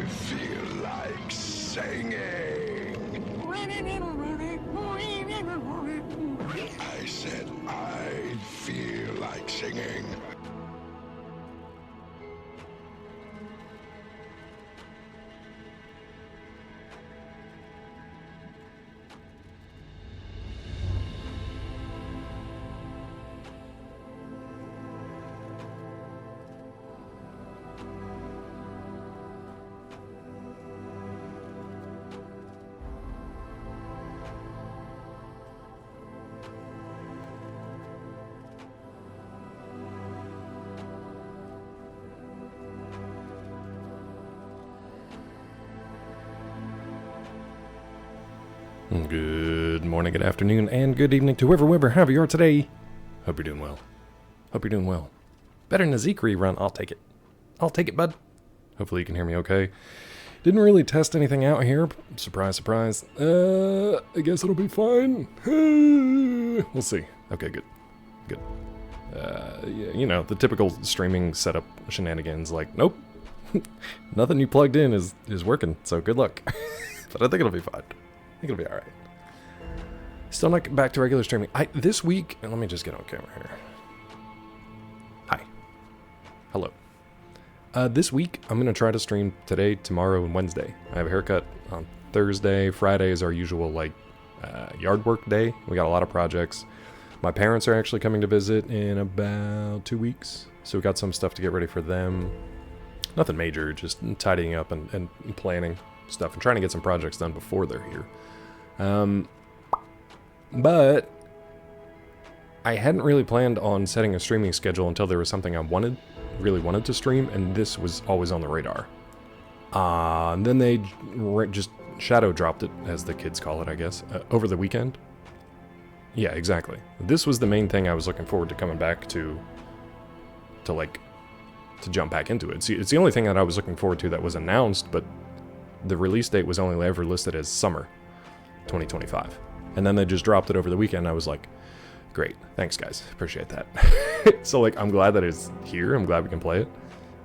feel like singing. I said I feel like singing. Good morning, good afternoon, and good evening to whoever you are today. Hope you're doing well. Hope you're doing well. Better than a Zeke rerun, I'll take it. I'll take it, bud. Hopefully you can hear me okay. Didn't really test anything out here. Surprise, surprise. I guess it'll be fine. We'll see. Okay, good. Good. Yeah, you know, the typical streaming setup shenanigans, like, nope. Nothing you plugged in is working, so good luck. But I think it'll be fine. I think it'll be alright. Still not back to regular streaming. This week, and let me just get on camera here. Hi. Hello. This week, I'm going to try to stream today, tomorrow, and Wednesday. I have a haircut on Thursday. Friday is our usual, yard work day. We got a lot of projects. My parents are actually coming to visit in about 2 weeks. So we got some stuff to get ready for them. Nothing major, just tidying up and planning stuff and trying to get some projects done before they're here. But I hadn't really planned on setting a streaming schedule until there was something I really wanted to stream, and this was always on the radar. And then they just shadow dropped it, as the kids call it, I guess, over the weekend. Yeah, exactly. This was the main thing I was looking forward to coming back to jump back into it. It's the only thing that I was looking forward to that was announced, but the release date was only ever listed as summer 2025. And then they just dropped it over the weekend. I was like, great, thanks guys, appreciate that. So I'm glad that it's here. I'm glad we can play it.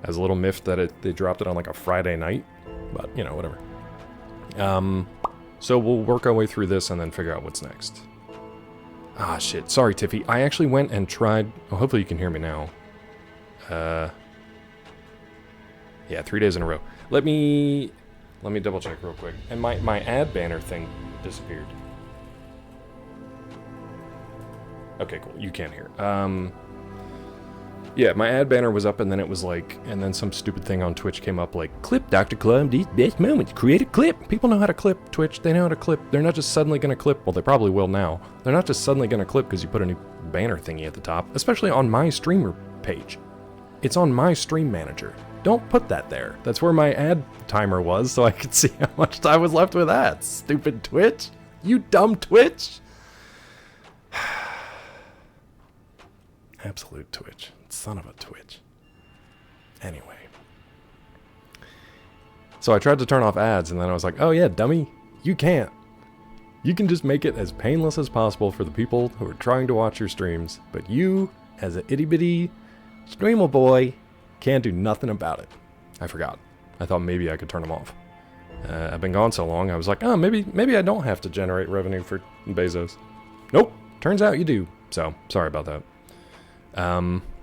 I was a little miffed that they dropped it on a Friday night, but you know, whatever. So we'll work our way through this and then figure out what's next. Ah, shit, sorry Tiffy. I actually went and tried, hopefully you can hear me now. Yeah, 3 days in a row. Let me double check real quick. And my ad banner thing disappeared. Okay, cool. You can't hear. Yeah, my ad banner was up, and then it was and then some stupid thing on Twitch came up clip Dr. Clumdy's best moments. Create a clip. People know how to clip, Twitch. They know how to clip. They're not just suddenly going to clip. Well, they probably will now. They're not just suddenly going to clip because you put a new banner thingy at the top, especially on my streamer page. It's on my stream manager. Don't put that there. That's where my ad timer was, so I could see how much time was left with ads. Stupid Twitch. You dumb Twitch. Absolute Twitch. Son of a Twitch. Anyway. So I tried to turn off ads, and then I was like, oh yeah, dummy. You can't. You can just make it as painless as possible for the people who are trying to watch your streams, but you, as an itty-bitty streamer boy, can't do nothing about it. I forgot. I thought maybe I could turn them off. I've been gone so long, I was like, oh, maybe I don't have to generate revenue for Bezos. Nope. Turns out you do. So, sorry about that.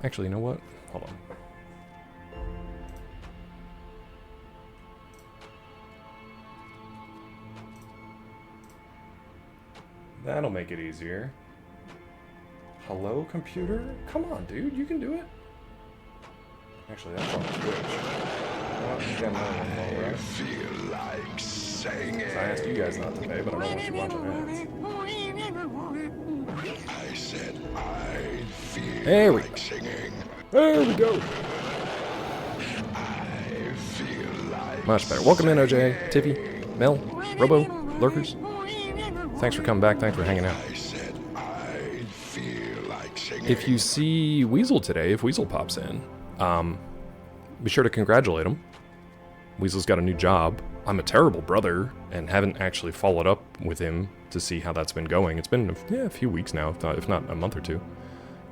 Actually, you know what? Hold on. That'll make it easier. Hello, computer? Come on, dude. You can do it. Actually, that's on Twitch. I feel like singing. I asked you guys not to pay, but I don't want you watching ads. I said I feel There we like go. singing. There we go. I feel like Much better. Welcome in, OJ, Tiffy, Mel, Robo, Lurkers. Thanks for coming back. Thanks for hanging out. I said I feel like singing. If you see Weasel today, if Weasel pops in, be sure to congratulate him. Weasel's got a new job. I'm a terrible brother and haven't actually followed up with him to see how that's been going. It's been a few weeks now, if not a month or two.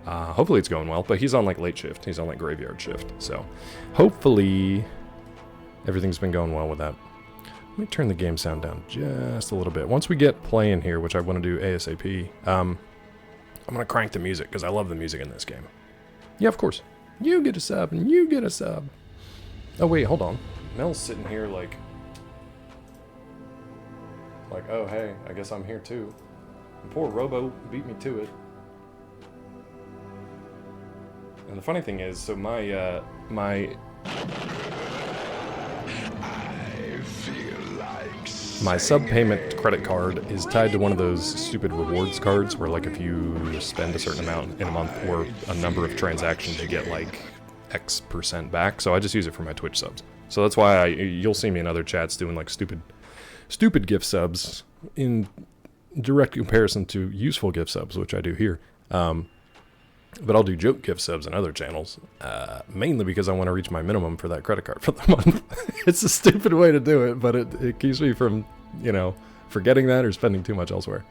Hopefully it's going well, but he's on late shift. He's on graveyard shift. So hopefully Everything's been going well with that. Let me turn the game sound down just a little bit. Once we get playing here, which I want to do ASAP, I'm going to crank the music because I love the music in this game. Yeah, of course. You get a sub and you get a sub. Oh, wait, hold on. Mel's sitting here like, oh, hey, I guess I'm here too. And poor Robo beat me to it. And the funny thing is, so my sub-payment credit card is tied to one of those stupid rewards cards where, like, if you spend a certain amount in a month or a number of transactions, you get, like, X% back. So I just use it for my Twitch subs. So that's why you'll see me in other chats doing, like, stupid gift subs in direct comparison to useful gift subs, which I do here. But I'll do joke gift subs in other channels, mainly because I want to reach my minimum for that credit card for the month. It's a stupid way to do it, but it keeps me from, forgetting that or spending too much elsewhere.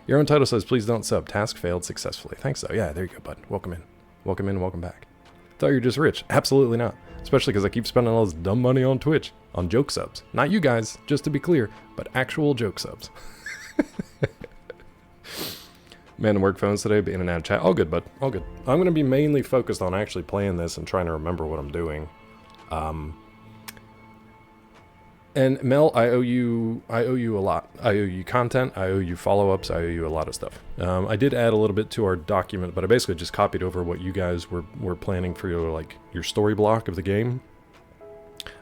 Your own title says, please don't sub. Task failed successfully. Thanks, though. Yeah, there you go, bud. Welcome in. Welcome in, welcome back. Thought you were just rich. Absolutely not. Especially because I keep spending all this dumb money on Twitch, on joke subs. Not you guys, just to be clear, but actual joke subs. Man, work phones today, but in and out of chat. All good, bud. All good. I'm going to be mainly focused on actually playing this and trying to remember what I'm doing. And Mel, I owe you a lot. I owe you content. I owe you follow-ups. I owe you a lot of stuff. I did add a little bit to our document, but I basically just copied over what you guys were planning for your story block of the game.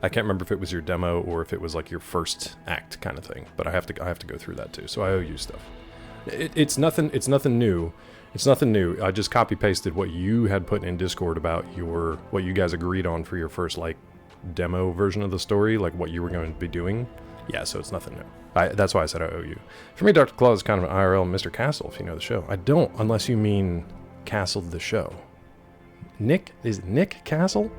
I can't remember if it was your demo or if it was like your first act kind of thing, but I have to go through that too. So I owe you stuff. It's nothing new. It's nothing new. I just copy pasted what you had put in Discord about what you guys agreed on for your first demo version of the story, like what you were going to be doing. Yeah, so it's nothing new. That's why I said I owe you. For me, Dr. Claw is kind of an IRL Mr. Castle, if you know the show. I don't, unless you mean Castle the show. Is it Nick Castle?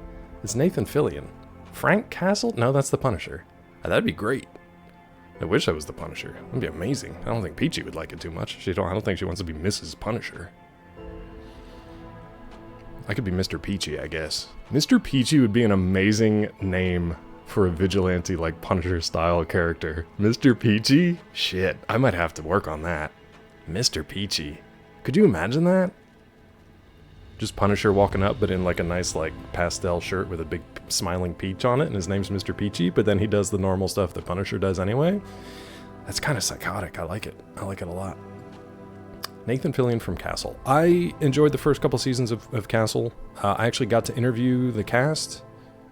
It's Nathan Fillion. Frank Castle? No, that's the Punisher. That'd be great. I wish I was the Punisher. That'd be amazing. I don't think Peachy would like it too much. I don't think she wants to be Mrs. Punisher. I could be Mr. Peachy, I guess. Mr. Peachy would be an amazing name for a vigilante, Punisher-style character. Mr. Peachy? Shit, I might have to work on that. Mr. Peachy. Could you imagine that? Just Punisher walking up, but in a nice pastel shirt with a big smiling peach on it, and his name's Mr. Peachy, but then he does the normal stuff that Punisher does anyway. That's kind of psychotic. I like it. I like it a lot. Nathan Fillion from Castle. I enjoyed the first couple seasons of Castle. I actually got to interview the cast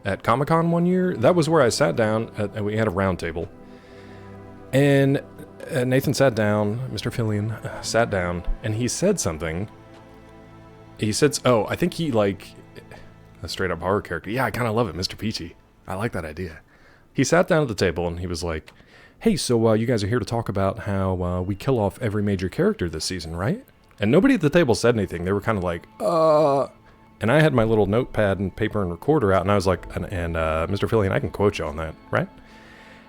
at Comic-Con one year. That was where I sat down, and we had a round table. And Nathan sat down, Mr. Fillion sat down, and he said something. He said, I think he a straight up horror character. Yeah, I kind of love it, Mr. Peachy. I like that idea. He sat down at the table and he was like, hey, so you guys are here to talk about how we kill off every major character this season, right? And nobody at the table said anything. They were kind of like, And I had my little notepad and paper and recorder out, and I was like, Mr. Fillion, I can quote you on that, right?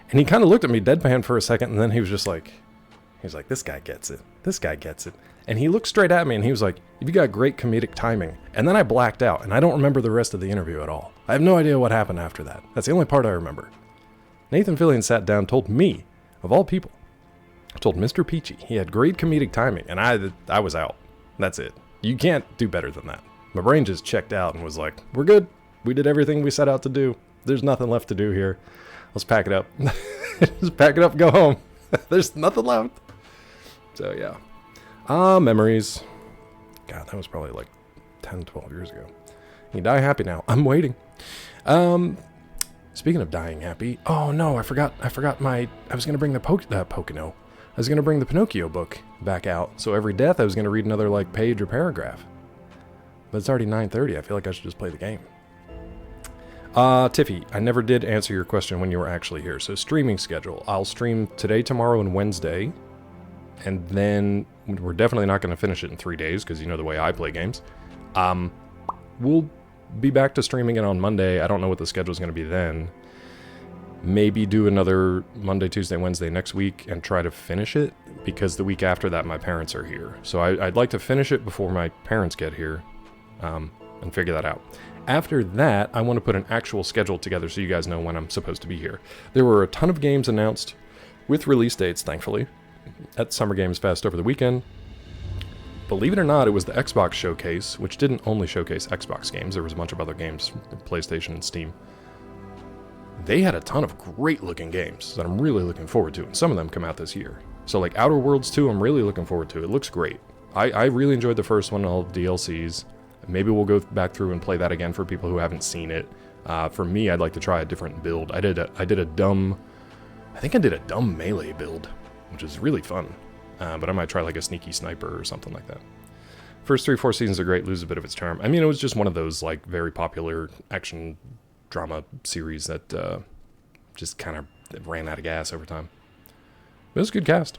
And he kind of looked at me deadpan for a second, and then he was like, this guy gets it. This guy gets it. And he looked straight at me and he was like, you got great comedic timing. And then I blacked out and I don't remember the rest of the interview at all. I have no idea what happened after that. That's the only part I remember. Nathan Fillion sat down, told me, of all people, told Mr. Peachy he had great comedic timing, and I was out. That's it. You can't do better than that. My brain just checked out and was like, we're good. We did everything we set out to do. There's nothing left to do here. Let's pack it up. Just pack it up and go home. There's nothing left. So yeah. Memories. God, that was probably 10, 12 years ago. You die happy now. I'm waiting. Speaking of dying happy. Oh no, I forgot I was going to bring the Pocono. I was going to bring the Pinocchio book back out. So every death I was going to read another page or paragraph. But it's already 9:30. I feel like I should just play the game. Tiffy, I never did answer your question when you were actually here. So streaming schedule. I'll stream today, tomorrow, and Wednesday. And then we're definitely not going to finish it in 3 days because you know the way I play games. We'll be back to streaming it on Monday. I don't know what the schedule is going to be then. Maybe do another Monday, Tuesday, Wednesday next week and try to finish it because the week after that my parents are here. So I'd like to finish it before my parents get here. and figure that out. After that, I want to put an actual schedule together so you guys know when I'm supposed to be here. There were a ton of games announced with release dates, thankfully, at Summer Games Fest over the weekend. Believe it or not, it was the Xbox showcase, which didn't only showcase Xbox games. There was a bunch of other games, PlayStation and Steam. They had a ton of great-looking games that I'm really looking forward to, and some of them come out this year. So, like, Outer Worlds 2, I'm really looking forward to. It looks great. I really enjoyed the first one and all the DLCs. Maybe we'll go back through and play that again for people who haven't seen it. For me, I'd like to try a different build. I think I did a dumb melee build, which is really fun. But I might try like a sneaky sniper or something like that. First 3-4 seasons are great, lose a bit of its charm. I mean, it was just one of those like very popular action drama series that just kind of ran out of gas over time. But it was a good cast.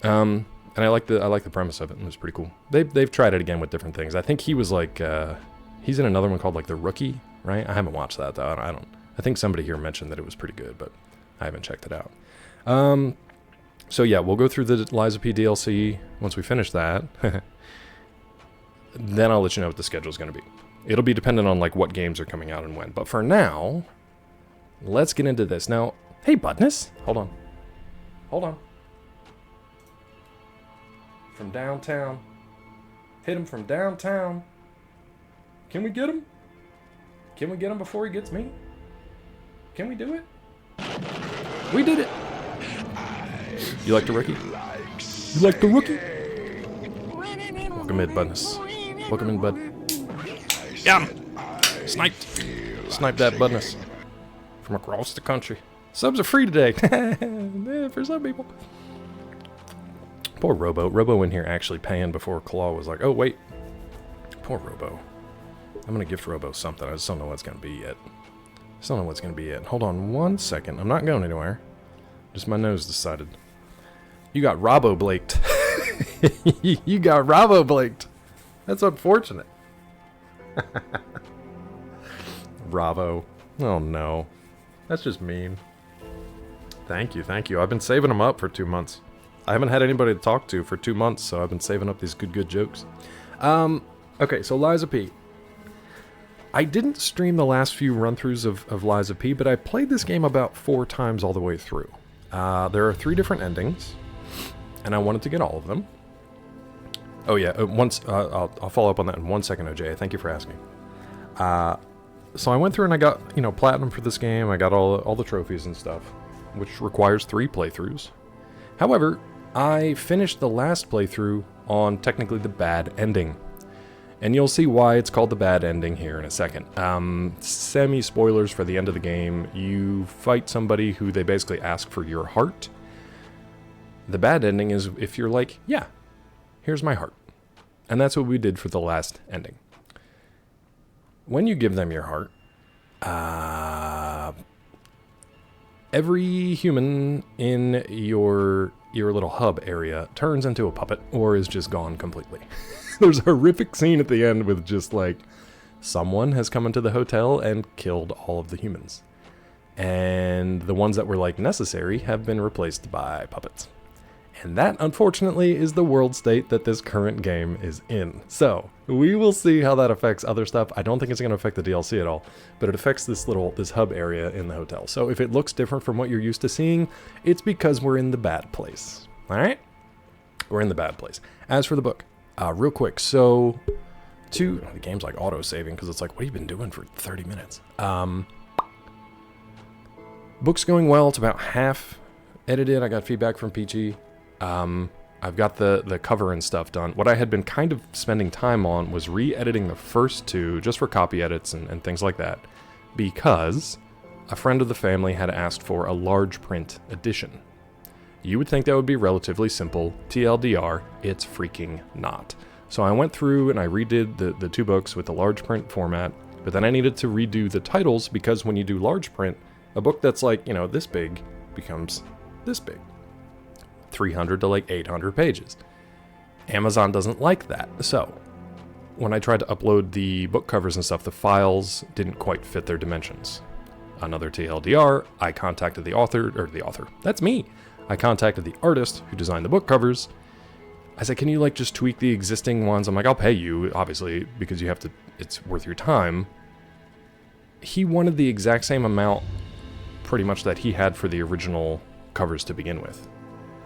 And I like the premise of it. It was pretty cool. They've tried it again with different things. I think he was like he's in another one called like The Rookie, right? I haven't watched that though. I think somebody here mentioned that it was pretty good, but I haven't checked it out. So yeah, we'll go through the Lies of P DLC once we finish that. Then I'll let you know what the schedule's going to be. It'll be dependent on like what games are coming out and when. But for now, let's get into this. Now, hey Budness, hold on. From downtown. Hit him from downtown. Can we get him? Can we get him before he gets me? Can we do it? We did it. You like the rookie? You like the rookie? Welcome in, Budness. Welcome in, bud. Got him. Sniped. Sniped that Budness. From across the country. Subs are free today. For some people. Poor Robo. Robo in here actually paying before Claw was like, oh, wait. Poor Robo. I'm going to gift Robo something. I just don't know what's going to be yet. Hold on 1 second. I'm not going anywhere. Just my nose decided. You got Robo Blaked. You got Robo Blaked. That's unfortunate. Bravo. Oh, no. That's just mean. Thank you. I've been saving them up for 2 months. I haven't had anybody to talk to for 2 months, so I've been saving up these good jokes. Okay, so Lies of P. I didn't stream the last few run-throughs of Lies of P, but I played this game about 4 times all the way through. There are 3 different endings, and I wanted to get all of them. Oh yeah, I'll follow up on that in 1 second, OJ. Thank you for asking. So I went through and I got, platinum for this game. I got all the trophies and stuff, which requires 3 playthroughs. However, I finished the last playthrough on technically the bad ending. And you'll see why it's called the bad ending here in a second. Semi-spoilers for the end of the game. You fight somebody who they basically ask for your heart. The bad ending is if you're like, yeah, here's my heart. And that's what we did for the last ending. When you give them your heart, every human in your little hub area turns into a puppet or is just gone completely. There's a horrific scene at the end with just like someone has come into the hotel and killed all of the humans. And the ones that were like necessary have been replaced by puppets. And that, unfortunately, is the world state that this current game is in. So, we will see how that affects other stuff. I don't think it's going to affect the DLC at all, but it affects this hub area in the hotel. So if it looks different from what you're used to seeing, it's because we're in the bad place. All right? We're in the bad place. As for the book, real quick, so the game's like auto-saving because it's like, what have you been doing for 30 minutes? Book's going well. It's about half edited. I got feedback from Peachy. I've got the cover and stuff done. What I had been kind of spending time on was re-editing the first 2 just for copy edits and things like that, because a friend of the family had asked for a large print edition. You would think that would be relatively simple. TLDR, it's freaking not. So I went through and I redid the 2 books with the large print format, but then I needed to redo the titles because when you do large print, a book that's like, this big becomes this big. 300 to like 800 pages. Amazon doesn't like that. So when I tried to upload the book covers and stuff, the files didn't quite fit their dimensions. Another TLDR, I contacted the author, that's me. I contacted the artist who designed the book covers. I said, can you like just tweak the existing ones? I'm like, I'll pay you, obviously, because you have to, it's worth your time. He wanted the exact same amount, pretty much, that he had for the original covers to begin with.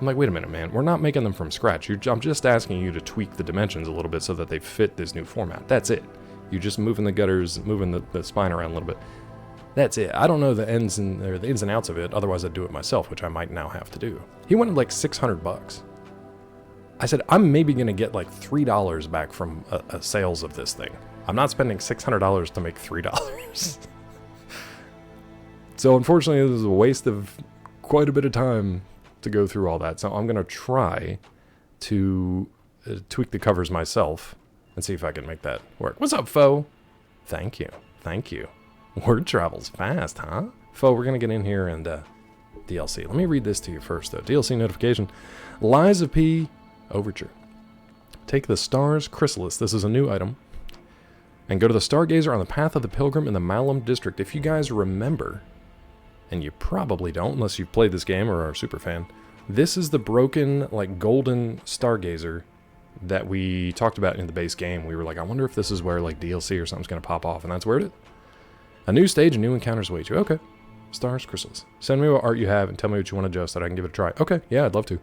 I'm like, wait a minute, man. We're not making them from scratch. I'm just asking you to tweak the dimensions a little bit so that they fit this new format. That's it. You're just moving the gutters, moving the spine around a little bit. That's it. I don't know the ins and outs of it. Otherwise, I'd do it myself, which I might now have to do. He wanted like $600. I said, I'm maybe going to get like $3 back from a sales of this thing. I'm not spending $600 to make $3. So unfortunately, it was a waste of quite a bit of time to go through all that. So I'm going to try to tweak the covers myself and see if I can make that work. What's up, Foe? Thank you. Thank you. Word travels fast, huh? Foe, we're going to get in here and DLC. Let me read this to you first, though. DLC notification. Lies of P, Overture. Take the Star's Chrysalis. This is a new item. And go to the Stargazer on the Path of the Pilgrim in the Malum District. If you guys remember, and you probably don't unless you've played this game or are a super fan, this is the broken, like, golden Stargazer that we talked about in the base game. We were like, I wonder if this is where, like, DLC or something's going to pop off, and that's where it is. A new stage and new encounters await you. Okay. Star's Chrysalis. Send me what art you have and tell me what you want to adjust so that I can give it a try. Okay, yeah, I'd love to.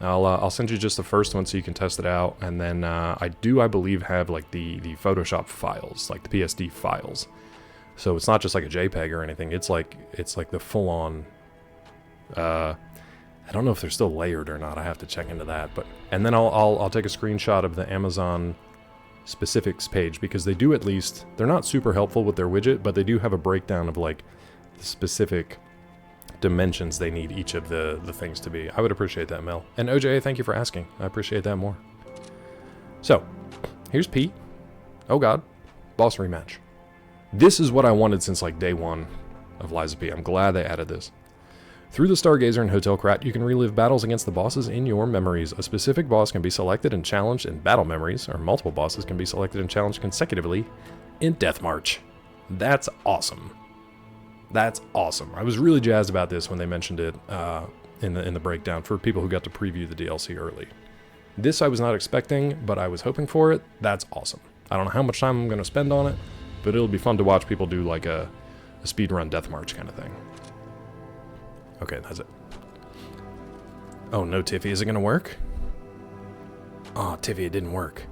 I'll send you just the first one so you can test it out, and then I believe, have, like, the Photoshop files, like the PSD files. So it's not just like a JPEG or anything. It's like the full-on. I don't know if they're still layered or not. I have to check into that. And then I'll take a screenshot of the Amazon specifics page, because they do, at least, they're not super helpful with their widget, but they do have a breakdown of like the specific dimensions they need each of the things to be. I would appreciate that, Mel. And OJ, thank you for asking. I appreciate that more. So here's P. Oh god, boss rematch. This is what I wanted since like day one of Lies of P. I'm glad they added this. Through the Stargazer and Hotel Krat, you can relive battles against the bosses in your memories. A specific boss can be selected and challenged in battle memories, or multiple bosses can be selected and challenged consecutively in Death March. That's awesome. That's awesome. I was really jazzed about this when they mentioned it in the breakdown for people who got to preview the DLC early. This I was not expecting, but I was hoping for it. That's awesome. I don't know how much time I'm going to spend on it, but it'll be fun to watch people do like a speedrun Death March kind of thing. Okay, that's it. Oh no, Tiffy, is it gonna work? Oh, Tiffy, it didn't work.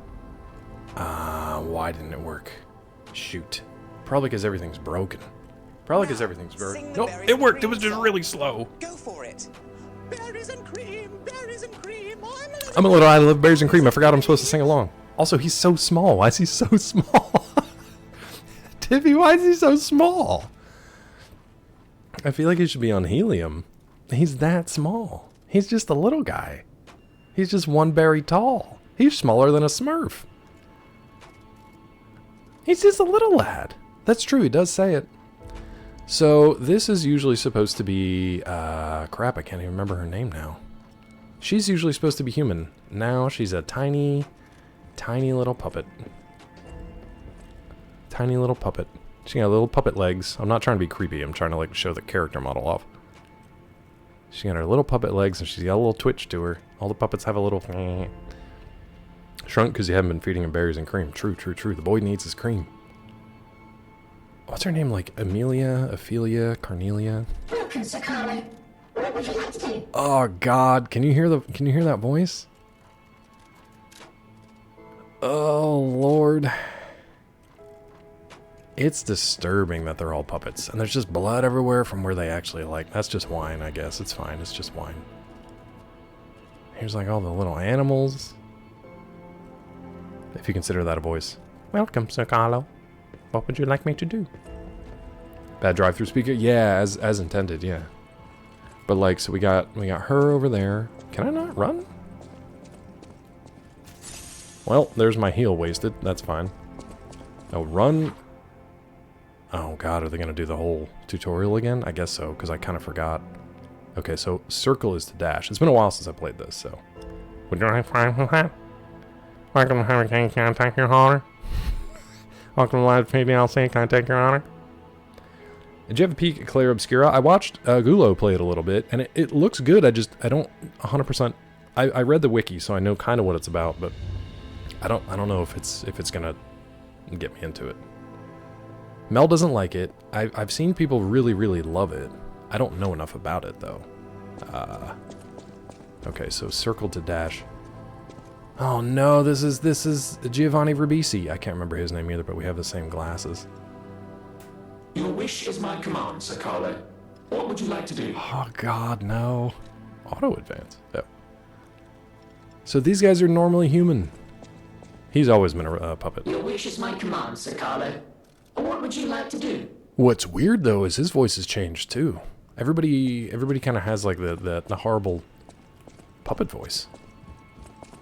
Why didn't it work? Shoot. Probably because everything's broken. Probably because everything's broken. Nope, it worked. It was just really slow. Go for it. Berries and cream, berries and cream. I'm a little I love berries and cream. I forgot I'm supposed to sing along. Also, he's so small. Why is he so small? Tiffy, why is he so small? I feel like he should be on helium. He's that small. He's just a little guy. He's just one berry tall. He's smaller than a Smurf. He's just a little lad. That's true, he does say it. So, this is usually supposed to be... crap, I can't even remember her name now. She's usually supposed to be human. Now she's a tiny, tiny little puppet. Tiny little puppet. She got little puppet legs. I'm not trying to be creepy. I'm trying to like show the character model off. She got her little puppet legs and she's got a little twitch to her. All the puppets have a little... Shrunk because you haven't been feeding him berries and cream. True, true, true. The boy needs his cream. What's her name? Like Amelia, Ophelia, Carnelia? Welcome, Sir Carlo. What would you like to do? Oh God! Can you hear that voice? Oh Lord! It's disturbing that they're all puppets, and there's just blood everywhere from where they actually like. That's just wine, I guess. It's fine. It's just wine. Here's like all the little animals. If you consider that a voice. Welcome, Sir Carlo. What would you like me to do? Bad drive-through speaker? Yeah, as intended, yeah. But like, so we got her over there. Can I not run? Well, there's my heal wasted. That's fine. Oh, run. Oh god, are they gonna do the whole tutorial again? I guess so, because I kind of forgot. Okay, so circle is to dash. It's been a while since I played this, so. Would you like fine with that? Welcome to Hurricane, can I take your honor? Welcome to Live PDLC, can I take your honor? Did you have a peek at Claire Obscura? I watched Gulo play it a little bit, and it looks good. I don't 100% I read the wiki, so I know kind of what it's about, but I don't know if it's gonna get me into it. Mel doesn't like it. I've seen people really, really love it. I don't know enough about it, though. Okay, so circle to dash. Oh no, this is Giovanni Ribisi. I can't remember his name either, but we have the same glasses. Your wish is my command, Sir Carlo. What would you like to do? Oh god, no. Auto advance. Oh. So these guys are normally human. He's always been a puppet. Your wish is my command, Sir Carlo. What would you like to do? What's weird though is his voice has changed too. Everybody kind of has like the horrible puppet voice.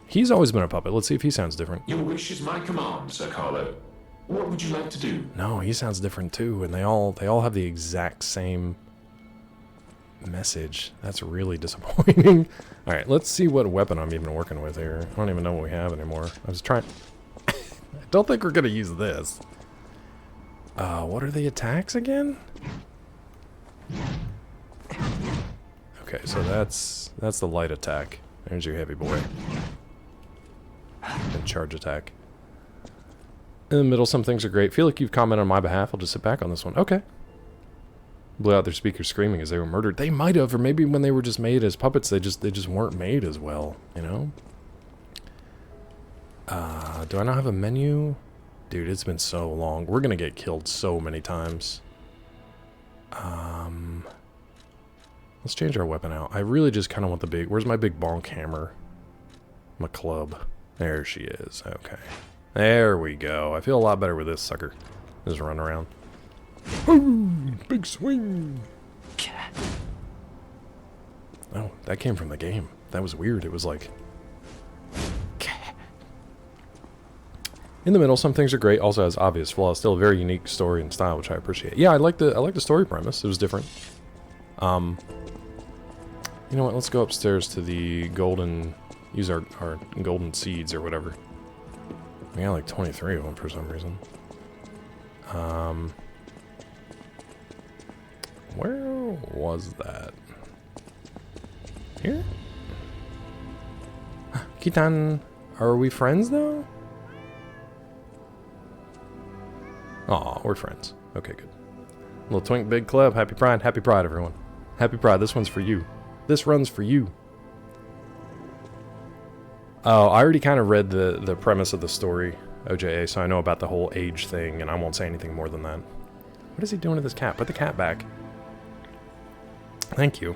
He's always been a puppet. Let's see if he sounds different. Your wish is my command, Sir Carlo. What would you like to do? No, he sounds different too, and they all have the exact same message. That's really disappointing. All right, let's see what weapon I'm even working with here. I don't even know what we have anymore. I was trying. I don't think we're gonna use this. What are the attacks again? Okay, so that's the light attack. There's your heavy boy. And charge attack. In the middle, some things are great. Feel like you've commented on my behalf. I'll just sit back on this one. Okay. Blew out their speakers screaming as they were murdered. They might have, or maybe when they were just made as puppets, they just weren't made as well, you know? Do I not have a menu? Dude, it's been so long. We're gonna get killed so many times. Let's change our weapon out. I really just kind of want the big... Where's my big bonk hammer? My club. There she is. Okay. There we go. I feel a lot better with this sucker. Just run around. Ooh, big swing. Oh, that came from the game. That was weird. It was like... In the middle, some things are great. Also has obvious flaws. Still a very unique story and style, which I appreciate. Yeah, I like the story premise. It was different. You know what? Let's go upstairs to the golden... Use our golden seeds or whatever. We got like 23 of them for some reason. Where was that? Here? Kitan, are we friends though? Aw, we're friends. Okay, good. Little Twink Big Club. Happy Pride, everyone. Happy Pride. This one's for you. This runs for you. Oh, I already kind of read the premise of the story, OJA, so I know about the whole age thing, and I won't say anything more than that. What is he doing to this cat? Put the cat back. Thank you.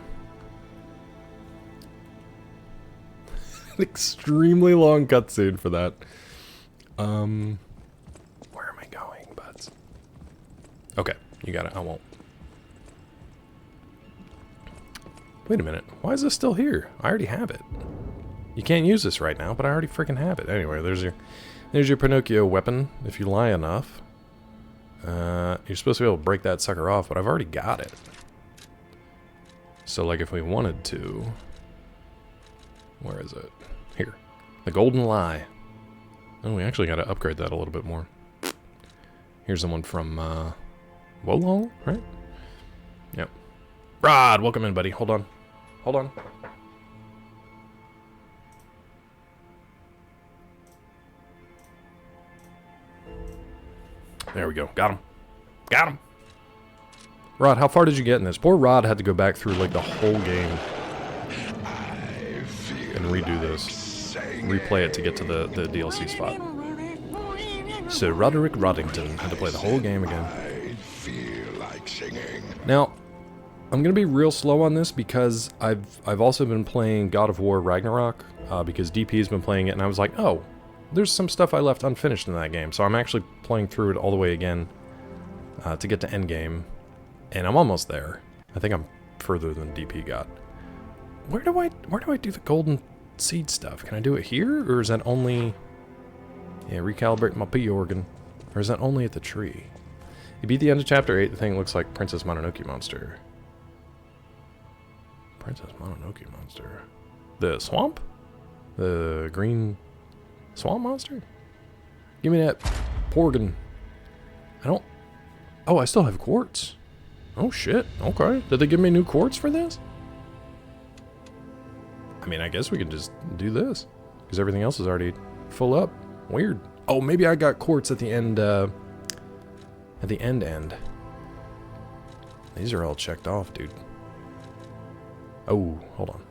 An extremely long cutscene for that. Where am I going, buds? Okay, you got it. I won't. Wait a minute. Why is this still here? I already have it. You can't use this right now, but I already freaking have it. Anyway, there's your Pinocchio weapon. If you lie enough, you're supposed to be able to break that sucker off, but I've already got it. So, like, if we wanted to, where is it? Here, the golden lie. Oh, we actually got to upgrade that a little bit more. Here's the one from Wolong, right? Yep. Rod, welcome in, buddy. Hold on. Hold on. There we go. Got him. Got him. Rod, how far did you get in this? Poor Rod had to go back through like the whole game and redo this. Replay it to get to the DLC spot. So Roderick Roddington had to play the whole game again. I feel like singing. Now, I'm gonna be real slow on this because I've also been playing God of War Ragnarok because DP's been playing it, and I was like, oh, there's some stuff I left unfinished in that game, so I'm actually playing through it all the way again to get to endgame, and I'm almost there. I think I'm further than DP got. Where do I do the golden seed stuff? Can I do it here, or is that only... Yeah, recalibrate my P organ. Or is that only at the tree? You beat the end of chapter 8, the thing looks like Princess Mononoke monster. Princess Mononoke monster. The swamp? The green swamp monster? Give me that Porgan. I don't... Oh, I still have quartz. Oh shit, okay. Did they give me new quartz for this? I mean, I guess we could just do this. Because everything else is already full up. Weird. Oh, maybe I got quartz at the end, at the end. These are all checked off, dude. Oh, hold on.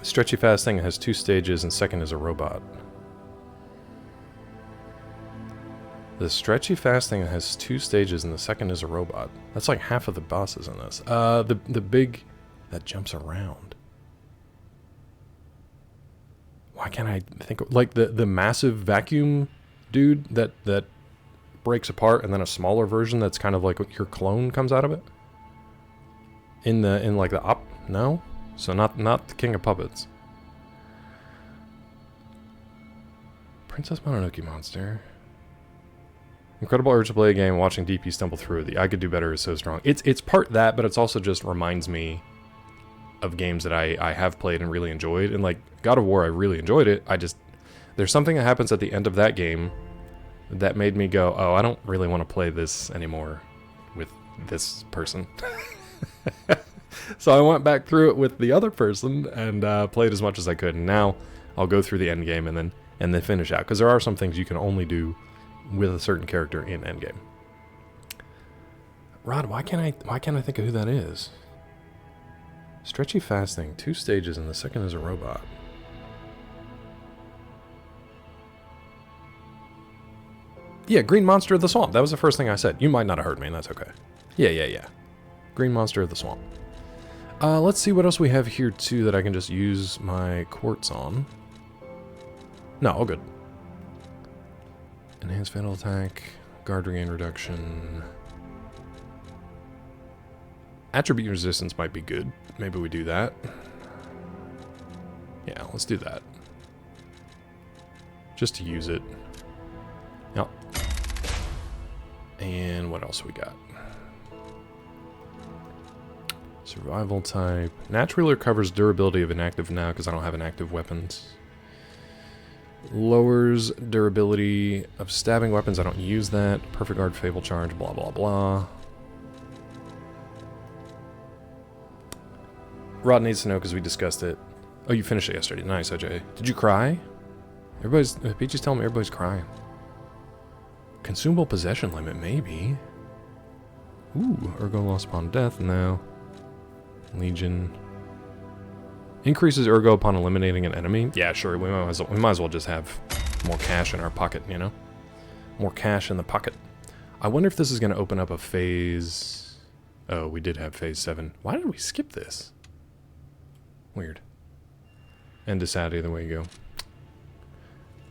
Stretchy fast thing has 2 stages, and second is a robot. The stretchy fast thing has 2 stages, and the second is a robot. That's like half of the bosses in this. The big that jumps around. Why can't I think of, like the massive vacuum dude that breaks apart, and then a smaller version that's kind of like your clone comes out of it? In like the op no? So not the King of Puppets. Princess Mononoke monster. Incredible urge to play a game, watching DP stumble through it. The I could do better is so strong. It's part that, but it's also just reminds me of games that I have played and really enjoyed. And like God of War, I really enjoyed it. There's something that happens at the end of that game that made me go, oh, I don't really want to play this anymore with this person. So I went back through it with the other person and played as much as I could. And now I'll go through the end game and then finish out, because there are some things you can only do with a certain character in endgame. Rod, why can't I think of who that is? Stretchy fast thing, 2 stages, and the second is a robot. Yeah, Green Monster of the Swamp. That was the first thing I said. You might not have heard me, and that's okay. Yeah. Green Monster of the Swamp. Let's see what else we have here, too, that I can just use my quartz on. No, all good. Enhanced Fatal Attack, Guard Regain Reduction. Attribute Resistance might be good. Maybe we do that. Yeah, let's do that. Just to use it. Yep. And what else we got? Survival type. Naturally recovers durability of inactive now because I don't have inactive weapons. Lowers durability of stabbing weapons. I don't use that. Perfect guard, Fable charge, blah, blah, blah. Rod needs to know because we discussed it. Oh, you finished it yesterday. Nice, OJ. Did you cry? Peachy's telling me everybody's crying. Consumable possession limit, maybe. Ooh, Ergo lost upon death now. Legion. Increases Ergo upon eliminating an enemy. Yeah, sure. We might as well just have more cash in our pocket, you know? More cash in the pocket. I wonder if this is going to open up a phase... Oh, we did have phase 7. Why did we skip this? Weird. End to Saturday, the way you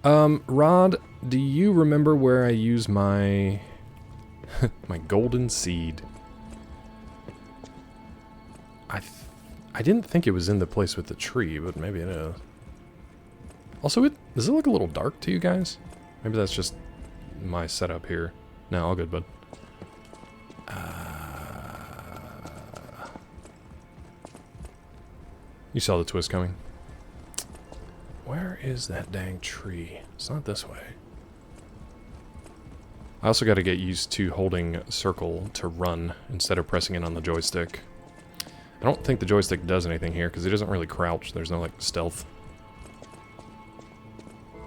go. Rod, do you remember where I use my... my golden seed? I didn't think it was in the place with the tree, but maybe it is. Also, does it look a little dark to you guys? Maybe that's just my setup here. No, all good, bud. You saw the twist coming. Where is that dang tree? It's not this way. I also got to get used to holding circle to run instead of pressing it on the joystick. I don't think the joystick does anything here because it doesn't really crouch. There's no like stealth.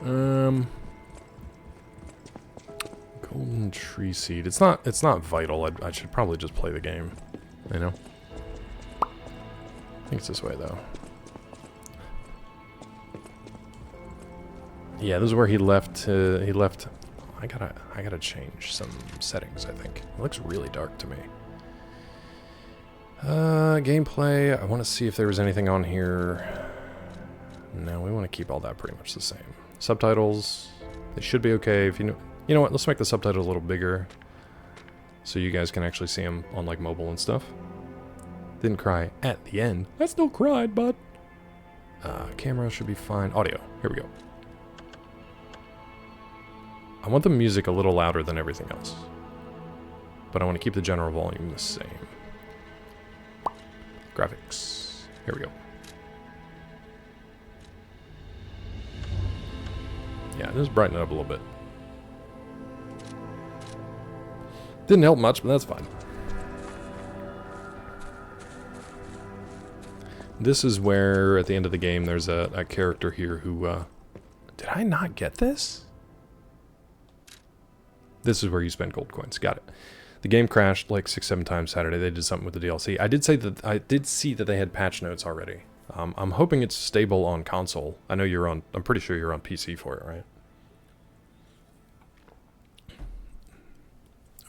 Golden tree seed. It's not vital. I should probably just play the game. You know. I think it's this way though. Yeah, this is where he left. He left. I gotta change some settings. I think it looks really dark to me. Gameplay. I want to see if there was anything on here. No, we want to keep all that pretty much the same. Subtitles. They should be okay. If you know what? Let's make the subtitles a little bigger, so you guys can actually see them on like mobile and stuff. Didn't cry at the end. I still cried, but camera should be fine. Audio. Here we go. I want the music a little louder than everything else, but I want to keep the general volume the same. Graphics. Here we go. Yeah, just brighten it up a little bit. Didn't help much, but that's fine. This is where, at the end of the game, there's a character here who, did I not get this? This is where you spend gold coins. Got it. The game crashed like 6-7 times Saturday. They did something with the DLC. I did see that they had patch notes already. I'm hoping it's stable on console. I know you're on, I'm pretty sure you're on PC for it, right?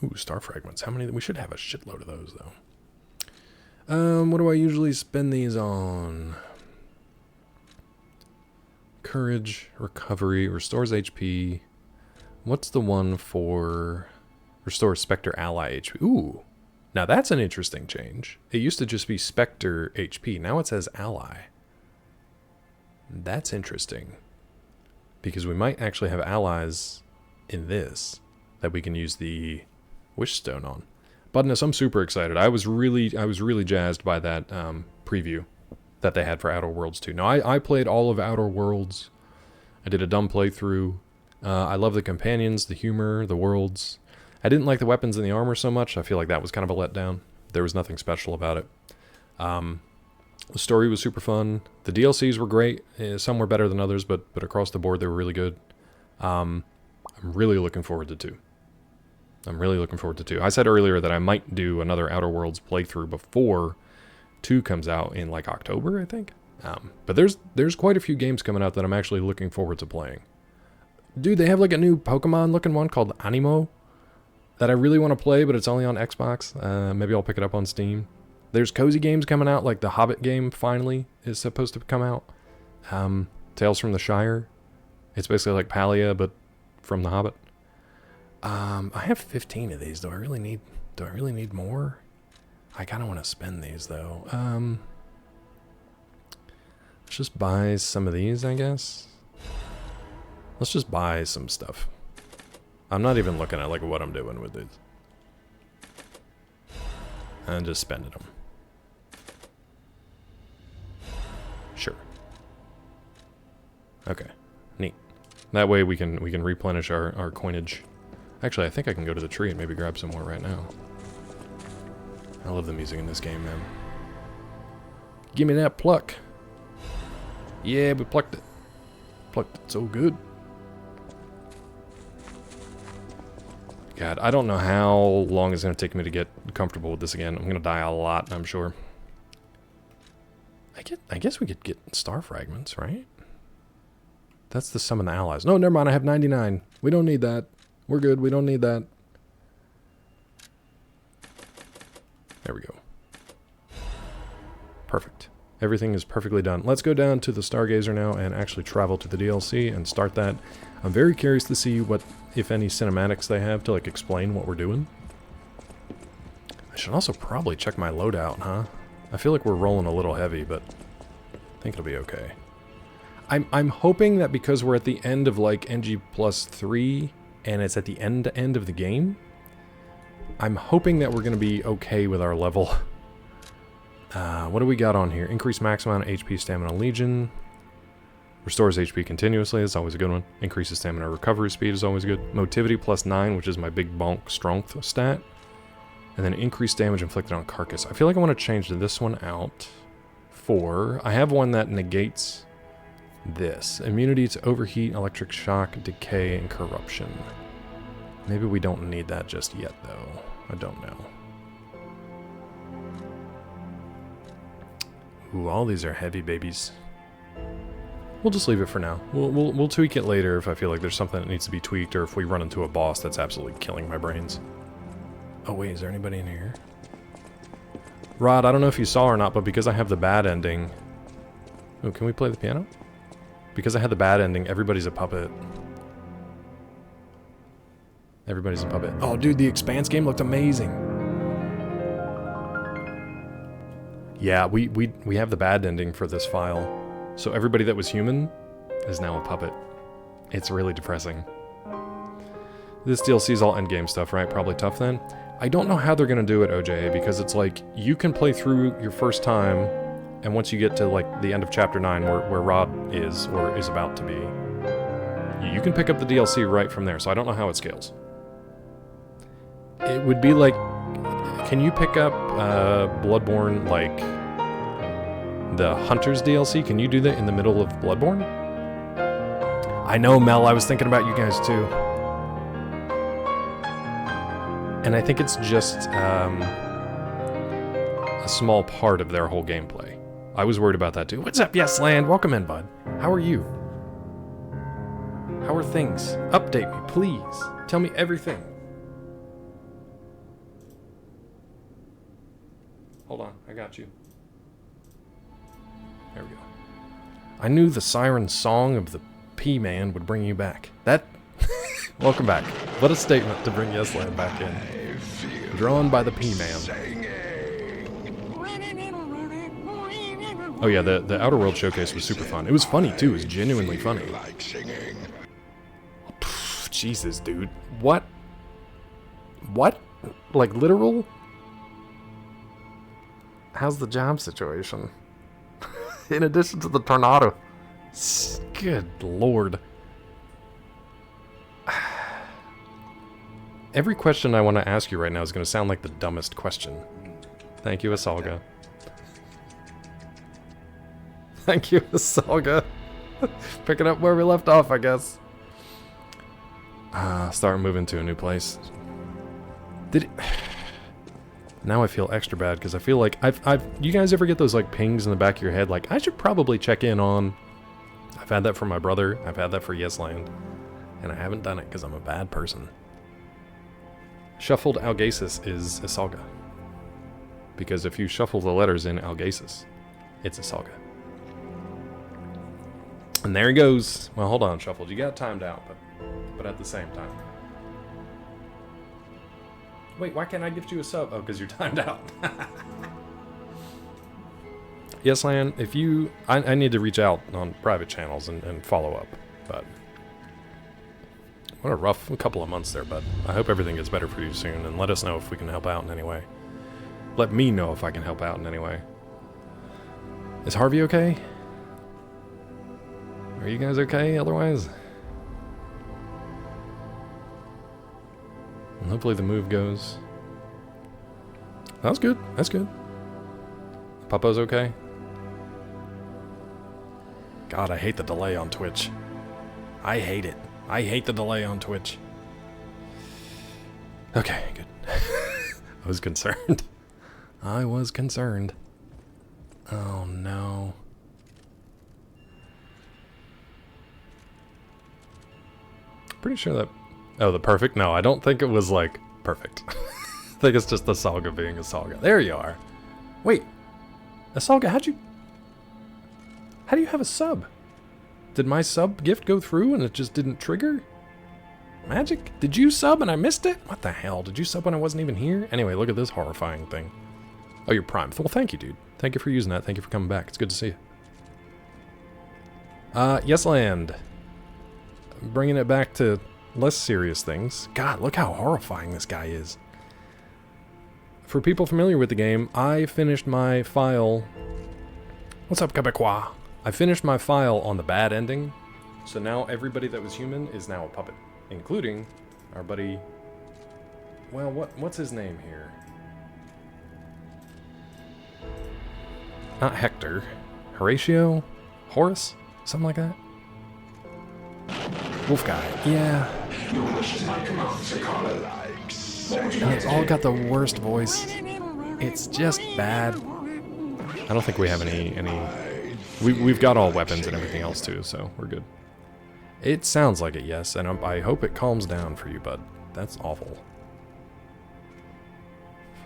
Ooh, star fragments. How many? We should have a shitload of those, though. What do I usually spend these on? Courage, recovery, restores HP. What's the one for restores Spectre ally HP? Ooh, now that's an interesting change. It used to just be Spectre HP. Now it says ally. That's interesting. Because we might actually have allies in this that we can use the Wish Stone on. Budness, I'm super excited. I was really jazzed by that preview that they had for Outer Worlds 2. Now, I played all of Outer Worlds. I did a dumb playthrough. I love the companions, the humor, the worlds. I didn't like the weapons and the armor so much. I feel like that was kind of a letdown. There was nothing special about it. The story was super fun. The DLCs were great. Some were better than others, but across the board, they were really good. I'm really looking forward to 2. I'm really looking forward to 2. I said earlier that I might do another Outer Worlds playthrough before 2 comes out in like October, I think. But there's quite a few games coming out that I'm actually looking forward to playing. Dude, they have like a new Pokemon looking one called Animo that I really want to play, but it's only on Xbox. Maybe I'll pick it up on Steam. There's cozy games coming out, like the Hobbit game finally is supposed to come out. Tales from the Shire. It's basically like Palia, but from the Hobbit. I have 15 of these. Do I really need more? I kind of want to spend these though. Let's just buy some of these, I guess. Let's just buy some stuff. I'm not even looking at like what I'm doing with these. And just spending them. Sure. Okay. Neat. That way we can replenish our coinage. Actually, I think I can go to the tree and maybe grab some more right now. I love the music in this game, man. Give me that pluck. Yeah, we plucked it. Plucked it so good. God, I don't know how long it's going to take me to get comfortable with this again. I'm going to die a lot, I'm sure. I guess we could get star fragments, right? That's the sum of the allies. No, never mind. I have 99. We don't need that. We're good. We don't need that. There we go. Perfect. Everything is perfectly done. Let's go down to the Stargazer now and actually travel to the DLC and start that. I'm very curious to see what, if any, cinematics they have to like explain what we're doing. I should also probably check my loadout, huh? I feel like we're rolling a little heavy, but I think it'll be okay. I'm hoping that because we're at the end of like NG+3 and it's at the end of the game, I'm hoping that we're going to be okay with our level. What do we got on here? Increase max amount of HP, stamina, legion. Restores HP continuously, that's always a good one. Increases stamina recovery speed is always good. Motivity +9, which is my big bonk strength stat. And then increased damage inflicted on carcass. I feel like I want to change this one out for... I have one that negates this. Immunity to overheat, electric shock, decay, and corruption. Maybe we don't need that just yet, though. I don't know. Ooh, all these are heavy babies. We'll just leave it for now. We'll tweak it later if I feel like there's something that needs to be tweaked, or if we run into a boss that's absolutely killing my brains. Oh wait, is there anybody in here? Rod, I don't know if you saw or not, but because I have the bad ending... Ooh, can we play the piano? Because I had the bad ending, everybody's a puppet. Everybody's a puppet. Oh dude, the Expanse game looked amazing! Yeah, we have the bad ending for this file. So everybody that was human is now a puppet. It's really depressing. This DLC is all endgame stuff, right? Probably tough then. I don't know how they're going to do it, OJA, because it's like, you can play through your first time, and once you get to like the end of Chapter 9, where Rod is, or is about to be, you can pick up the DLC right from there, so I don't know how it scales. It would be like, can you pick up Bloodborne, like, the Hunters DLC. Can you do that in the middle of Bloodborne? I know, Mel. I was thinking about you guys too. And I think it's just a small part of their whole gameplay. I was worried about that too. What's up, Yes Land? Welcome in, bud. How are you? How are things? Update me, please. Tell me everything. Hold on, I got you. There we go. I knew the siren song of the P-Man would bring you back. That... Welcome back. What a statement to bring Yes Land back in. Drawn by the P-Man. Oh yeah, the Outer World showcase was super fun. It was funny too. It was genuinely funny. Jesus, dude. What? What? Like literal? How's the job situation? In addition to the tornado. Good lord. Every question I want to ask you right now is going to sound like the dumbest question. Thank you, Asalga. Thank you, Asalga. Picking up where we left off, I guess. Start moving to a new place. Did it... Now I feel extra bad because I feel like you guys ever get those like pings in the back of your head like I should probably check in on. I've had that for my brother. I've had that for Yes Land, and I haven't done it because I'm a bad person. Shuffled Algasis is Asalga. Because if you shuffle the letters in Algasis, it's Asalga. And there he goes. Well, hold on, Shuffled. You got timed out, but at the same time. Wait, why can't I gift you a sub? Oh, because you're timed out. Yes, Lan, if you... I need to reach out on private channels and follow up, but... What a rough couple of months there, bud. I hope everything gets better for you soon, and let us know if we can help out in any way. Let me know if I can help out in any way. Is Harvey okay? Are you guys okay otherwise? And hopefully the move goes. That's good. That's good. Papa's okay? God, I hate the delay on Twitch. I hate it. I hate the delay on Twitch. Okay, good. I was concerned. I was concerned. Oh no. Pretty sure that... Oh, the perfect? No, I don't think it was, like, perfect. I think it's just Asalga being Asalga. There you are. Wait. Asalga, how do you have a sub? Did my sub gift go through and it just didn't trigger? Magic? Did you sub and I missed it? What the hell? Did you sub when I wasn't even here? Anyway, look at this horrifying thing. Oh, you're Prime. Well, thank you, dude. Thank you for using that. Thank you for coming back. It's good to see you. Yes, Land. Bringing it back to less serious things. God, look how horrifying this guy is. For people familiar with the game, I finished my file... What's up, Quebecois? I finished my file on the bad ending, so now everybody that was human is now a puppet, including our buddy... Well, what's his name here? Not Hector. Horatio? Horace? Something like that? Wolf guy. Yeah. Your wish is my command, Sir Carlo. And it's all got the worst voice. It's just bad. I don't think we have any... We've got all weapons and everything else too, so we're good. It sounds like it, yes, and I hope it calms down for you, bud. That's awful.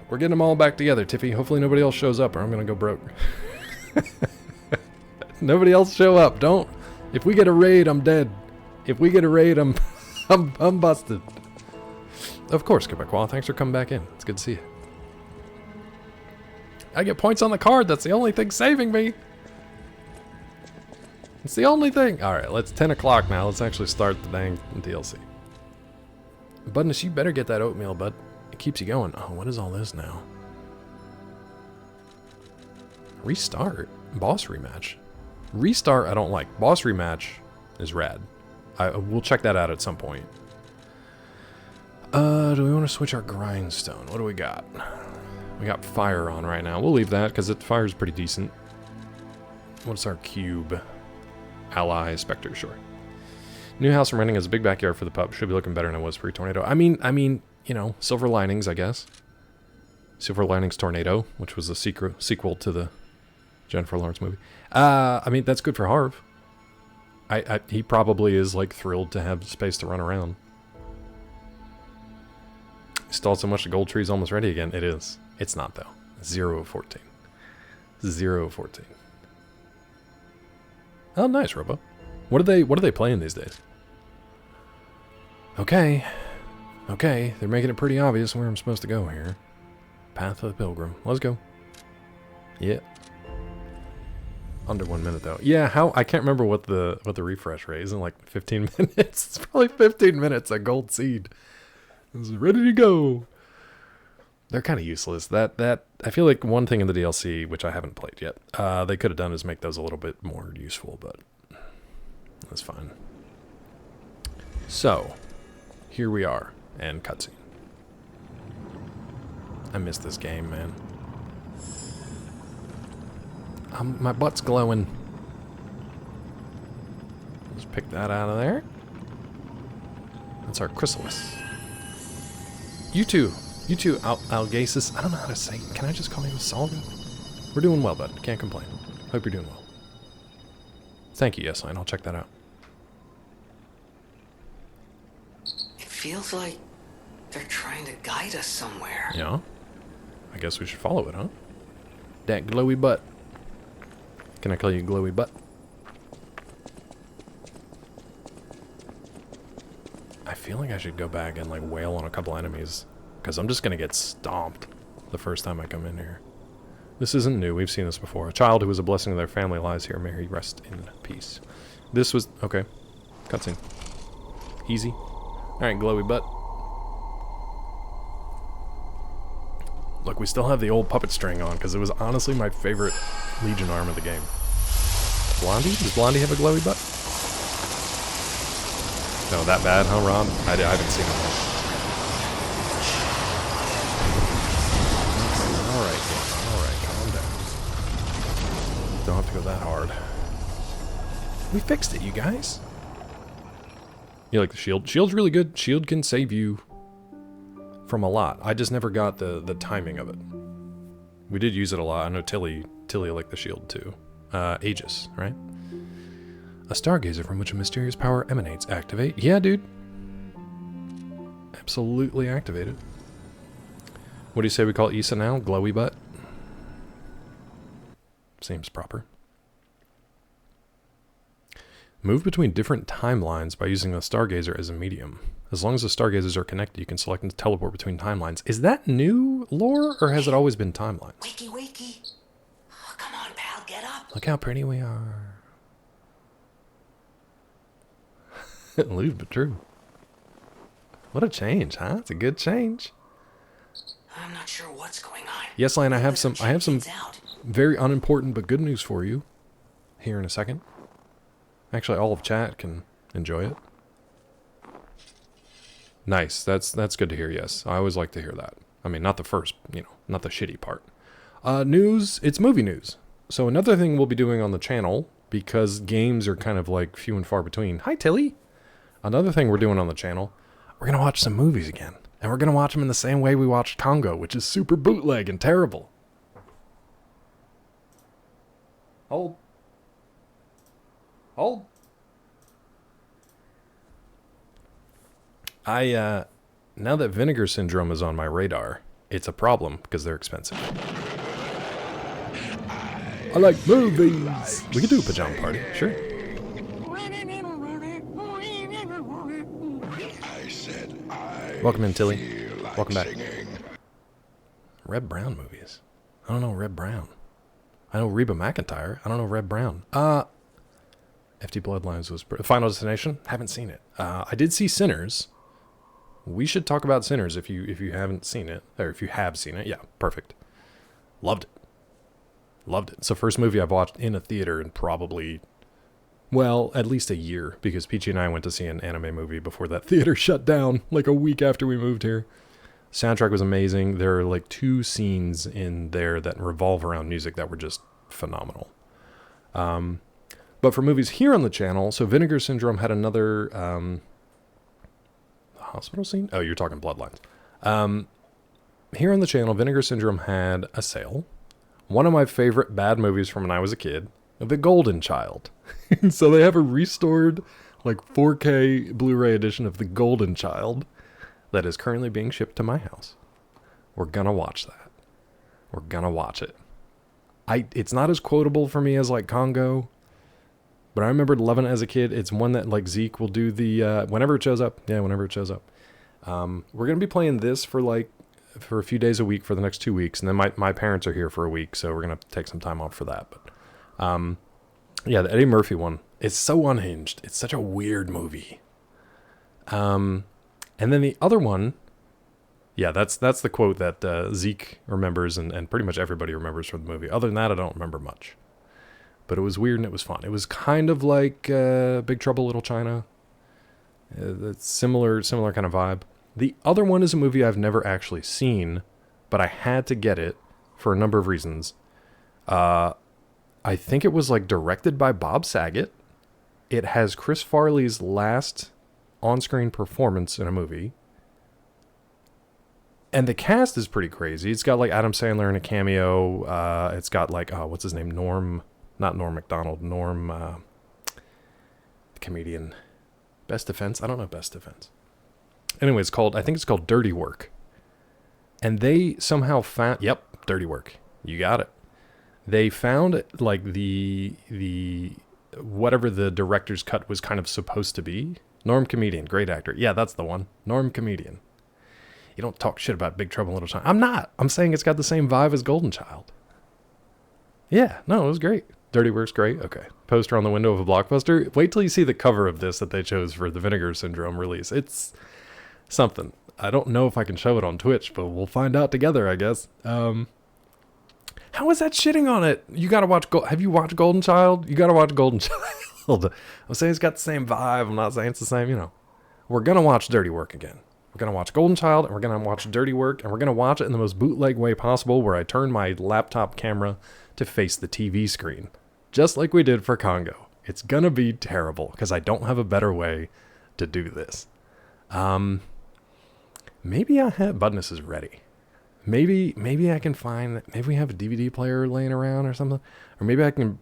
We're getting them all back together, Tiffy. Hopefully nobody else shows up or I'm gonna go broke. Nobody else show up. Don't. If we get a raid, I'm dead. If we get a raid, I'm busted. Of course, Quebecois. Thanks for coming back in. It's good to see you. I get points on the card. That's the only thing saving me. It's the only thing. Alright, let's 10 o'clock now. Let's actually start the dang DLC. Budness, you better get that oatmeal, bud. It keeps you going. Oh, what is all this now? Restart? Boss rematch. Restart I don't like. Boss rematch is rad. We'll check that out at some point. Do we want to switch our grindstone? What do we got? We got fire on right now. We'll leave that because fire's pretty decent. What's our cube? Ally Spectre, sure. New house I'm renting has a big backyard for the pup. Should be looking better than it was pre-tornado. I mean, you know, silver linings, I guess. Silver Linings Tornado, which was a sequel to the Jennifer Lawrence movie. I mean, that's good for Harv. He probably is, like, thrilled to have space to run around. Installed so much the gold tree's almost ready again. It is. It's not, though. 0 of 14. 0 of 14. Oh, nice, Robo. What are they playing these days? Okay. Okay, they're making it pretty obvious where I'm supposed to go here. Path of the Pilgrim. Let's go. Yeah. Under 1 minute though. Yeah, how I can't remember what the refresh rate is. Isn't it like 15 minutes? It's probably 15 minutes. A gold seed is ready to go. They're kind of useless. That I feel like one thing in the DLC, which I haven't played yet, they could have done is make those a little bit more useful, but that's fine. So, here we are, and cutscene. I miss this game, man. My butt's glowing. Let's pick that out of there. That's our chrysalis. You two, Algasis. I don't know how to say it. Can I just call you Salga? We're doing well, bud. Can't complain. Hope you're doing well. Thank you, Yesline. I'll check that out. It feels like they're trying to guide us somewhere. Yeah? I guess we should follow it, huh? That glowy butt. Can I call you glowy butt? I feel like I should go back and like wail on a couple enemies, because I'm just gonna get stomped the first time I come in here. This isn't new. We've seen this before. A child who was a blessing to their family lies here. May he rest in peace. This was... Okay. Cutscene. Easy. Alright, glowy butt. Look, we still have the old puppet string on, because it was honestly my favorite Legion arm of the game. Blondie? Does Blondie have a glowy butt? No, that bad, huh, Rob? I haven't seen it yet. Alright, calm down. Don't have to go that hard. We fixed it, you guys. You like the shield? Shield's really good. Shield can save you from a lot. I just never got the timing of it. We did use it a lot. I know Tilly liked the shield too. Aegis, right? A stargazer from which a mysterious power emanates. Activate. Yeah, dude. Absolutely activated. What do you say we call Issa now? Glowy butt? Seems proper. Move between different timelines by using the stargazer as a medium. As long as the stargazers are connected, you can select and teleport between timelines. Is that new lore, or has it always been timelines? Wakey, wakey. Oh, come on, pal, get up. Look how pretty we are. Lewd but true. What a change, huh? It's a good change. I'm not sure what's going on. Yes, Lion, I have some very unimportant but good news for you here in a second. Actually, all of chat can enjoy it. Nice. That's good to hear, yes. I always like to hear that. I mean, not the first, not the shitty part. News, it's movie news. So another thing we'll be doing on the channel, because games are kind of like few and far between. Hi, Tilly. Another thing we're doing on the channel, we're going to watch some movies again. And we're going to watch them in the same way we watched Congo, which is super bootleg and terrible. Hold. Now that Vinegar Syndrome is on my radar, it's a problem because they're expensive. I like movies. We could do a pajama party, sure. Welcome in, Tilly. Welcome back. Reb Brown movies. I don't know Reb Brown. I know Reba McEntire. I don't know Reb Brown. FT Bloodlines was Final Destination. Haven't seen it. I did see Sinners. We should talk about Sinners if you haven't seen it, or if you have seen it. Yeah, perfect. Loved it. It's the first movie I've watched in a theater in probably, well, at least a year, because Peachy and I went to see an anime movie before that theater shut down, like a week after we moved here. Soundtrack was amazing. There are like 2 scenes in there that revolve around music that were just phenomenal. But for movies here on the channel, so Vinegar Syndrome had another hospital scene. Oh, you're talking Bloodlines. Here on the channel, Vinegar Syndrome had a sale. One of my favorite bad movies from when I was a kid, The Golden Child. So they have a restored, like 4K Blu-ray edition of The Golden Child that is currently being shipped to my house. We're gonna watch that. We're gonna watch it. It's not as quotable for me as like Congo, but I remembered loving it as a kid. It's one that like Zeke will do the whenever it shows up. Yeah, whenever it shows up. We're gonna be playing this for a few days a week for the next 2 weeks, and then my parents are here for a week, so we're gonna have to take some time off for that. But yeah, the Eddie Murphy one. It's so unhinged. It's such a weird movie. And then the other one, yeah, that's the quote that Zeke remembers and pretty much everybody remembers from the movie. Other than that, I don't remember much. But it was weird and it was fun. It was kind of like Big Trouble Little China. It's similar kind of vibe. The other one is a movie I've never actually seen, but I had to get it for a number of reasons. I think it was like directed by Bob Saget. It has Chris Farley's last on-screen performance in a movie. And the cast is pretty crazy. It's got like Adam Sandler in a cameo. It's got like, what's his name? Not Norm Macdonald. The comedian. Best Defense? I don't know Best Defense. Anyway, I think it's called Dirty Work. And they somehow found, yep, Dirty Work. You got it. They found like the whatever the director's cut was kind of supposed to be. Norm Comedian, great actor. Yeah, that's the one. Norm Comedian. You don't talk shit about Big Trouble in Little China. I'm not. I'm saying it's got the same vibe as Golden Child. Yeah, no, it was great. Dirty Work's great. Okay. Poster on the window of a Blockbuster. Wait till you see the cover of this that they chose for the Vinegar Syndrome release. It's something. I don't know if I can show it on Twitch, but we'll find out together, I guess. How is that shitting on it? You gotta watch. Have you watched Golden Child? You gotta watch Golden Child. I'm saying it's got the same vibe. I'm not saying it's the same. We're gonna watch Dirty Work again. We're gonna watch Golden Child, and we're gonna watch Dirty Work, and we're gonna watch it in the most bootleg way possible, where I turn my laptop camera to face the TV screen, just like we did for Congo. It's gonna be terrible because I don't have a better way to do this. Maybe I have. Budness is ready. Maybe I can find. Maybe we have a DVD player laying around or something, or maybe I can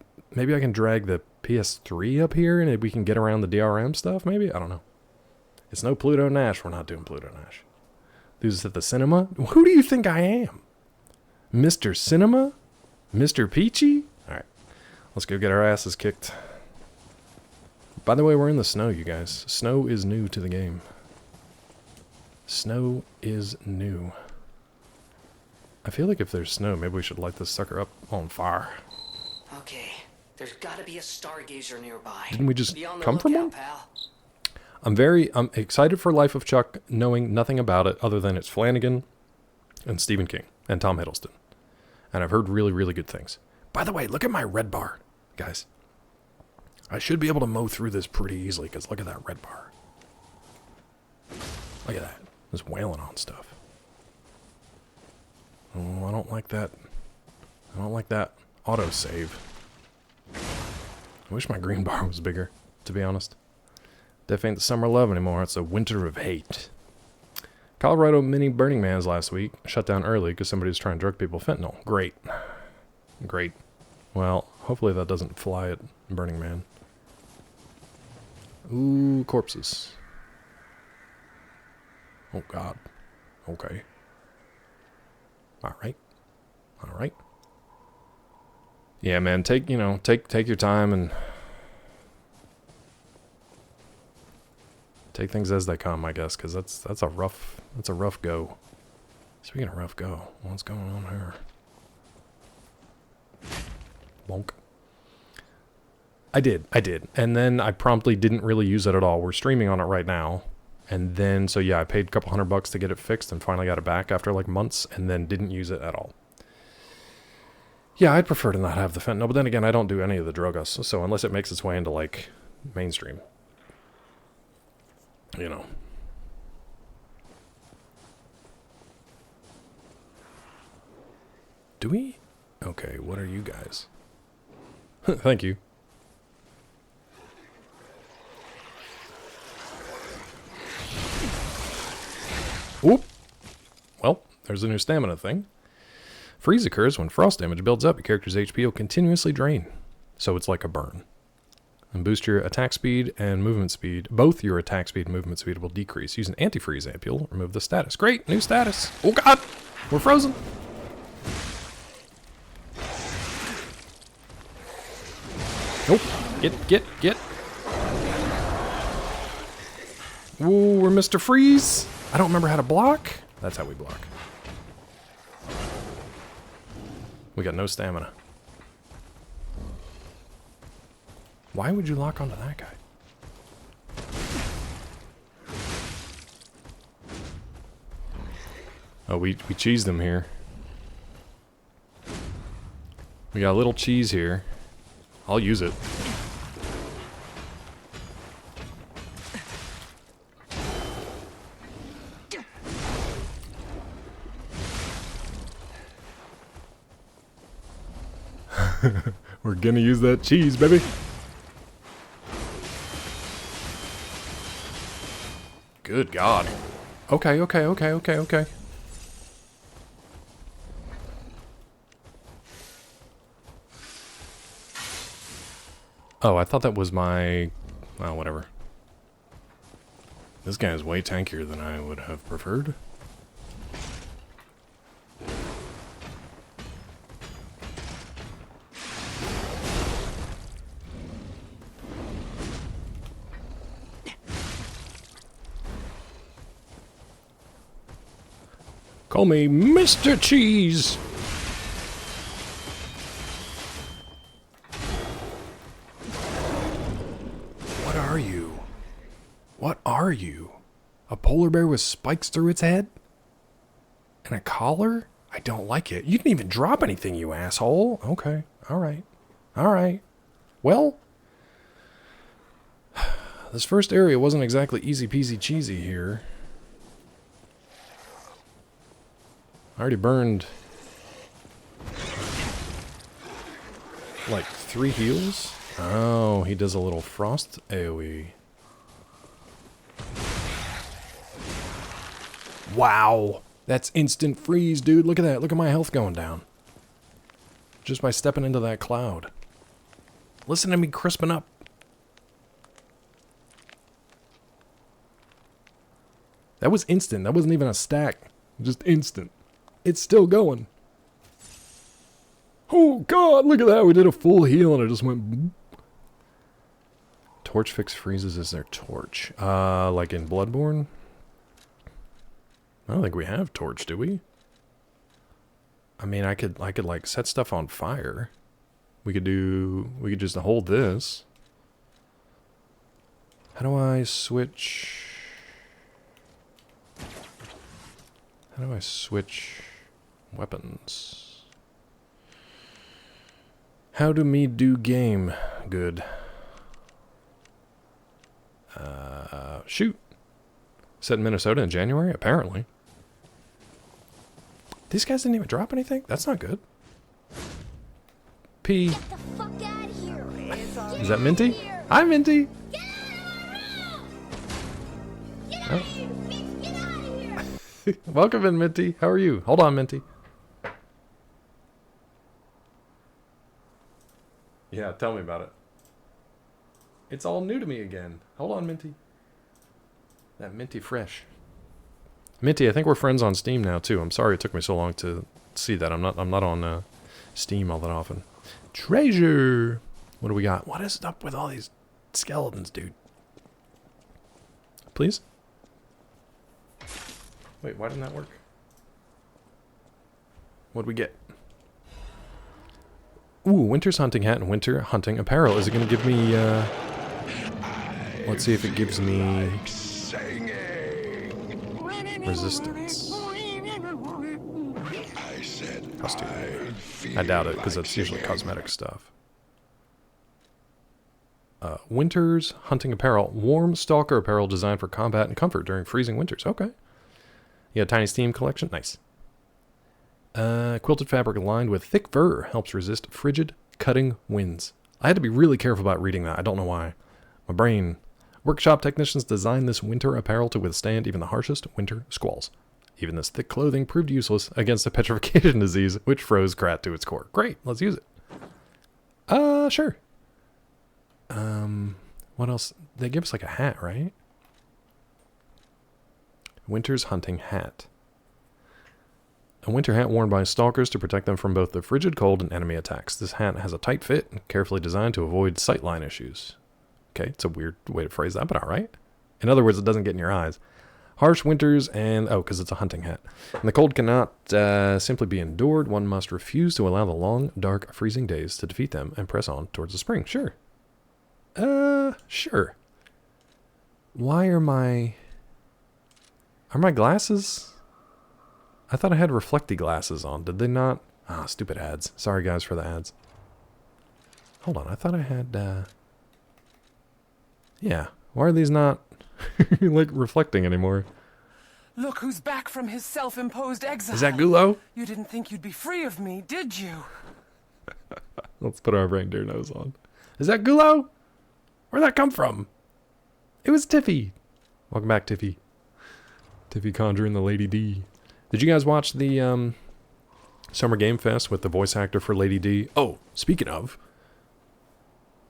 drag the PS3 up here and we can get around the DRM stuff. Maybe, I don't know. It's no Pluto Nash. We're not doing Pluto Nash. This is at the cinema. Who do you think I am, Mr. Cinema, Mr. Peachy? All right, let's go get our asses kicked. By the way, we're in the snow, you guys. Snow is new to the game. Snow is new. I feel like if there's snow, maybe we should light this sucker up on fire. Okay, there's gotta be a stargazer nearby. Didn't we just Be on the come from lookout, one? pal. I'm excited for Life of Chuck, knowing nothing about it other than it's Flanagan and Stephen King and Tom Hiddleston. And I've heard really, really good things. By the way, look at my red bar, guys. I should be able to mow through this pretty easily, because look at that red bar. Look at that. It's wailing on stuff. Oh, I don't like that. I don't like that autosave. I wish my green bar was bigger, to be honest. Def ain't the summer of love anymore. It's a winter of hate. Colorado mini Burning Man's last week shut down early because somebody was trying to drug people fentanyl. Great. Great. Well, hopefully that doesn't fly at Burning Man. Ooh, corpses. Oh, God. Okay. All right. Yeah, man, take your time and take things as they come, I guess, because that's a rough go. Speaking of rough go, what's going on here? Bonk. I did, and then I promptly didn't really use it at all. We're streaming on it right now. And then, so yeah, I paid a couple $100 to get it fixed and finally got it back after like months and then didn't use it at all. Yeah, I'd prefer to not have the fentanyl, but then again, I don't do any of the drug us, so unless it makes its way into like mainstream, Do we? Okay, what are you guys? Thank you. Oop. Well, there's a new stamina thing. Freeze occurs when frost damage builds up. Your character's HP will continuously drain. So it's like a burn. And boost your attack speed and movement speed. Both your attack speed and movement speed will decrease. Use an antifreeze amp. You'll remove the status. Great, new status. Oh god, we're frozen. Nope. Get. Ooh, we're Mr. Freeze. I don't remember how to block. That's how we block. We got no stamina. Why would you lock onto that guy? Oh, we cheesed him here. We got a little cheese here. I'll use it. We're gonna use that cheese, baby. Good God. Okay. Oh, I thought that was my... Well, whatever. This guy is way tankier than I would have preferred. Call me Mr. Cheese! What are you? What are you? A polar bear with spikes through its head? And a collar? I don't like it. You didn't even drop anything, you asshole. Okay, alright. Alright. Well, this first area wasn't exactly easy peasy cheesy here. I already burned like 3 heals. Oh, he does a little frost AoE. Wow, that's instant freeze, dude. Look at that. Look at my health going down. Just by stepping into that cloud. Listen to me crisping up. That was instant. That wasn't even a stack. Just instant. It's still going. Oh god, look at that. We did a full heal and it just went boop. Torch fix freezes is their torch. Like in Bloodborne? I don't think we have torch, do we? I mean, I could like set stuff on fire. We could just hold this. How do I switch? How do I switch weapons? How do me do game good? Shoot. Set in Minnesota in January, apparently. These guys didn't even drop anything? That's not good. P. Get the fuck out of here. Is that Minty? Hi, Minty. Get out of here. Welcome in, Minty. How are you? Hold on, Minty. Yeah, tell me about it. It's all new to me again. Hold on, Minty. That Minty fresh. Minty, I think we're friends on Steam now too. I'm sorry it took me so long to see that. I'm not on Steam all that often. Treasure. What do we got? What is up with all these skeletons, dude? Please? Wait, why didn't that work? What'd we get? Ooh, winter's hunting hat and winter hunting apparel. Is it going to give me, let's see if it gives me resistance. I said Costume. feel I doubt it, because like that's usually singing. cosmetic stuff. Winter's hunting apparel. Warm stalker apparel designed for combat and comfort during freezing winters. Okay. You got a tiny Steam collection? Nice. Quilted fabric lined with thick fur helps resist frigid, cutting winds. I had to be really careful about reading that. I don't know why. My brain. Workshop technicians designed this winter apparel to withstand even the harshest winter squalls. Even this thick clothing proved useless against a petrification disease, which froze Krat to its core. Great, let's use it. Sure. What else? They give us like a hat, right? Winter's hunting hat. A winter hat worn by stalkers to protect them from both the frigid cold and enemy attacks. This hat has a tight fit and carefully designed to avoid sightline issues. Okay, it's a weird way to phrase that, but all right. In other words, it doesn't get in your eyes. Harsh winters and... Oh, because it's a hunting hat. And the cold cannot simply be endured. One must refuse to allow the long, dark, freezing days to defeat them and press on towards the spring. Sure. Sure. Why are my... Are my glasses... I thought I had reflecty glasses on. Did they not? Ah, stupid ads. Sorry, guys, for the ads. Hold on. I thought I had... Yeah. Why are these not... like reflecting anymore? Look who's back from his self-imposed exile. Is that Gulo? You didn't think you'd be free of me, did you? Let's put our reindeer nose on. Is that Gulo? Where'd that come from? It was Tiffy. Welcome back, Tiffy. Tiffy conjuring the Lady D. Did you guys watch the Summer Game Fest with the voice actor for Lady D? Oh, speaking of,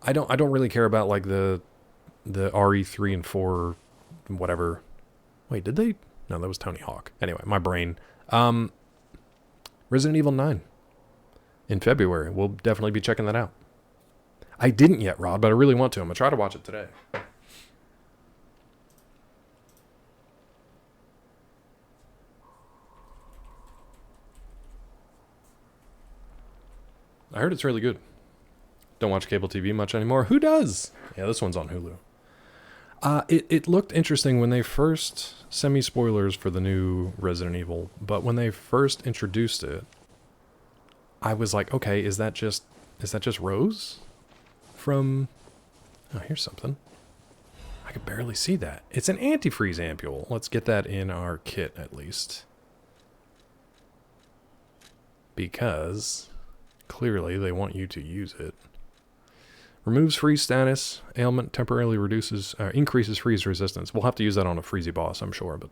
I don't really care about like the RE3 and 4 whatever. Wait, did they? No, that was Tony Hawk. Anyway, my brain. Resident Evil 9 in February. We'll definitely be checking that out. I didn't yet, Rod, but I really want to. I'm going to try to watch it today. I heard it's really good. Don't watch cable TV much anymore. Who does? Yeah, this one's on Hulu. It looked interesting when they first... Semi-spoilers for the new Resident Evil, but when they first introduced it, I was like, okay, is that just Rose? From... Oh, here's something. I could barely see that. It's an antifreeze ampule. Let's get that in our kit, at least. Because... clearly, they want you to use it. Removes freeze status. Ailment temporarily increases freeze resistance. We'll have to use that on a freezy boss, I'm sure. But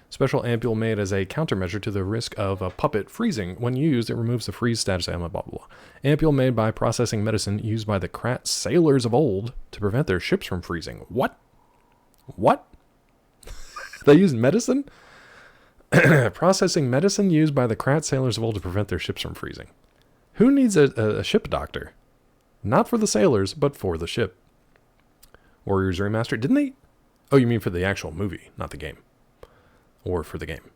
special ampule made as a countermeasure to the risk of a puppet freezing. When used, it removes the freeze status ailment, blah, blah, blah. Ampule made by processing medicine used by the Krat sailors of old to prevent their ships from freezing. What? What? They used medicine? Processing medicine used by the Krat sailors of old to prevent their ships from freezing. Who needs a ship doctor? Not for the sailors, but for the ship. Warriors Remastered. Didn't they? Oh, you mean for the actual movie, not the game. Or for the game.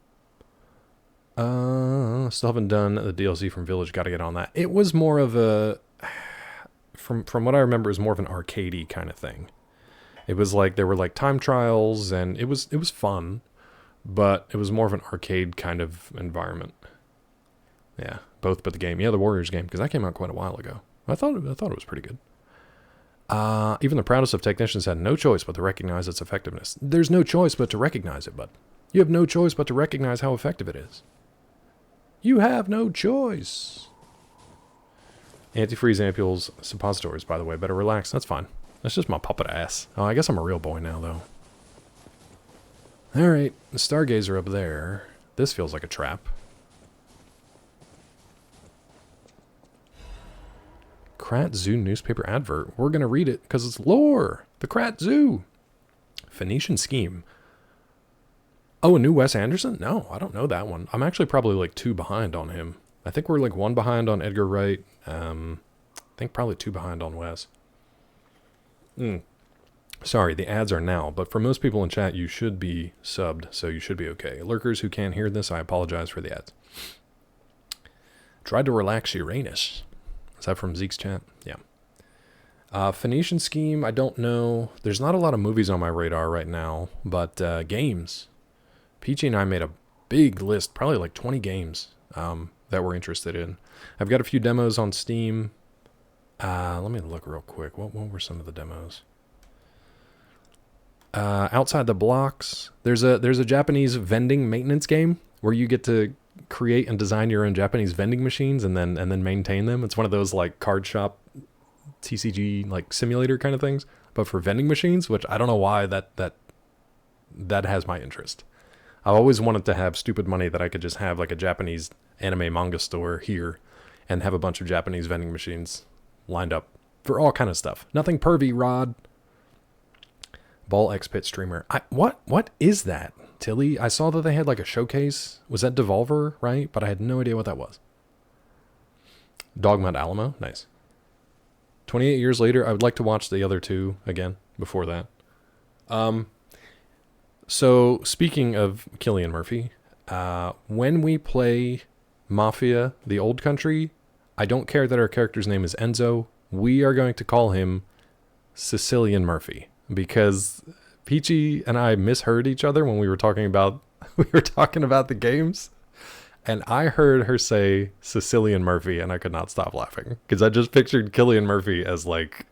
Still haven't done the DLC from Village. Got to get on that. It was more of a... From what I remember, it was more of an arcadey kind of thing. It was like, there were like time trials, and it was fun. But it was more of an arcade kind of environment. Yeah, both but the game. Yeah, the Warriors game, because that came out quite a while ago. I thought it was pretty good. Even the proudest of technicians had no choice but to recognize its effectiveness. There's no choice but to recognize it, bud. You have no choice but to recognize how effective it is. You have no choice. Antifreeze ampules, suppositories, by the way. Better relax. That's fine. That's just my puppet ass. Oh, I guess I'm a real boy now, though. Alright, the Stargazer up there. This feels like a trap. Krat Zoo newspaper advert. We're going to read it because it's lore. The Krat Zoo. Phoenician Scheme. Oh, a new Wes Anderson? No, I don't know that one. I'm actually probably like 2 behind on him. I think we're like 1 behind on Edgar Wright. I think probably 2 behind on Wes. Sorry, the ads are now, but for most people in chat, you should be subbed, so you should be okay. Lurkers who can't hear this, I apologize for the ads. Tried to relax Uranus. Is that from Zeke's chat? Yeah. Phoenician Scheme, I don't know. There's not a lot of movies on my radar right now, but games. Peachy and I made a big list, probably like 20 games that we're interested in. I've got a few demos on Steam. Let me look real quick. What were some of the demos? Outside the Blocks. There's a Japanese vending maintenance game where you get to create and design your own Japanese vending machines and then maintain them. It's one of those like card shop TCG like simulator kind of things, but for vending machines, which I don't know why that has my interest. I've always wanted to have stupid money that I could just have like a Japanese anime manga store here and have a bunch of Japanese vending machines lined up for all kind of stuff. Nothing pervy, Rod. Ball X Pit streamer. What is that, Tilly? I saw that they had like a showcase. Was that Devolver, right? But I had no idea what that was. Dogmut Alamo. Nice. 28 years later, I would like to watch the other two again before that. So speaking of Cillian Murphy, when we play Mafia, the old country, I don't care that our character's name is Enzo. We are going to call him Sicilian Murphy because Peachy and I misheard each other when we were talking about the games. And I heard her say Sicilian Murphy, and I could not stop laughing because I just pictured Cillian Murphy as like,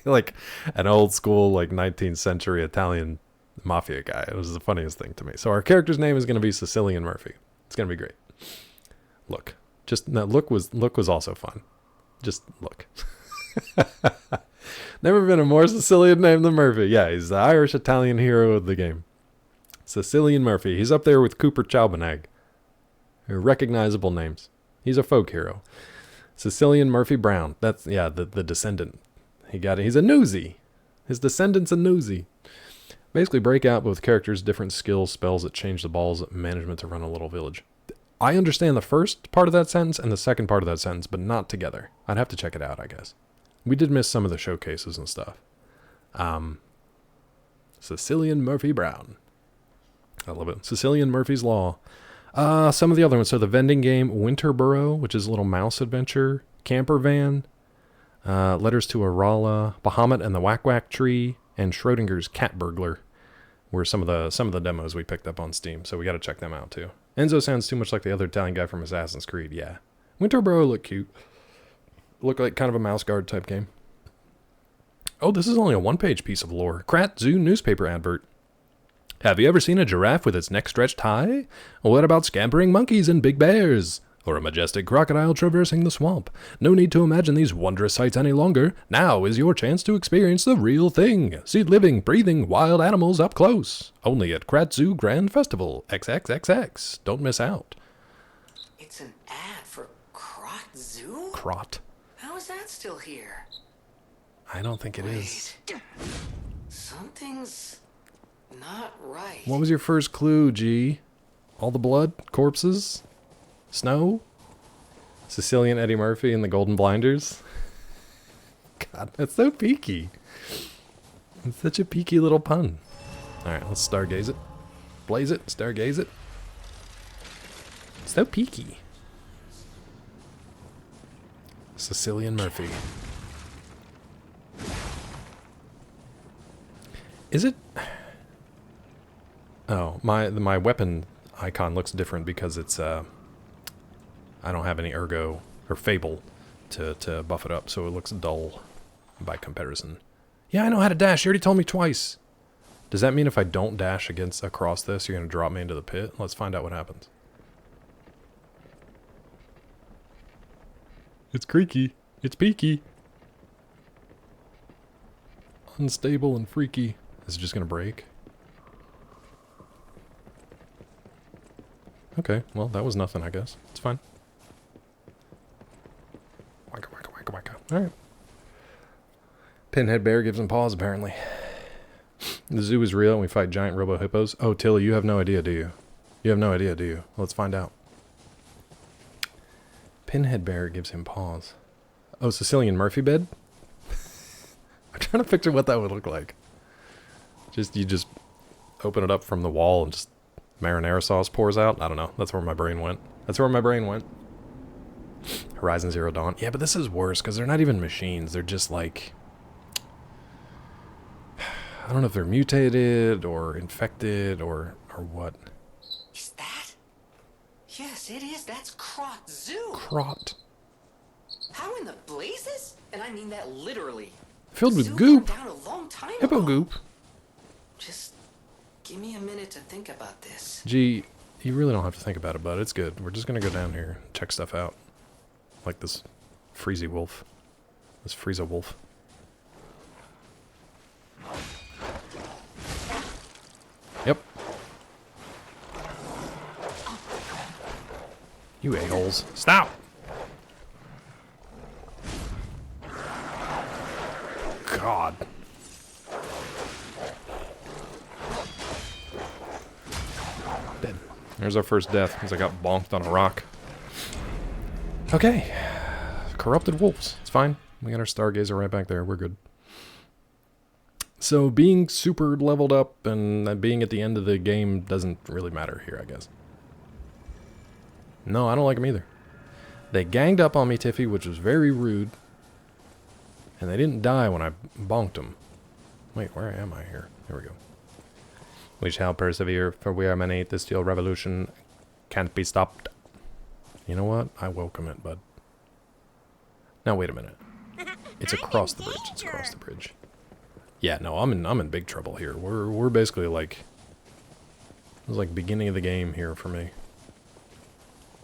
like an old school, like 19th century Italian mafia guy. It was the funniest thing to me. So our character's name is going to be Sicilian Murphy. It's going to be great. Look, just that look was also fun. Just look. Never been a more Sicilian name than Murphy. Yeah, he's the Irish Italian hero of the game. Sicilian Murphy. He's up there with Cooper Chaubenag. Recognizable names. He's a folk hero. Sicilian Murphy Brown. That's, yeah, the descendant. He got it. He's a newsie. His descendant's a newsie. Basically break out with characters, different skills, spells that change the ball's management to run a little village. I understand the first part of that sentence and the second part of that sentence, but not together. I'd have to check it out, I guess. We did miss some of the showcases and stuff. Sicilian Murphy Brown. I love it. Sicilian Murphy's Law. Some of the other ones. So the vending game, Winterboro, which is a little mouse adventure. Camper Van. Letters to Arala. Bahamut and the Whack Whack Tree. And Schrodinger's Cat Burglar were some of the demos we picked up on Steam. So we got to check them out too. Enzo sounds too much like the other Italian guy from Assassin's Creed. Yeah. Winterboro looked cute. Looked like kind of a mouse guard type game. Oh, this is only a one-page piece of lore. Krat Zoo newspaper advert. Have you ever seen a giraffe with its neck stretched high? What about scampering monkeys and big bears? Or a majestic crocodile traversing the swamp? No need to imagine these wondrous sights any longer. Now is your chance to experience the real thing. See living, breathing, wild animals up close. Only at Krat Zoo Grand Festival. XXXX. Don't miss out. It's an ad for Krot Zoo? Krot. How is that still here? I don't think it is. Something's not right. What was your first clue, G? All the blood? Corpses? Snow? Sicilian Eddie Murphy and the Golden Blinders? God, that's so peaky. It's such a peaky little pun. Alright, let's stargaze it. Blaze it, stargaze it. So peaky. Sicilian Murphy. Is it? Oh, my weapon icon looks different because it's I don't have any ergo or fable to buff it up, so it looks dull by comparison. Yeah, I know how to dash. You already told me twice. Does that mean if I don't dash across this, you're gonna drop me into the pit? Let's find out what happens. It's creaky. It's peaky. Unstable and freaky. Is it just gonna break? Okay, well, that was nothing, I guess. It's fine. Wacka, wacka, wacka, wacka. Alright. Pinhead Bear gives him pause, apparently. The zoo is real and we fight giant robo-hippos. Oh, Tilly, you have no idea, do you? You have no idea, do you? Let's find out. Pinhead Bear gives him pause. Oh, Sicilian Murphy bed? I'm trying to picture what that would look like. You just open it up from the wall and just marinara sauce pours out. I don't know. That's where my brain went. Horizon Zero Dawn. Yeah, but this is worse because they're not even machines. They're just like... I don't know if they're mutated or infected or what. Is that? Yes, it is. That's Krot Zoo. Krot. How in the blazes? And I mean that literally. Filled The with zoo goop. burned down a long time Hippo ago. goop. Just give me a minute to think about this. Gee, you really don't have to think about it, bud. It's good. We're just gonna go down here and check stuff out. Like this freezy wolf. Let's freeze a wolf. Yep. You a-holes. Stop! God. Dead. There's our first death, because I got bonked on a rock. Okay. Corrupted wolves. It's fine. We got our Stargazer right back there. We're good. So being super leveled up and being at the end of the game doesn't really matter here, I guess. No, I don't like them either. They ganged up on me, Tiffy, which was very rude. And they didn't die when I bonked them. Wait, where am I here? Here we go. We shall persevere, for we are many. The steel revolution can't be stopped. You know what? I welcome it, bud. Now, wait a minute. It's across the bridge. It's across the bridge. Yeah, no, I'm in big trouble here. We're basically like... It was like beginning of the game here for me.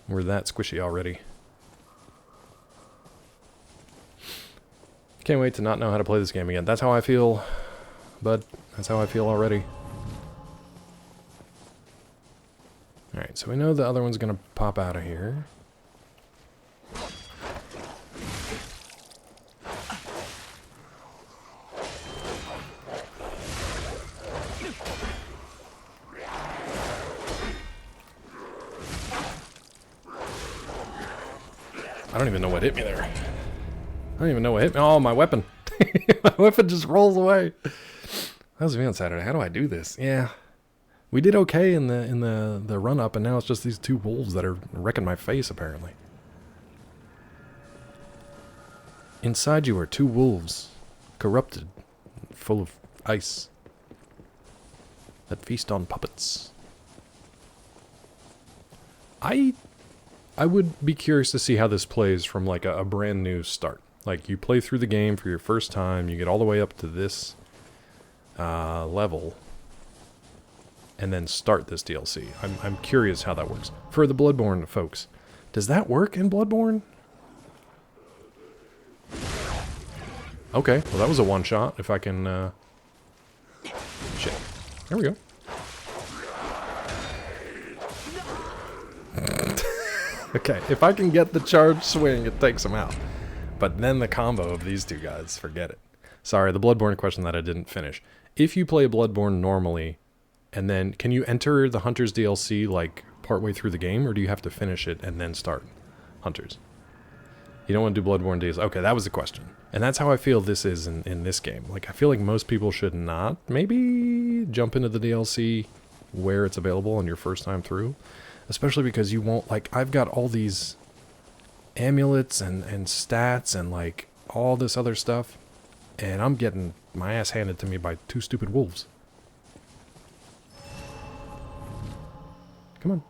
We're that squishy already. Can't wait to not know how to play this game again. That's how I feel, bud. That's how I feel already. Alright, so we know the other one's gonna pop out of here. I don't even know what hit me there. I don't even know what hit me. Oh, my weapon. My weapon just rolls away. That was me on Saturday. How do I do this? Yeah. We did okay in the run up, and now it's just these two wolves that are wrecking my face, apparently. Inside you are two wolves, corrupted, full of ice, that feast on puppets. I would be curious to see how this plays from like a brand new start. Like you play through the game for your first time, you get all the way up to this level, and then start this DLC. I'm curious how that works. For the Bloodborne folks, does that work in Bloodborne? Okay, well that was a one shot. If I can, shit. There we go. Okay, if I can get the charge swing, it takes him out. But then the combo of these two guys, forget it. Sorry, the Bloodborne question that I didn't finish. If you play Bloodborne normally, and then, can you enter the Hunters DLC, like, partway through the game, or do you have to finish it and then start Hunters? You don't want to do Bloodborne DLC. Okay, that was the question. And that's how I feel this is in this game. Like, I feel like most people should not maybe jump into the DLC where it's available on your first time through. Especially because you won't, like, I've got all these amulets and stats and, like, all this other stuff. And I'm getting my ass handed to me by two stupid wolves. Come on.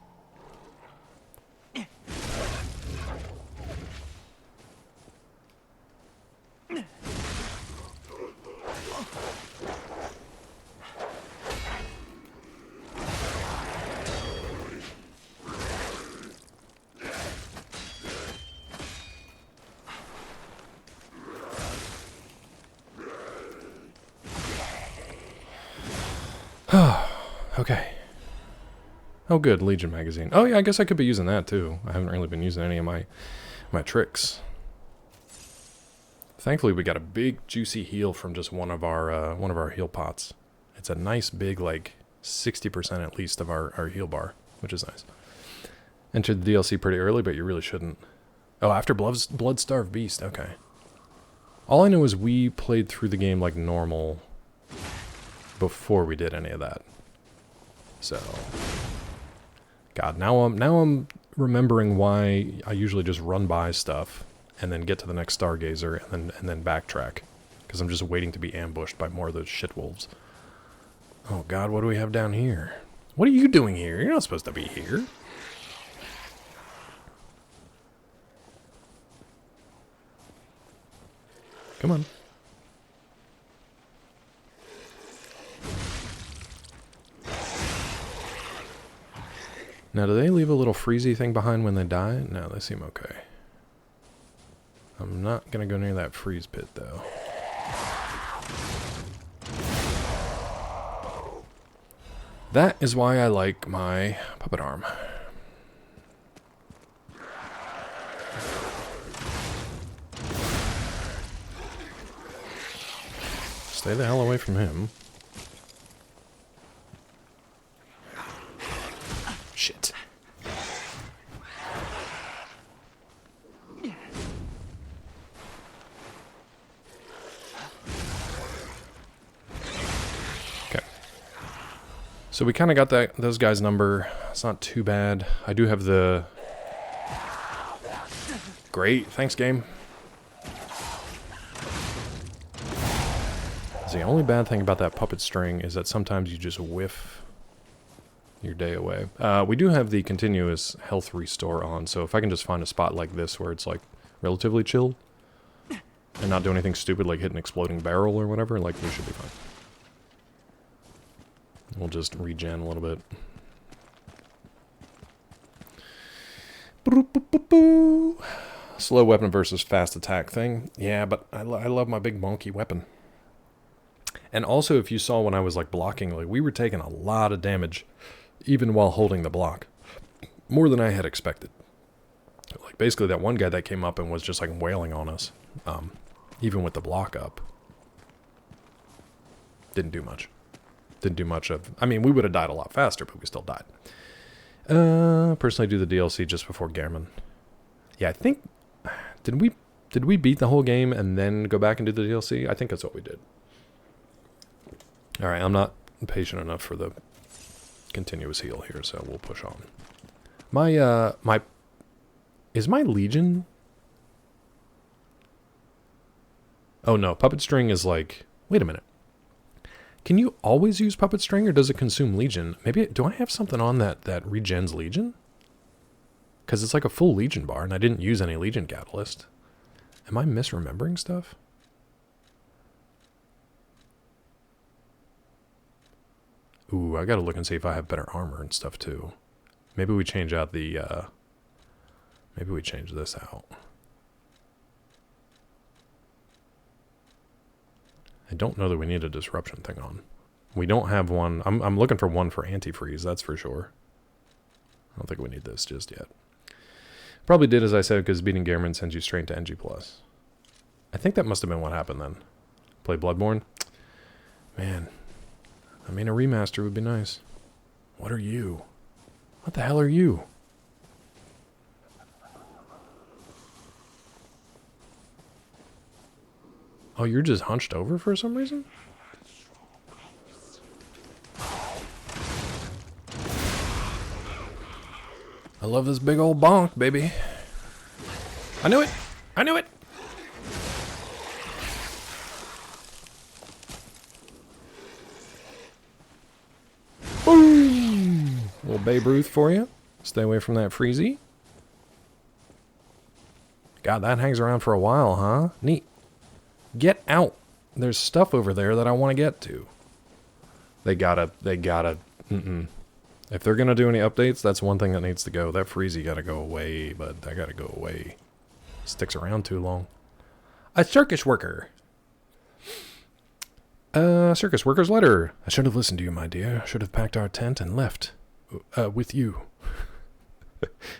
Okay. Oh good, Legion magazine. Oh yeah, I guess I could be using that too. I haven't really been using any of my tricks. Thankfully we got a big juicy heal from just one of our heal pots. It's a nice big, like 60% at least of our heal bar, which is nice. Entered the DLC pretty early, but you really shouldn't. Oh, after Bloodstarved Beast, okay. All I know is we played through the game like normal before we did any of that. So, God, now I'm remembering why I usually just run by stuff and then get to the next Stargazer and then backtrack, because I'm just waiting to be ambushed by more of those shit wolves. Oh God, what do we have down here? What are you doing here? You're not supposed to be here. Come on. Now, do they leave a little freezy thing behind when they die? No, they seem okay. I'm not gonna go near that freeze pit, though. That is why I like my puppet arm. Stay the hell away from him. Shit. Okay. So we kind of got those guys' number. It's not too bad. I do have the... Great. Thanks, game. The only bad thing about that puppet string is that sometimes you just whiff your day away. We do have the continuous health restore on, so if I can just find a spot like this where it's like relatively chill and not do anything stupid like hit an exploding barrel or whatever, like we should be fine. We'll just regen a little bit. Slow weapon versus fast attack thing. Yeah, but I love my big bonky weapon. And also, if you saw when I was like blocking, like we were taking a lot of damage even while holding the block. More than I had expected. Like basically that one guy that came up and was just like wailing on us. Even with the block up. Didn't do much. Didn't do much of... I mean, we would have died a lot faster, but we still died. Personally do the DLC just before Gammon. Yeah, I think... Did we beat the whole game and then go back and do the DLC? I think that's what we did. Alright, I'm not patient enough for the continuous heal here, so we'll push on. Is my Legion... Oh no, Puppet String is like... Wait a minute. Can you always use Puppet String, or does it consume Legion? Maybe... Do I have something on that regens Legion? Because it's like a full Legion bar, and I didn't use any Legion Catalyst. Am I misremembering stuff? Ooh, I gotta look and see if I have better armor and stuff too. Maybe we change out the, maybe we change this out. I don't know that we need a disruption thing on. We don't have one. I'm looking for one for antifreeze, that's for sure. I don't think we need this just yet. Probably did, as I said, because beating Gammon sends you straight to NG+. I think that must have been what happened then. Play Bloodborne? Man. I mean, a remaster would be nice. What are you? What the hell are you? Oh, you're just hunched over for some reason? I love this big old bonk, baby. I knew it! I knew it! Boom! Little Babe Ruth for you. Stay away from that freezy. God, that hangs around for a while, huh? Neat. Get out. There's stuff over there that I want to get to. They gotta, If they're gonna do any updates, that's one thing that needs to go. That freezy gotta go away, but that gotta go away. Sticks around too long. A circus worker. Circus worker's letter. I should have listened to you, my dear. Should have packed our tent and left. With you.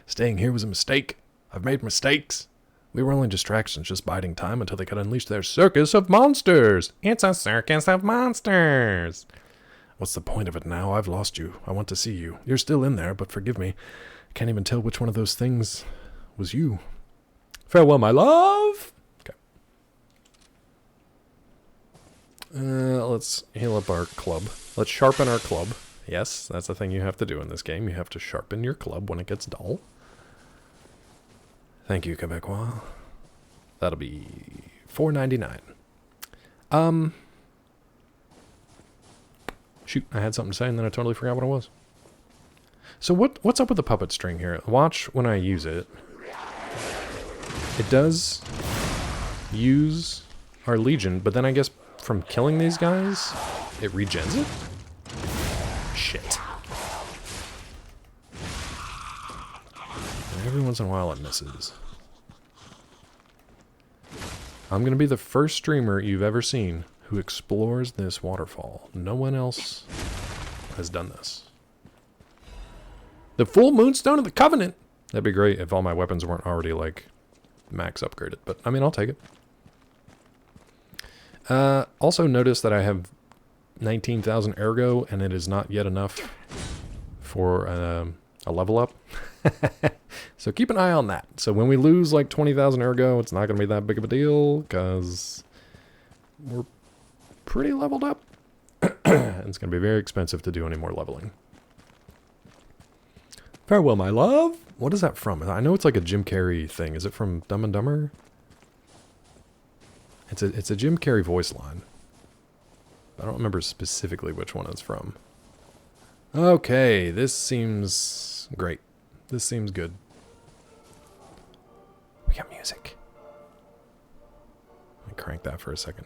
Staying here was a mistake. I've made mistakes. We were only distractions, just biding time until they could unleash their circus of monsters. It's a circus of monsters. What's the point of it now? I've lost you. I want to see you. You're still in there, but forgive me. I can't even tell which one of those things was you. Farewell, my love. Okay. Let's heal up our club. Let's sharpen our club. Yes, that's the thing you have to do in this game. You have to sharpen your club when it gets dull. Thank you, Quebecois. That'll be $4.99. Shoot, I had something to say and then I totally forgot what it was. So what's up with the puppet string here? Watch when I use it. It does use our Legion, but then I guess from killing these guys, it regens it? Shit. And every once in a while it misses. I'm going to be the first streamer you've ever seen who explores this waterfall. No one else has done this. The full moonstone of the Covenant! That'd be great if all my weapons weren't already, like, max upgraded. But, I mean, I'll take it. Also notice that I have 19,000 ergo, and it is not yet enough for a level up. So keep an eye on that. So when we lose like 20,000 ergo, it's not going to be that big of a deal, because we're pretty leveled up. And it's going to be very expensive to do any more leveling. Farewell, my love. What is that from? I know it's like a Jim Carrey thing. Is it from Dumb and Dumber? It's a Jim Carrey voice line. I don't remember specifically which one it's from. Okay, this seems great. This seems good. We got music. Let me crank that for a second.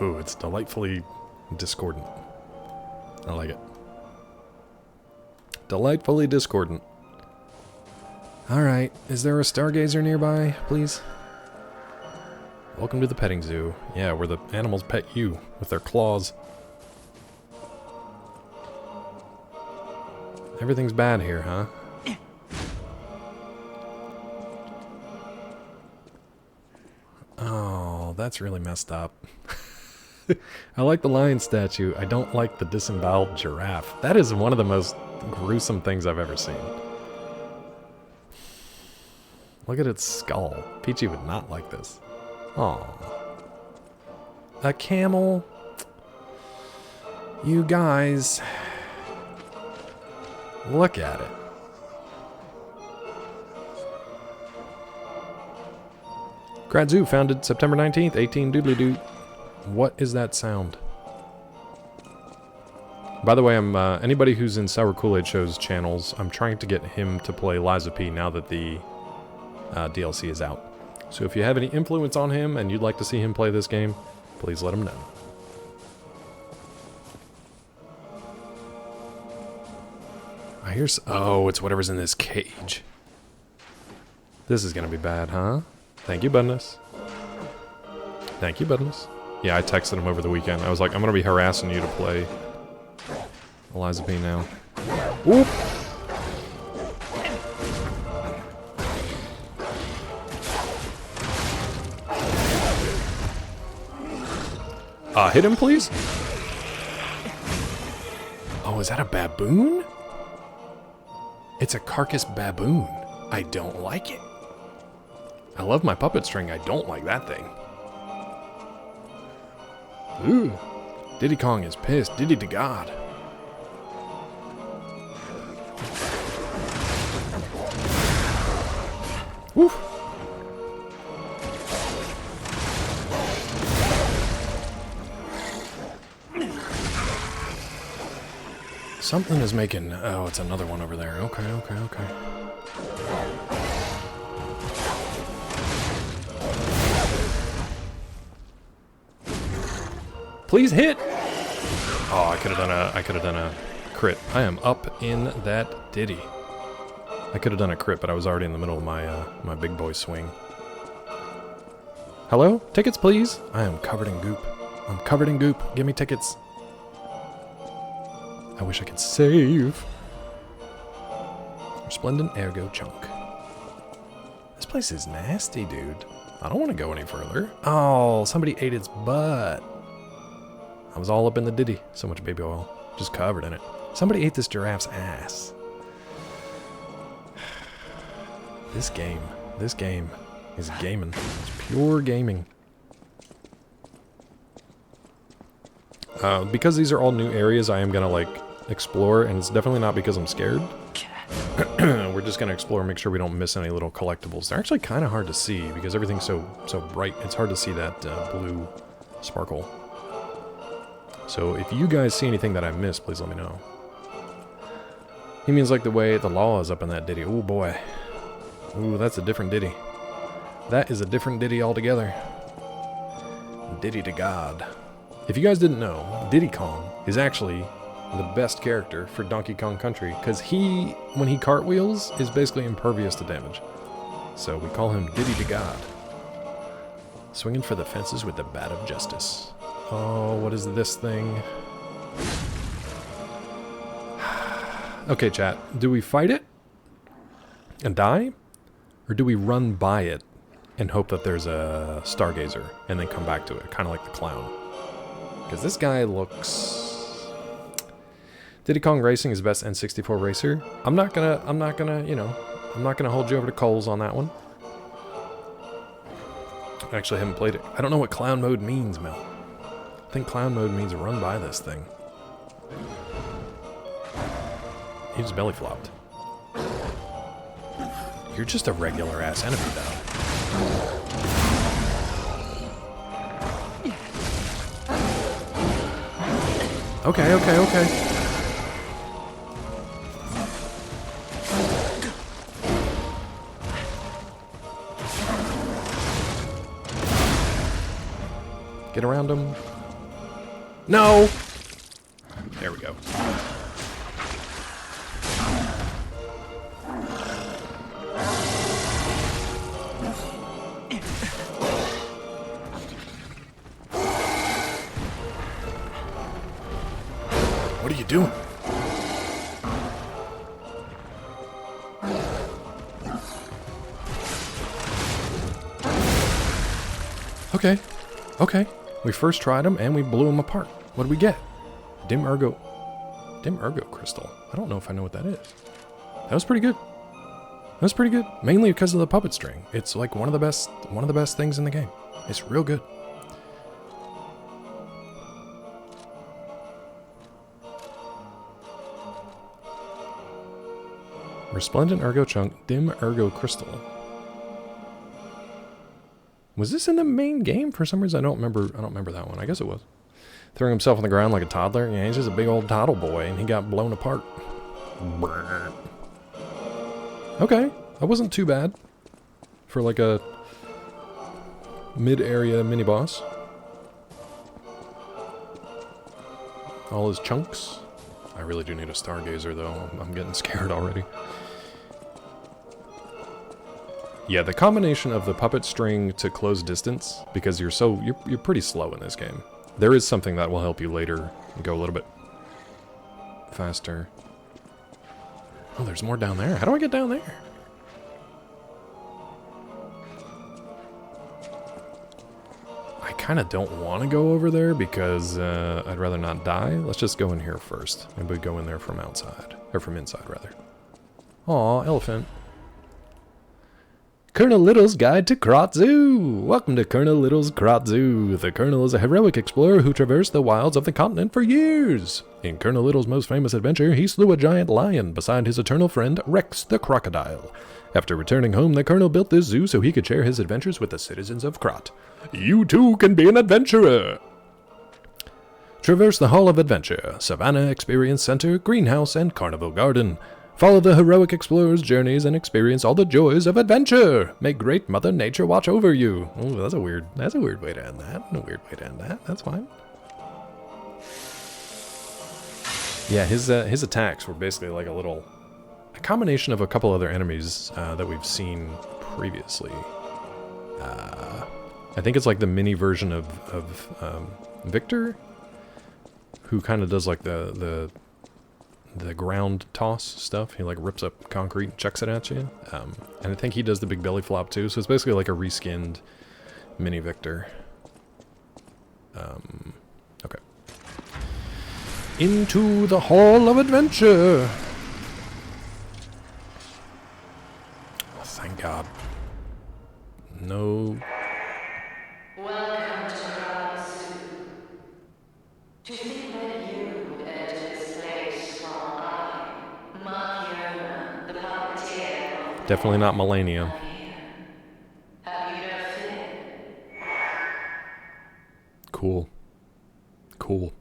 Ooh, it's delightfully discordant. I like it. Delightfully discordant. Alright, is there a stargazer nearby, please? Welcome to the petting zoo. Yeah, where the animals pet you with their claws. Everything's bad here, huh? Oh, that's really messed up. I like the lion statue. I don't like the disemboweled giraffe. That is one of the most gruesome things I've ever seen. Look at its skull. Peachy would not like this. Aw. A camel? You guys. Look at it. Grad Zoo, founded September 19th, 18 doodly doo. What is that sound? By the way, I'm anybody who's in Sour Kool-Aid Show's channels, I'm trying to get him to play Liza P now that the DLC is out. So if you have any influence on him and you'd like to see him play this game, please let him know. I hear oh, it's whatever's in this cage. This is gonna be bad, huh? Thank you, Budness. Thank you, Budness. Yeah, I texted him over the weekend. I was like, I'm gonna be harassing you to play Eliza P now. Oop! Hit him, please? Oh, is that a baboon? It's a carcass baboon. I don't like it. I love my puppet string. I don't like that thing. Ooh. Diddy Kong is pissed. Diddy to God. Woof. Something is making... Oh, it's another one over there. Okay, okay, okay. Please hit! Oh, I could have done a crit. I am up in that ditty. I could have done a crit, but I was already in the middle of my my big boy swing. Hello? Tickets, please? I am covered in goop. I'm covered in goop. Give me tickets. I wish I could save. Resplendent Ergo Chunk. This place is nasty, dude. I don't want to go any further. Oh, somebody ate its butt. I was all up in the ditty. So much baby oil. Just covered in it. Somebody ate this giraffe's ass. This game is gaming. It's pure gaming. Because these are all new areas, I am gonna like explore, and it's definitely not because I'm scared. We're just gonna explore and make sure we don't miss any little collectibles. They're actually kind of hard to see because everything's so bright. It's hard to see that blue sparkle. So if you guys see anything that I missed, please let me know. He means like the way the law is up in that ditty. Oh boy. Ooh, that's a different ditty. That is a different ditty altogether. Ditty to God. If you guys didn't know, Diddy Kong is actually the best character for Donkey Kong Country, because he, when he cartwheels, is basically impervious to damage. So we call him Diddy to God. Swinging for the fences with the bat of justice. Oh, what is this thing? Okay, chat. Do we fight it and die? Or do we run by it and hope that there's a stargazer and then come back to it? Kind of like the clown. Because this guy looks... Diddy Kong Racing is the best N64 racer. I'm not gonna, you know, I'm not gonna hold you over to coals on that one. I actually haven't played it. I don't know what clown mode means, Mel. I think clown mode means run by this thing. He just belly flopped. You're just a regular ass enemy, though. Okay, okay, okay. Get around him. No! There we go. What are you doing? Okay. Okay. We first tried them and we blew them apart. What did we get? Dim Ergo Crystal. I don't know if I know what that is. That was pretty good. That was pretty good. Mainly because of the puppet string. It's like one of the best things in the game. It's real good. Resplendent Ergo Chunk, Dim Ergo Crystal. Was this in the main game? For some reason, I don't remember that one. I guess it was. Throwing himself on the ground like a toddler. Yeah, he's just a big old toddle boy, and he got blown apart. Okay, that wasn't too bad for like a mid-area mini-boss. All his chunks. I really do need a stargazer, though. I'm getting scared already. Yeah, the combination of the puppet string to close distance, because you're pretty slow in this game. There is something that will help you later go a little bit faster. Oh, there's more down there. How do I get down there? I kind of don't want to go over there because I'd rather not die. Let's just go in here first. Maybe we go in there from outside. Or from inside, rather. Aw, elephant. Colonel Little's Guide to Krot Zoo! Welcome to Colonel Little's Krot Zoo. The Colonel is a heroic explorer who traversed the wilds of the continent for years. In Colonel Little's most famous adventure, he slew a giant lion beside his eternal friend, Rex the crocodile. After returning home, the Colonel built this zoo so he could share his adventures with the citizens of Krot. You too can be an adventurer! Traverse the Hall of Adventure, Savannah Experience Center, Greenhouse, and Carnival Garden. Follow the heroic explorer's journeys and experience all the joys of adventure. May great Mother Nature watch over you. Oh, that's a weird way to end that. A weird way to end that. That's fine. Yeah, his attacks were basically like a combination of a couple other enemies that we've seen previously. I think it's like the mini version of Victor, who kind of does like the ground toss stuff. He like rips up concrete, chucks it at you. And I think he does the big belly flop too. So it's basically like a reskinned mini Victor. Okay. Into the Hall of Adventure. Oh, thank God. No. Welcome to Krot Zoo. To think that you would enter this place while I, Markiona, the puppeteer of Definitely not Millennium. have you no fear? Cool. Cool.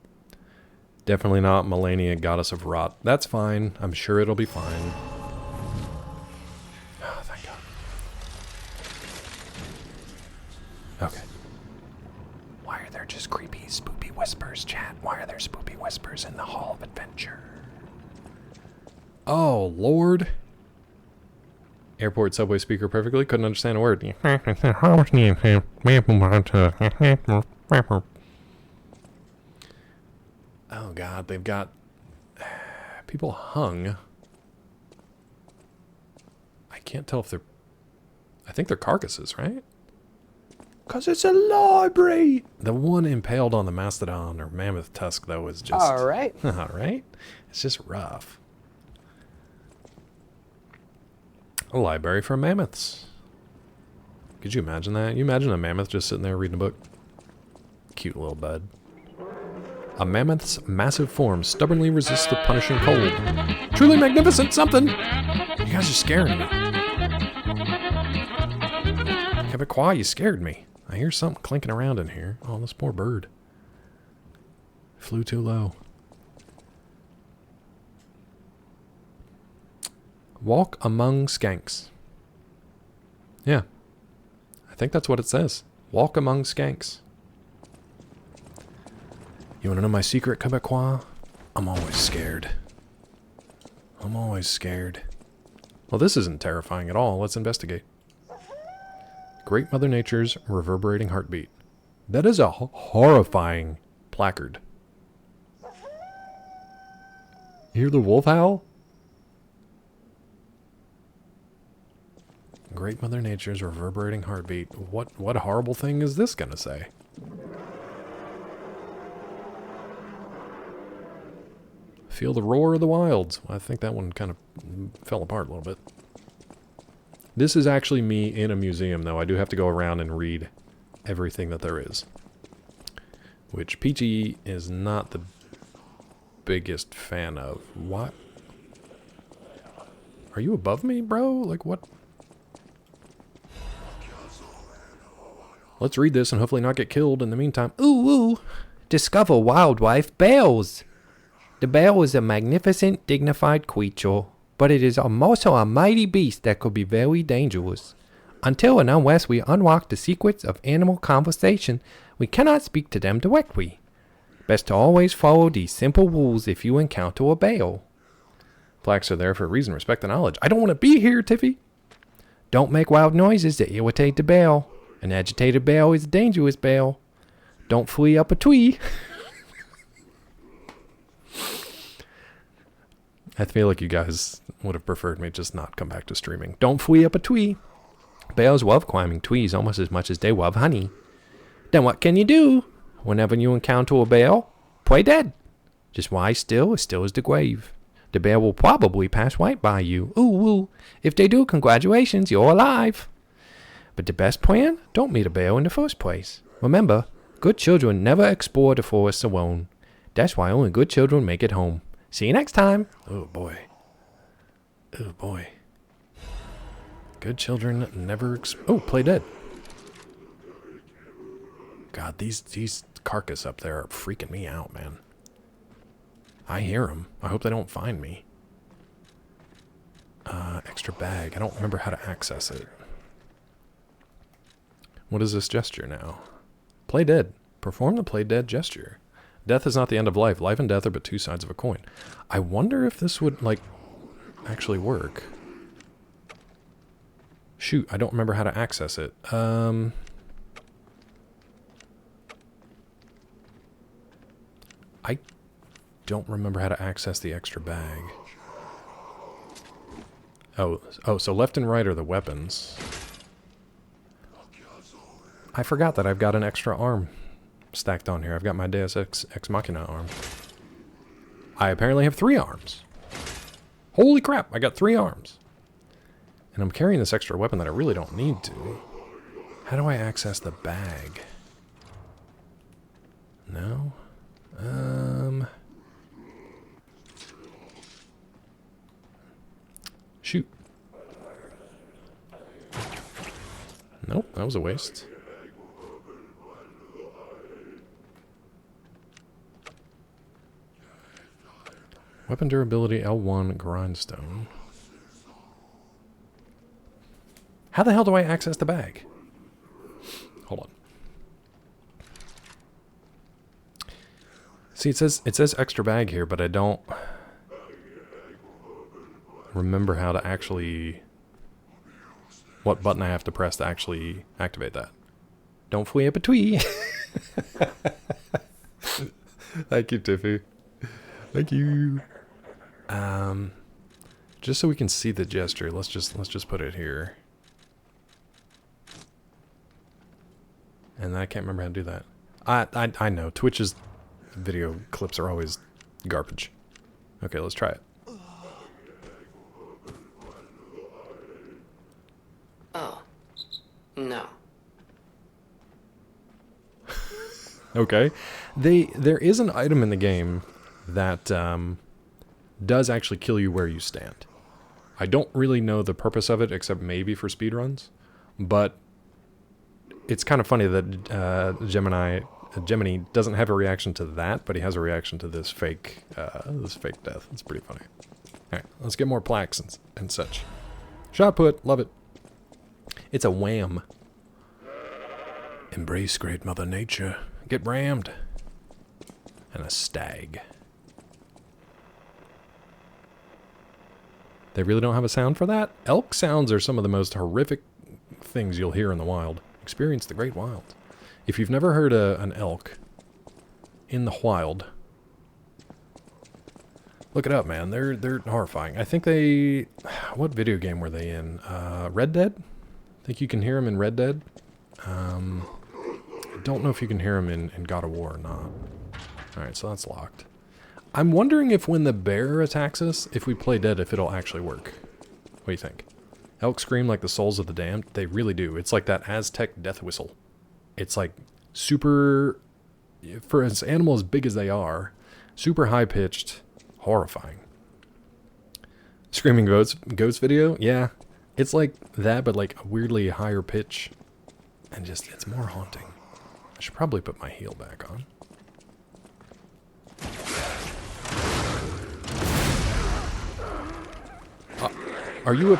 Definitely not Melania, Goddess of Rot. That's fine. I'm sure it'll be fine. Oh, thank God. Okay. Why are there just creepy, spoopy whispers, chat? Why are there spoopy whispers in the Hall of Adventure? Oh, Lord. Airport subway speaker perfectly. Couldn't understand a word. Oh, God. They've got people hung. I can't tell if they're... I think they're carcasses, right? Because it's a library. The one impaled on the mastodon or mammoth tusk, though, is just... All right. All right. It's just rough. A library for mammoths. Could you imagine that? You imagine a mammoth just sitting there reading a book? Cute little bud. A mammoth's massive form stubbornly resists the punishing cold. Truly magnificent something! You guys are scaring me. Quebecois, you scared me. I hear something clinking around in here. Oh, this poor bird. Flew too low. Walk among skanks. Yeah. I think that's what it says. Walk among skanks. You want to know my secret, Quebecois? I'm always scared. I'm always scared. Well, this isn't terrifying at all. Let's investigate. Great Mother Nature's reverberating heartbeat. That is a horrifying placard. You hear the wolf howl? Great Mother Nature's reverberating heartbeat. What horrible thing is this gonna say? Feel the roar of the wilds. I think that one kind of fell apart a little bit. This is actually me in a museum, though. I do have to go around and read everything that there is. Which Peachy is not the biggest fan of. What? Are you above me, bro? Like, what? Let's read this and hopefully not get killed in the meantime. Ooh, ooh. Discover wildlife bears. The bear is a magnificent, dignified creature, but it is also a mighty beast that could be very dangerous. Until and unless we unlock the secrets of animal conversation, we cannot speak to them directly. Best to always follow these simple rules if you encounter a bear. Plaques are there for a reason. Respect the knowledge. I don't want to be here, Tiffy. Don't make loud noises that irritate the bear. An agitated bear is a dangerous bear. Don't flee up a tree. I feel like you guys would have preferred me just not come back to streaming. Don't flee up a tree. Bears love climbing trees almost as much as they love honey. Then what can you do? Whenever you encounter a bear, play dead. Just lie still as the grave. The bear will probably pass right by you. Ooh, ooh. If they do, congratulations, you're alive. But the best plan? Don't meet a bear in the first place. Remember, good children never explore the forest alone. That's why only good children make it home. See you next time. Oh, boy. Oh, boy. Good children never... Oh, play dead. God, these carcass up there are freaking me out, man. I hear them. I hope they don't find me. Extra bag. I don't remember how to access it. What is this gesture now? Play dead. Perform the play dead gesture. Death is not the end of life. Life and death are but two sides of a coin. I wonder if this would, like, actually work. Shoot, I don't remember how to access it. I don't remember how to access the extra bag. Oh, so left and right are the weapons. I forgot that I've got an extra arm stacked on here. I've got my Deus Ex Machina arm. I apparently have 3 arms. Holy crap, I got 3 arms. And I'm carrying this extra weapon that I really don't need to. How do I access the bag? No? Shoot. Nope, that was a waste. Weapon durability L1 grindstone. How the hell do I access the bag? Hold on. See, it says extra bag here, but I don't remember how to actually... what button I have to press to actually activate that. Don't flee up a twee. Thank you, Tiffy. Thank you. Just so we can see the gesture, let's just put it here. And I can't remember how to do that. I know Twitch's video clips are always garbage. Okay, let's try it. Oh. No. Okay. There is an item in the game that does actually kill you where you stand. I don't really know the purpose of it, except maybe for speedruns. But it's kind of funny that Gemini doesn't have a reaction to that, but he has a reaction to this fake death. It's pretty funny. Alright, let's get more plaques and such. Shot put, love it. It's a wham. Embrace great Mother Nature. Get rammed. And a stag. They really don't have a sound for that? Elk sounds are some of the most horrific things you'll hear in the wild. Experience the great wild. If you've never heard an elk in the wild, look it up, man. They're horrifying. I think they... what video game were they in? Red Dead? I think you can hear them in Red Dead. I don't know if you can hear them in God of War or not. Alright, so that's locked. I'm wondering if when the bear attacks us, if we play dead, if it'll actually work. What do you think? Elk scream like the souls of the damned? They really do. It's like that Aztec death whistle. It's like super, for an animal as big as they are, super high-pitched, horrifying. Screaming Goats video? Yeah. It's like that, but like a weirdly higher pitch. And just, it's more haunting. I should probably put my heel back on. Are you a...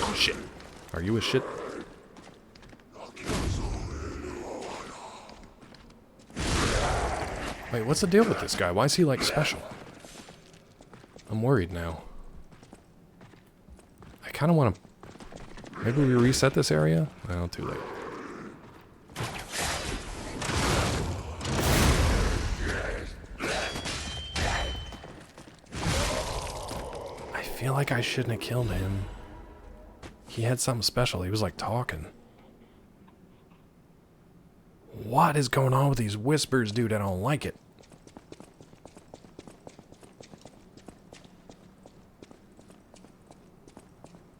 oh, shit. Are you a shit? Wait, what's the deal with this guy? Why is he, like, special? I'm worried now. I kind of want to... maybe we reset this area? Well, too late. I feel like I shouldn't have killed him. He had something special. He was, like, talking. What is going on with these whispers, dude? I don't like it.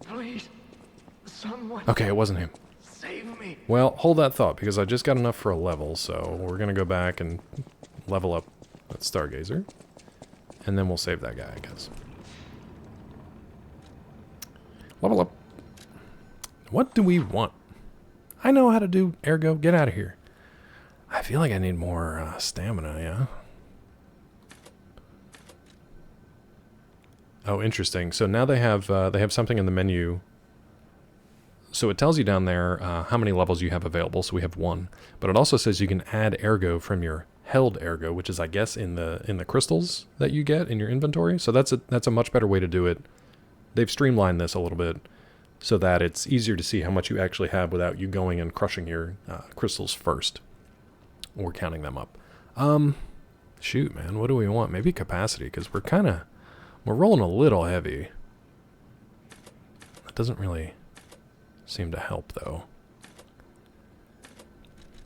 Please, someone Okay, it wasn't him. save me. Well, hold that thought, because I just got enough for a level, so we're going to go back and level up that Stargazer. And then we'll save that guy, I guess. Level up. What do we want? I know how to do ergo. Get out of here. I feel like I need more stamina, yeah? Oh, interesting. So now they have something in the menu. So it tells you down there how many levels you have available. So we have 1, but it also says you can add ergo from your held ergo, which is, I guess, in the crystals that you get in your inventory. So that's a much better way to do it. They've streamlined this a little bit so that it's easier to see how much you actually have without you going and crushing your crystals first or counting them up. Shoot, man, what do we want? Maybe capacity, because we're rolling a little heavy. That doesn't really seem to help, though.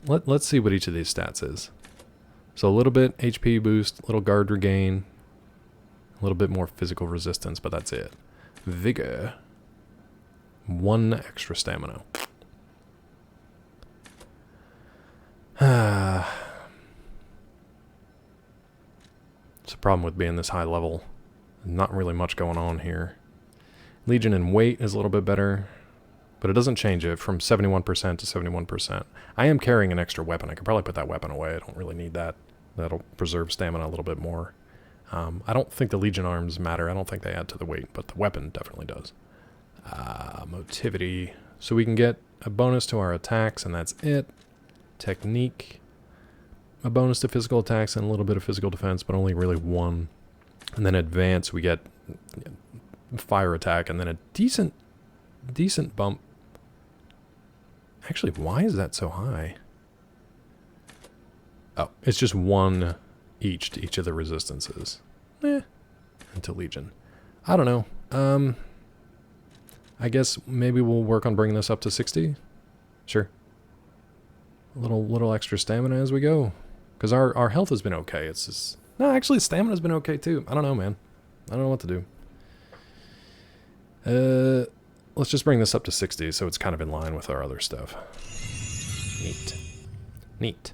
Let's see what each of these stats is. So a little bit HP boost, a little guard regain, a little bit more physical resistance, but that's it. Vigor. 1 extra stamina. It's a problem with being this high level. Not really much going on here. Legion and weight is a little bit better, but it doesn't change it from 71% to 71%. I am carrying an extra weapon. I could probably put that weapon away. I don't really need that. That'll preserve stamina a little bit more. I don't think the Legion arms matter. I don't think they add to the weight, but the weapon definitely does. Motivity. So we can get a bonus to our attacks, and that's it. Technique. a bonus to physical attacks and a little bit of physical defense, but only really one. And then advance, we get fire attack, and then a decent bump. Actually, why is that so high? Oh, it's just one each to each of the resistances. Into Legion. I don't know. I guess maybe we'll work on bringing this up to 60. Sure. A little extra stamina as we go. Because our health has been okay. It's just... No, actually, stamina's been okay, too. I don't know, man. I don't know what to do. Let's just bring this up to 60, so it's kind of in line with our other stuff. Neat.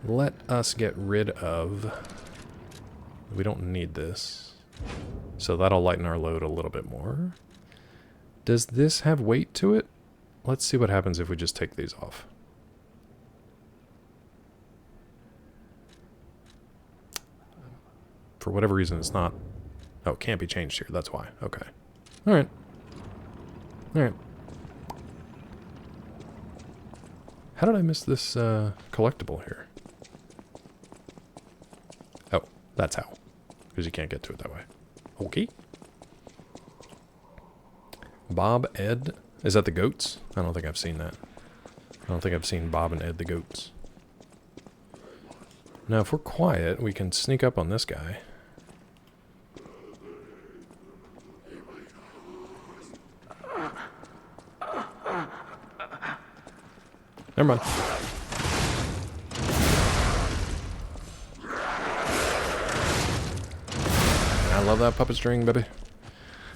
Let us get rid of... We don't need this. So that'll lighten our load a little bit more. Does this have weight to it? Let's see what happens if we just take these off. For whatever reason, it's not... Oh, it can't be changed here. That's why. Okay. Alright. Alright. How did I miss this collectible here? Oh, that's how. Because you can't get to it that way. Okay. Bob, Ed. Is that the goats? I don't think I've seen that. I don't think I've seen Bob and Ed the goats. Now, if we're quiet, we can sneak up on this guy. Never mind. I love that puppet string, baby.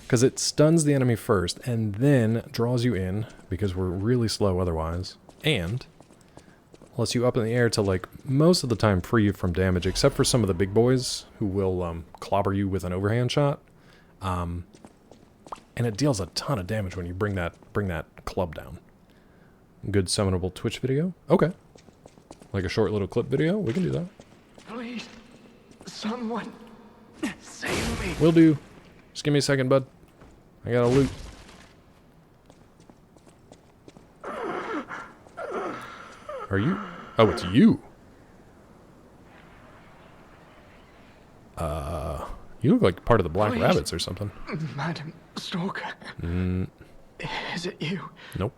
Because it stuns the enemy first, and then draws you in, because we're really slow otherwise, and lets you up in the air to, like, most of the time free you from damage, except for some of the big boys, who will clobber you with an overhand shot. And it deals a ton of damage when you bring that club down. Good summonable Twitch video? Okay. Like a short little clip video? We can do that. Please, someone, save me. Will do. Just give me a second, bud. I gotta loot. Are you? Oh, it's you. You look like part of the Black Please. Rabbits or something. Madam Stalker. Is it you? Nope.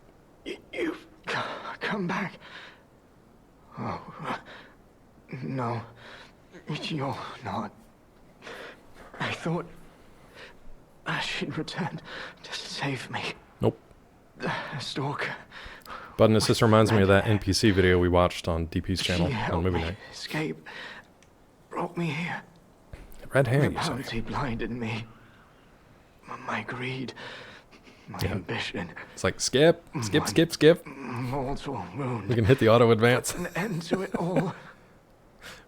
You've come back. Oh, no. You're not. I thought she'd returned to save me. Nope. Stalker. Button Assist reminds me of that NPC video we watched on DP's channel She on helped Movie me Night. escape. Brought me here. Red hair, My you say? poverty blinded me. My greed. My ambition. It's like, skip. Mortal wound. We can hit the auto advance. An end to it all.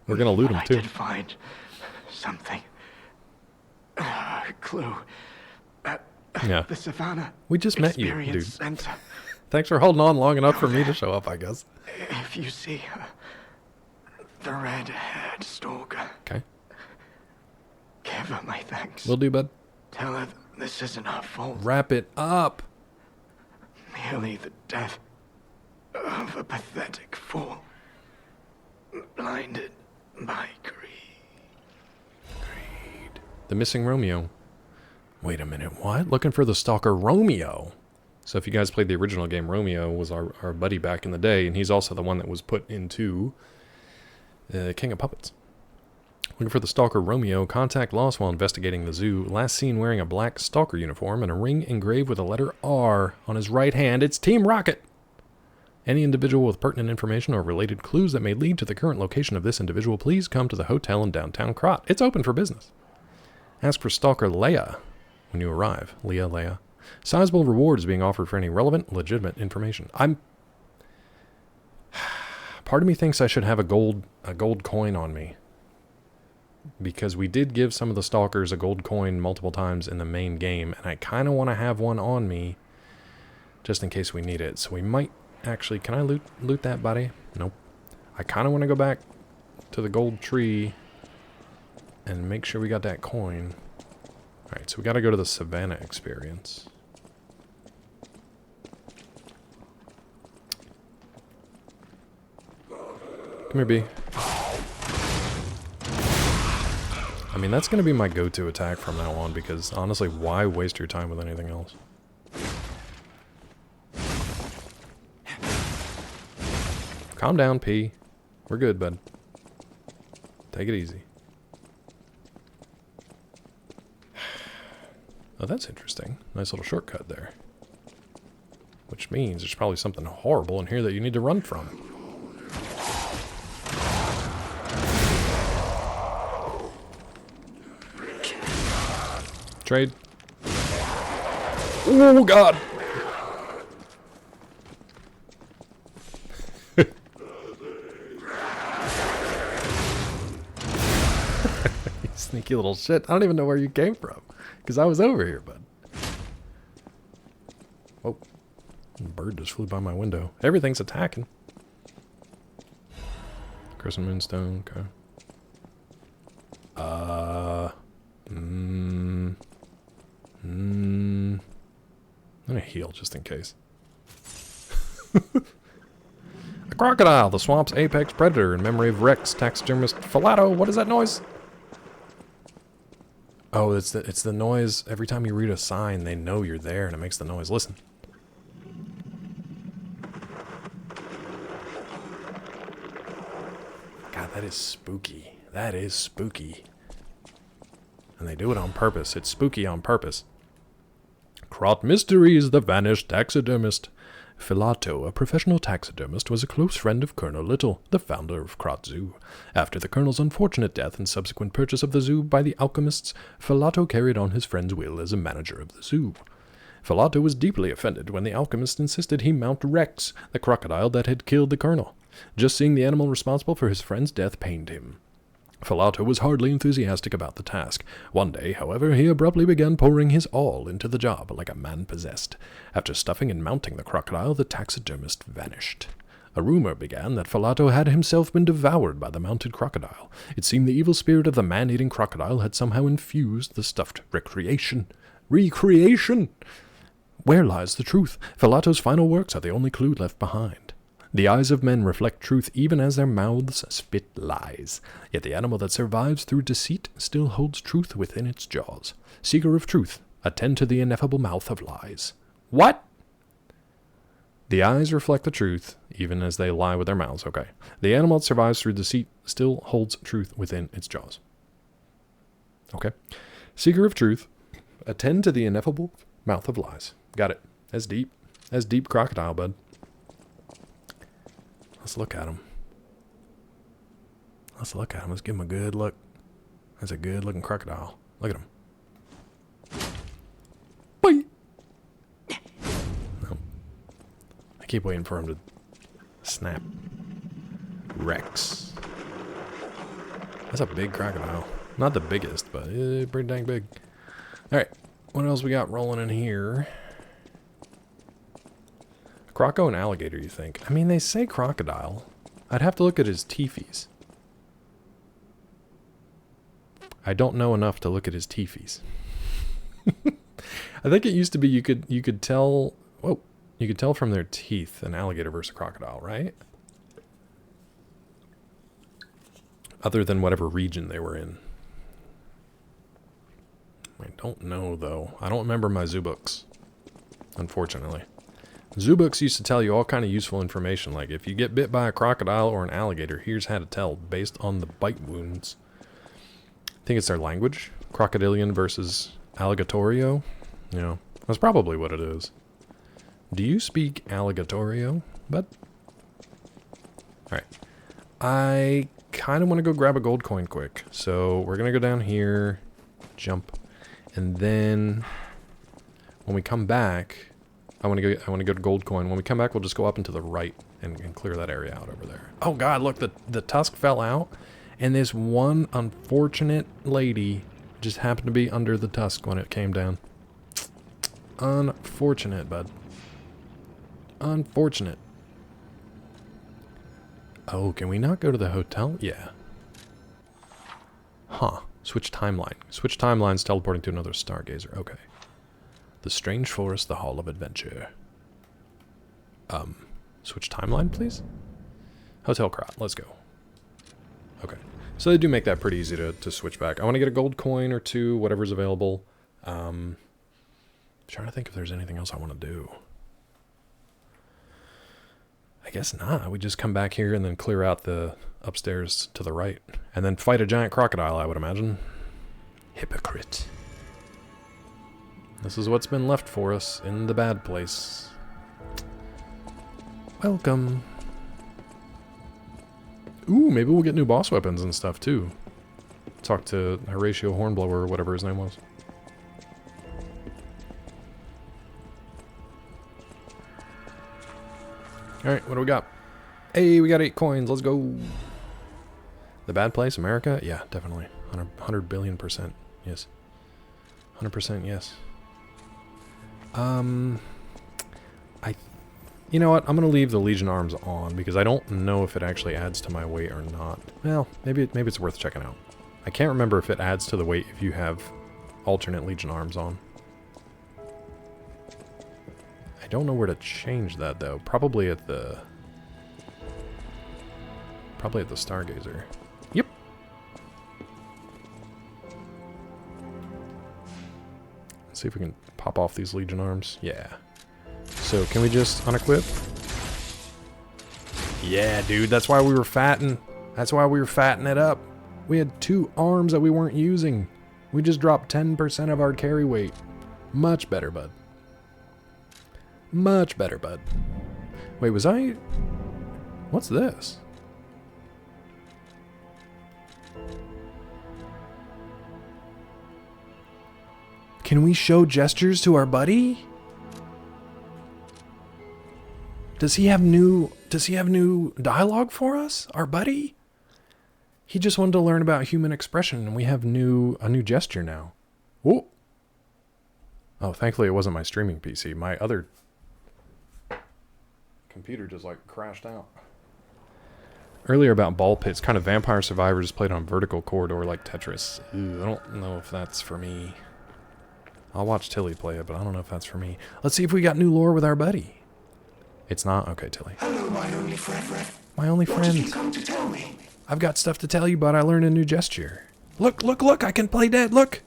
We're gonna loot But him, I too. did find something. A clue. Yeah. The Savannah We just met you, Experience dude. Center. Thanks for holding on long enough for me to show up, I guess. If you see her, the red-haired stalker, Okay. give her my thanks. Will do, bud. Tell her this isn't her fault. Wrap it up. Merely the death of a pathetic fool, blinded by greed. The missing Romeo. Wait a minute, what? Looking for the stalker Romeo. So if you guys played the original game, Romeo was our buddy back in the day, and he's also the one that was put into King of Puppets. Looking for the stalker Romeo. Contact lost while investigating the zoo. Last seen wearing a black stalker uniform and a ring engraved with the letter R on his right hand. It's Team Rocket! Any individual with pertinent information or related clues that may lead to the current location of this individual, please come to the hotel in downtown Krot. It's open for business. Ask for stalker Leia when you arrive. Leia. Sizable reward is being offered for any relevant, legitimate information. Part of me thinks I should have a gold coin on me. Because we did give some of the stalkers a gold coin multiple times in the main game, and I kind of want to have one on me just in case we need it. So we might actually... Can I loot that, buddy? Nope. I kind of want to go back to the gold tree and make sure we got that coin. Alright, so we got to go to the Savannah experience. Come here, B. I mean, that's going to be my go-to attack from now on, because honestly, why waste your time with anything else? Calm down, P. We're good, bud. Take it easy. Oh, that's interesting. Nice little shortcut there. Which means there's probably something horrible in here that you need to run from. Trade. Oh, God! You sneaky little shit. I don't even know where you came from. Because I was over here, bud. Oh. A bird just flew by my window. Everything's attacking. Crescent Moonstone, okay. I'm gonna heal just in case. A crocodile, the swamp's apex predator, in memory of Rex, taxidermist Filato. What is that noise? Oh, it's the noise. Every time you read a sign, they know you're there, and it makes the noise. Listen. God, that is spooky. That is spooky. And they do it on purpose. It's spooky on purpose. Crot Mystery is the vanished taxidermist. Filato, a professional taxidermist, was a close friend of Colonel Little, the founder of Crot Zoo. After the colonel's unfortunate death and subsequent purchase of the zoo by the alchemists, Filato carried on his friend's will as a manager of the zoo. Filato was deeply offended when the alchemist insisted he mount Rex, the crocodile that had killed the colonel. Just seeing the animal responsible for his friend's death pained him. Filato was hardly enthusiastic about the task. One day, however, he abruptly began pouring his all into the job, like a man possessed. After stuffing and mounting the crocodile, the taxidermist vanished. A rumor began that Filato had himself been devoured by the mounted crocodile. It seemed the evil spirit of the man-eating crocodile had somehow infused the stuffed recreation. Where lies the truth? Filato's final works are the only clue left behind. The eyes of men reflect truth even as their mouths spit lies. Yet the animal that survives through deceit still holds truth within its jaws. Seeker of truth, attend to the ineffable mouth of lies. What? The eyes reflect the truth even as they lie with their mouths. Okay. The animal that survives through deceit still holds truth within its jaws. Okay. Seeker of truth, attend to the ineffable mouth of lies. Got it. That's deep. That's deep crocodile, bud. Let's look at him. Let's look at him. Let's give him a good look. That's a good looking crocodile. Look at him. Boing. No. I keep waiting for him to snap. Rex. That's a big crocodile. Not the biggest, but pretty dang big. Alright. What else we got rolling in here? Croco and alligator, you think? I mean, they say crocodile. I'd have to look at his teefies. I don't know enough to look at his teefies. I think it used to be you could tell. Whoa, you could tell from their teeth an alligator versus a crocodile, right? Other than whatever region they were in. I don't know though. I don't remember my zoo books, unfortunately. Zoo books used to tell you all kind of useful information, like if you get bit by a crocodile or an alligator, here's how to tell based on the bite wounds. I think it's their language. Crocodilian versus alligatorio. You know, that's probably what it is. Do you speak alligatorio, bud? Alright. I kind of want to go grab a gold coin quick. So we're going to go down here, jump, and then when we come back, I want to go to gold coin. When we come back, we'll just go up and to the right and clear that area out over there. Oh God, look, the tusk fell out, and this one unfortunate lady just happened to be under the tusk when it came down. Unfortunate, bud. Unfortunate. Oh, can we not go to the hotel? Yeah. Huh. Switch timeline. Switch timelines teleporting to another stargazer. Okay. The Strange Forest, the Hall of Adventure. Switch timeline, please? Hotel Crot, let's go. Okay. So they do make that pretty easy to switch back. I want to get a gold coin or two, whatever's available. Trying to think if there's anything else I want to do. I guess not. We just come back here and then clear out the upstairs to the right. And then fight a giant crocodile, I would imagine. Hypocrite. This is what's been left for us in the bad place. Welcome. Ooh, maybe we'll get new boss weapons and stuff too. Talk to Horatio Hornblower or whatever his name was. Alright, what do we got? Hey, we got 8 coins. Let's go. The bad place, America? Yeah, definitely. 100 billion%. Yes. 100% yes. You know what? I'm going to leave the Legion Arms on because I don't know if it actually adds to my weight or not. Well, maybe it's worth checking out. I can't remember if it adds to the weight if you have alternate Legion Arms on. I don't know where to change that though. Probably at the Stargazer. Yep. Let's see if we can pop off these Legion Arms. Yeah. So, can we just unequip? Yeah, dude, that's why we were fatting. That's why we were fatting it up. We had 2 arms that we weren't using. We just dropped 10% of our carry weight. Much better, bud. Much better, bud. Wait, was I... What's this? Can we show gestures to our buddy? Does he have new dialogue for us, our buddy? He just wanted to learn about human expression, and we have a new gesture now. Whoa. Oh, thankfully it wasn't my streaming PC. My other computer just like crashed out. Earlier about ball pits, kind of Vampire Survivors played on vertical corridor like Tetris. Ooh, I don't know if that's for me. I'll watch Tilly play it, but I don't know if that's for me. Let's see if we got new lore with our buddy. It's not? Okay, Tilly. Hello, my only friend. My only friend. What have you come to tell me? I've got stuff to tell you, but I learned a new gesture. Look, look, look, I can play dead, look!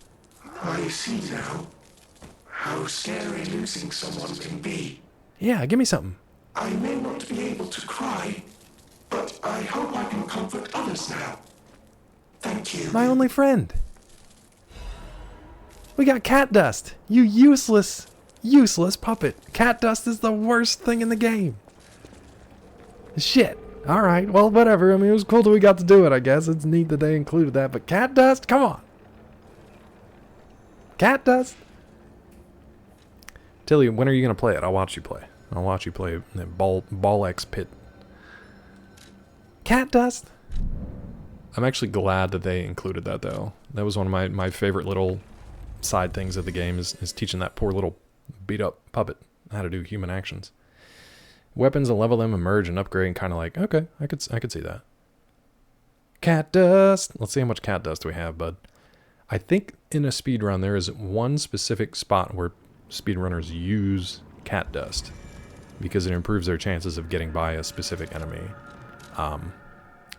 I see now how scary losing someone can be. Yeah, give me something. I may not be able to cry, but I hope I can comfort others now. Thank you. My only friend. We got cat dust. You useless puppet. Cat dust is the worst thing in the game. Shit. Alright, well, whatever. I mean, it was cool that we got to do it, I guess. It's neat that they included that, but cat dust? Come on. Cat dust? Tilly, when are you going to play it? I'll watch you play. I'll watch you play the Ball X Pit. Cat dust? I'm actually glad that they included that, though. That was one of my favorite little side things of the game is teaching that poor little beat-up puppet how to do human actions. Weapons and level them, emerge and upgrade, and kind of like, okay, I could see that. Cat dust. Let's see how much cat dust we have, bud. I think in a speedrun there is one specific spot where speedrunners use cat dust because it improves their chances of getting by a specific enemy.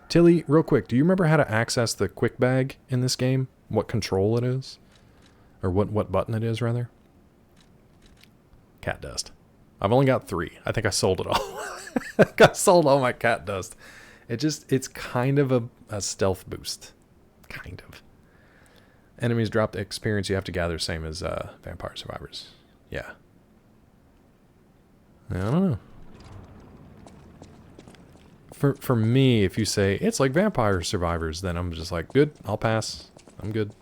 Tilly, real quick, do you remember how to access the quick bag in this game? What control it is? Or what button it is, rather? Cat dust. I've only got 3. I think I sold it all. I sold all my cat dust. It's kind of a stealth boost. Kind of. Enemies drop the experience you have to gather, same as Vampire Survivors. Yeah. I don't know. For me, if you say, it's like Vampire Survivors, then I'm just like, good, I'll pass. I'm good.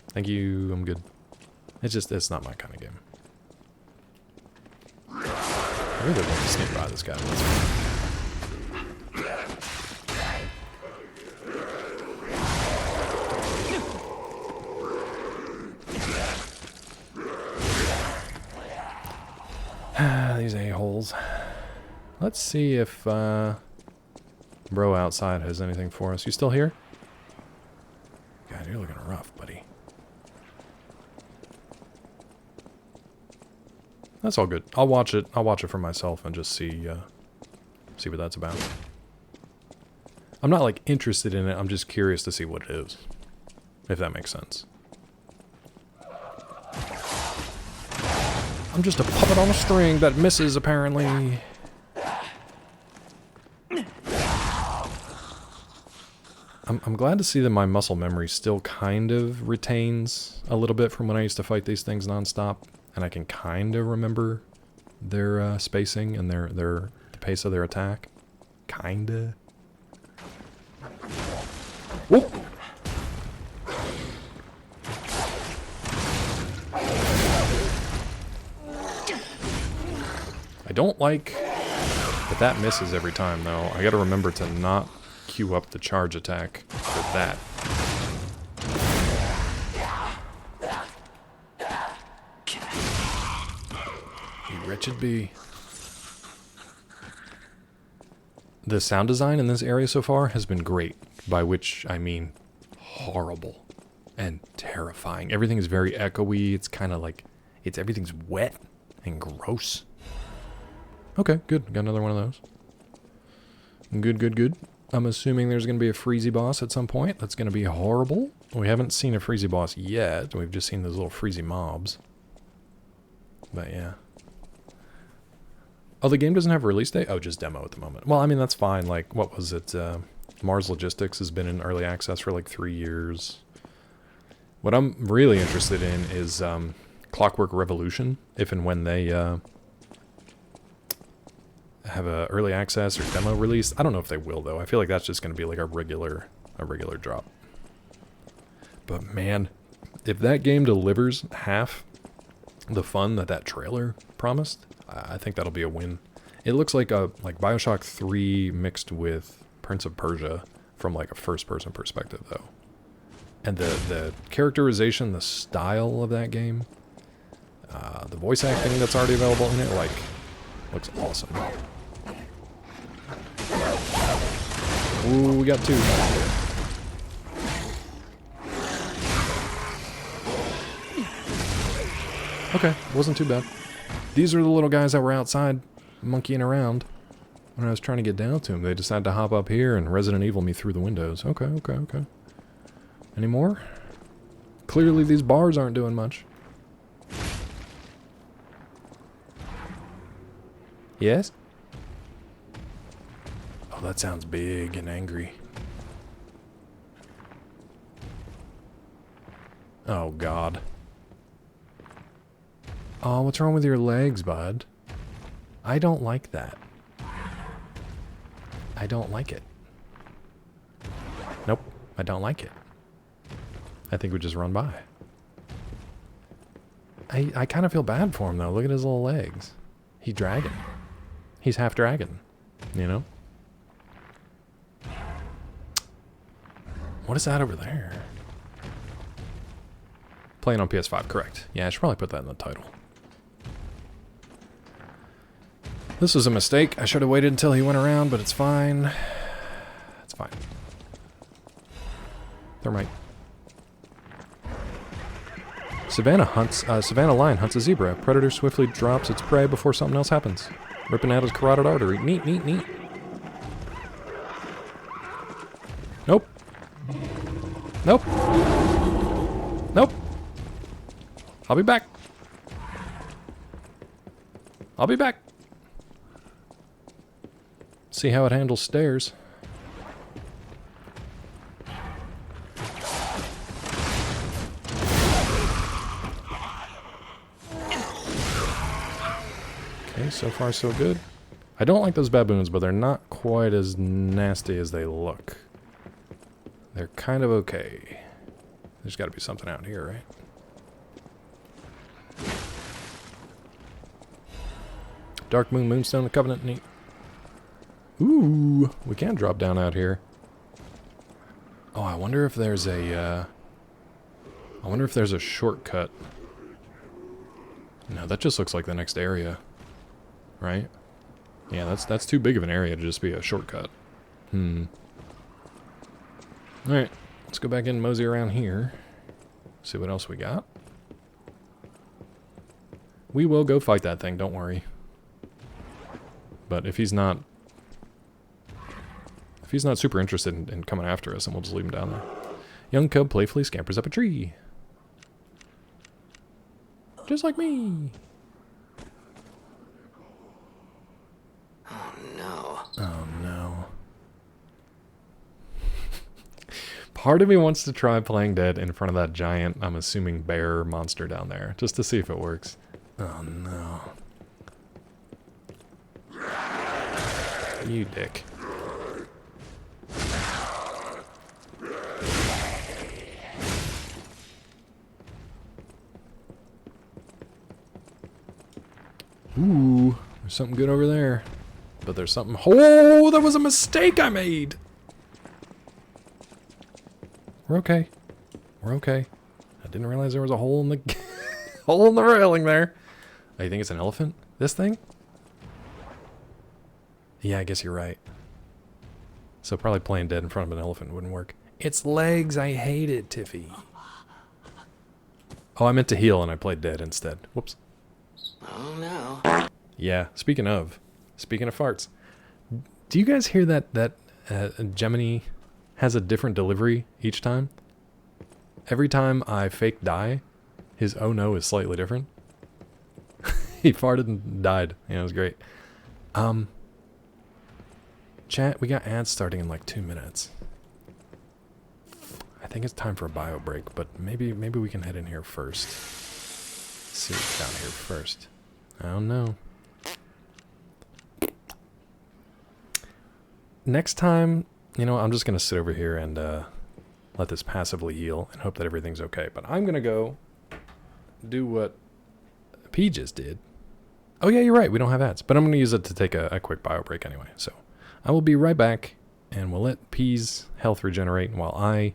Thank you, I'm good. It's not my kind of game. I really want to sneak by this guy. These a-holes. Let's see if bro outside has anything for us. You still here? God, you're looking rough, buddy. That's all good. I'll watch it. I'll watch it for myself and just see what that's about. I'm not like interested in it, I'm just curious to see what it is. If that makes sense. I'm just a puppet on a string that misses, apparently. I'm glad to see that my muscle memory still kind of retains a little bit from when I used to fight these things nonstop. And I can kind of remember their spacing and the pace of their attack. Kinda. Whoop! I don't like that that misses every time, though. I gotta remember to not queue up the charge attack for that. You wretched bee. The sound design in this area so far has been great, by which I mean horrible and terrifying. Everything is very echoey. It's kind of like everything's wet and gross. Okay, good. Got another one of those. Good, good, good. I'm assuming there's going to be a freezy boss at some point. That's going to be horrible. We haven't seen a freezy boss yet. We've just seen those little freezy mobs. But yeah. Oh, the game doesn't have a release date? Oh, just demo at the moment. Well, I mean, that's fine. Like, what was it? Mars Logistics has been in early access for like 3 years. What I'm really interested in is Clockwork Revolution, if and when they have a early access or demo release. I don't know if they will, though. I feel like that's just going to be like a regular drop. But man, if that game delivers half the fun that trailer promised, I think that'll be a win. It looks like BioShock 3 mixed with Prince of Persia from like a first-person perspective, though. And the characterization, the style of that game, the voice acting that's already available in it, like, looks awesome. Ooh, we got 2. Okay, wasn't too bad. These are the little guys that were outside monkeying around when I was trying to get down to them. They decided to hop up here and Resident Evil me through the windows. Okay, okay, okay. Any more? Clearly these bars aren't doing much. Yes? Oh, that sounds big and angry. Oh, God. Oh, what's wrong with your legs, bud? I don't like that. I don't like it. Nope, I don't like it. I think we just run by. I kind of feel bad for him, though. Look at his little legs. He's dragon. He's half dragon, you know? What is that over there? Playing on PS5, correct. Yeah, I should probably put that in the title. This was a mistake. I should have waited until he went around, but it's fine. It's fine. Thermite. Savannah lion hunts a zebra. Predator swiftly drops its prey before something else happens, ripping out his carotid artery. Neat, neat, neat. Nope. Nope. Nope. I'll be back. I'll be back. See how it handles stairs. Okay, so far so good. I don't like those baboons, but they're not quite as nasty as they look. They're kind of okay. There's got to be something out here, right? Dark Moon, Moonstone, the Covenant, neat. Ooh, we can drop down out here. Oh, I wonder if there's a, shortcut. No, that just looks like the next area. Right? Yeah, that's too big of an area to just be a shortcut. Alright, let's go back in and mosey around here. See what else we got. We will go fight that thing, don't worry. But if he's not If he's not super interested in coming after us, then we'll just leave him down there. Young cub playfully scampers up a tree. Just like me. Oh no. Oh no. Part of me wants to try playing dead in front of that giant, I'm assuming, bear monster down there, just to see if it works. Oh no. You dick. Ooh, there's something good over there. But there's something... Oh, that was a mistake I made! We're okay. We're okay. I didn't realize there was a hole in the... hole in the railing there. Oh, you think it's an elephant? This thing? Yeah, I guess you're right. So probably playing dead in front of an elephant wouldn't work. Its legs, I hate it, Tiffy. Oh, I meant to heal and I played dead instead. Whoops. Oh no. Yeah, speaking of farts, do you guys hear that Gemini has a different delivery each time? Every time I fake die, his oh no is slightly different. He farted and died. Yeah, it was great. Chat, we got ads starting in like 2 minutes. I think it's time for a bio break, but maybe we can head in here first. See what's down here first. I don't know. Next time, you know, I'm just going to sit over here and let this passively heal and hope that everything's okay. But I'm going to go do what P just did. Oh, yeah, you're right. We don't have ads. But I'm going to use it to take a quick bio break anyway. So I will be right back, and we'll let P's health regenerate while I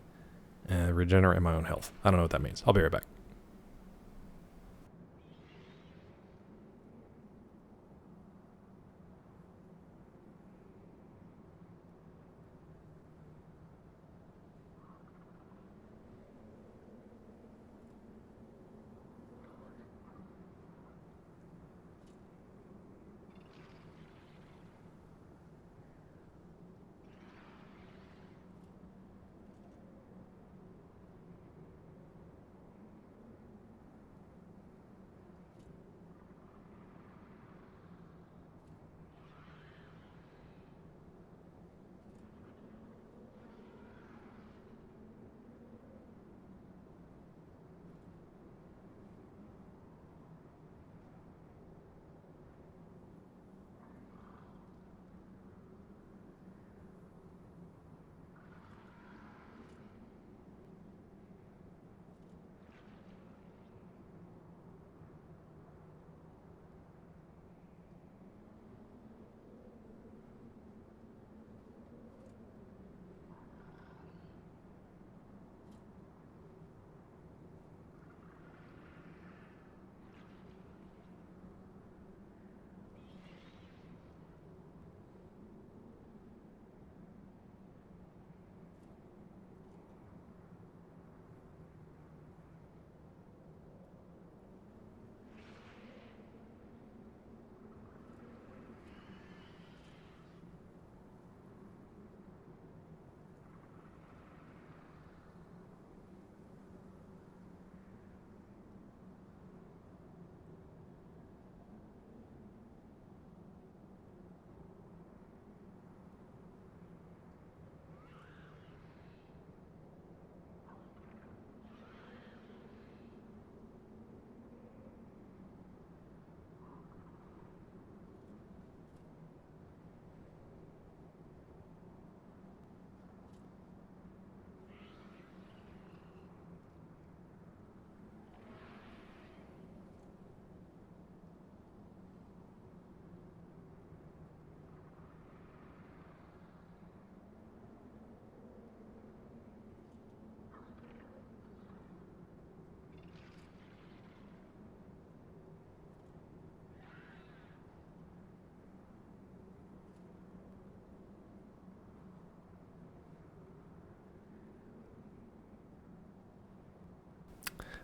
regenerate my own health. I don't know what that means. I'll be right back.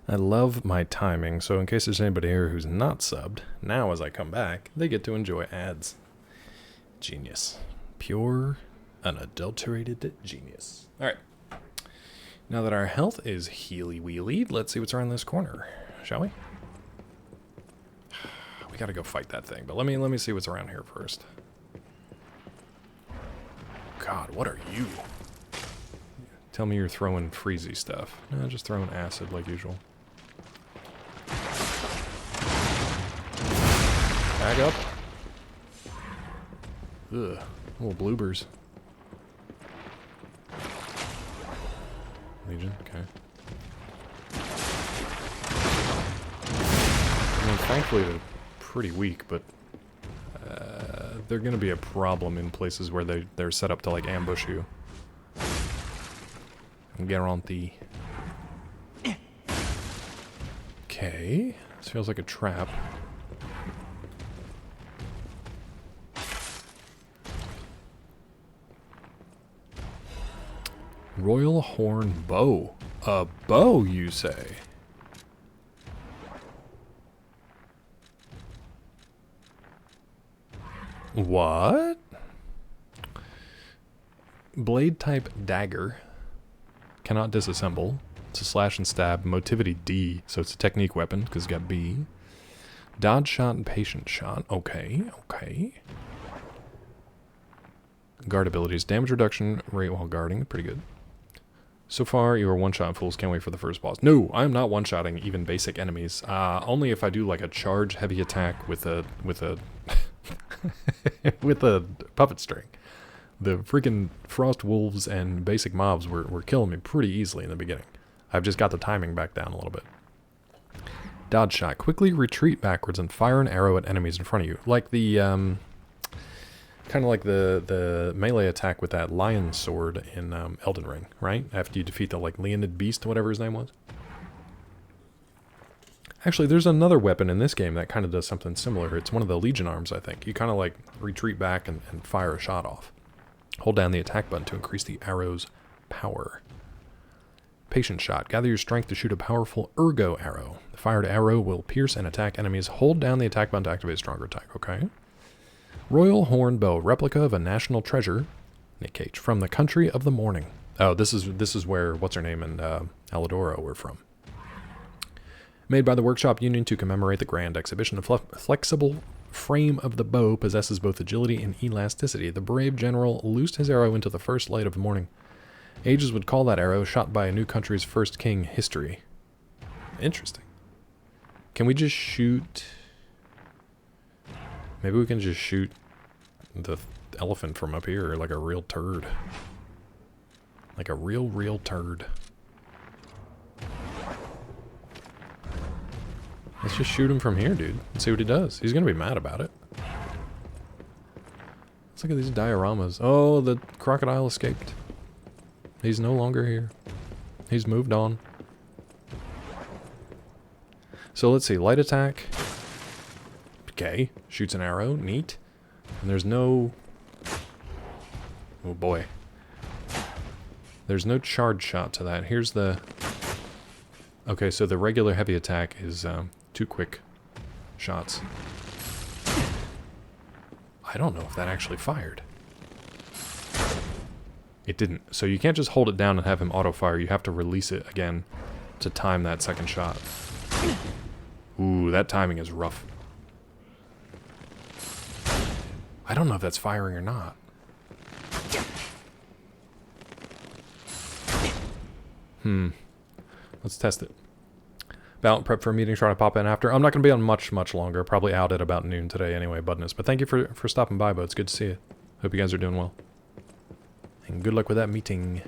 I love my timing, so in case there's anybody here who's not subbed, now as I come back, they get to enjoy ads. Genius. Pure Unadulterated genius. Alright. Now that our health is healy-wheelied, let's see what's around this corner, shall we? We gotta go fight that thing, but let me see what's around here first. God, what are you? Tell me you're throwing freezy stuff. No, just throwing acid like usual. Back up. Ugh, little bloopers. Legion, okay. I mean, thankfully they're pretty weak, but they're gonna be a problem in places where they're set up to like ambush you. And Guarantee. Okay, this feels like a trap. Royal Horn Bow. A bow, you say? What? Blade type dagger. Cannot disassemble. It's a slash and stab. Motivity D, so it's a technique weapon because it's got B. Dodge shot and patient shot. Okay, okay. Guard abilities. Damage reduction rate while guarding. Pretty good. So far, you are one-shot fools. Can't wait for the first boss. No, I'm not one-shotting even basic enemies. Only if I do like a charge heavy attack with a with a puppet string. The freaking frost wolves and basic mobs were killing me pretty easily in the beginning. I've just got the timing back down a little bit. Dodge shot. Quickly retreat backwards and fire an arrow at enemies in front of you. Like the kind of like the melee attack with that lion sword in Elden Ring, right? After you defeat the like Leonid Beast, whatever his name was. Actually, there's another weapon in this game that kind of does something similar. It's one of the Legion arms, I think. You kind of like retreat back and fire a shot off. Hold down the attack button to increase the arrow's power. Patient shot. Gather your strength to shoot a powerful ergo arrow. The fired arrow will pierce and attack enemies. Hold down the attack button to activate a stronger attack. Okay. Royal Horn Bow, replica of a national treasure, Nick Cage, from the country of the morning. Oh, this is where what's her name and Alidoro were from. Made by the Workshop Union to commemorate the grand exhibition, the flexible frame of the bow possesses both agility and elasticity. The brave general loosed his arrow into the first light of the morning. Ages would call that arrow shot by a new country's first king history. Interesting. Can we just shoot? Maybe we can just shoot the elephant from up here like a real turd. Like a real turd. Let's just shoot him from here, dude, and see what he does. He's gonna be mad about it. Let's look at these dioramas. Oh, the crocodile escaped. He's no longer here. He's moved on. So let's see, light attack. Okay, shoots an arrow, neat. And there's no... Oh boy. There's no charge shot to that. Here's the... Okay, so the regular heavy attack is 2 quick shots. I don't know if that actually fired. It didn't. So you can't just hold it down and have him auto-fire. You have to release it again to time that second shot. Ooh, that timing is rough. I don't know if that's firing or not. Let's test it. About prep for a meeting, trying to pop in after. I'm not going to be on much longer. Probably out at about noon today anyway, Budness. But thank you for stopping by, Bud. It's good to see you. Hope you guys are doing well. And good luck with that meeting.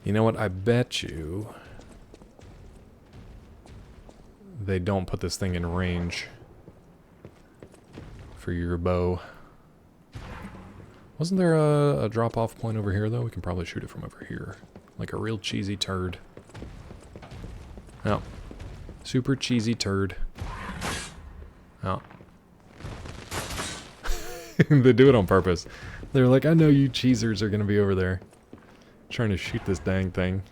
You know what? I bet you they don't put this thing in range for your bow. Wasn't there a drop-off point over here, though? We can probably shoot it from over here. Like a real cheesy turd. Oh. Super cheesy turd. Oh. They do it on purpose. They're like, I know you cheesers are going to be over there trying to shoot this dang thing.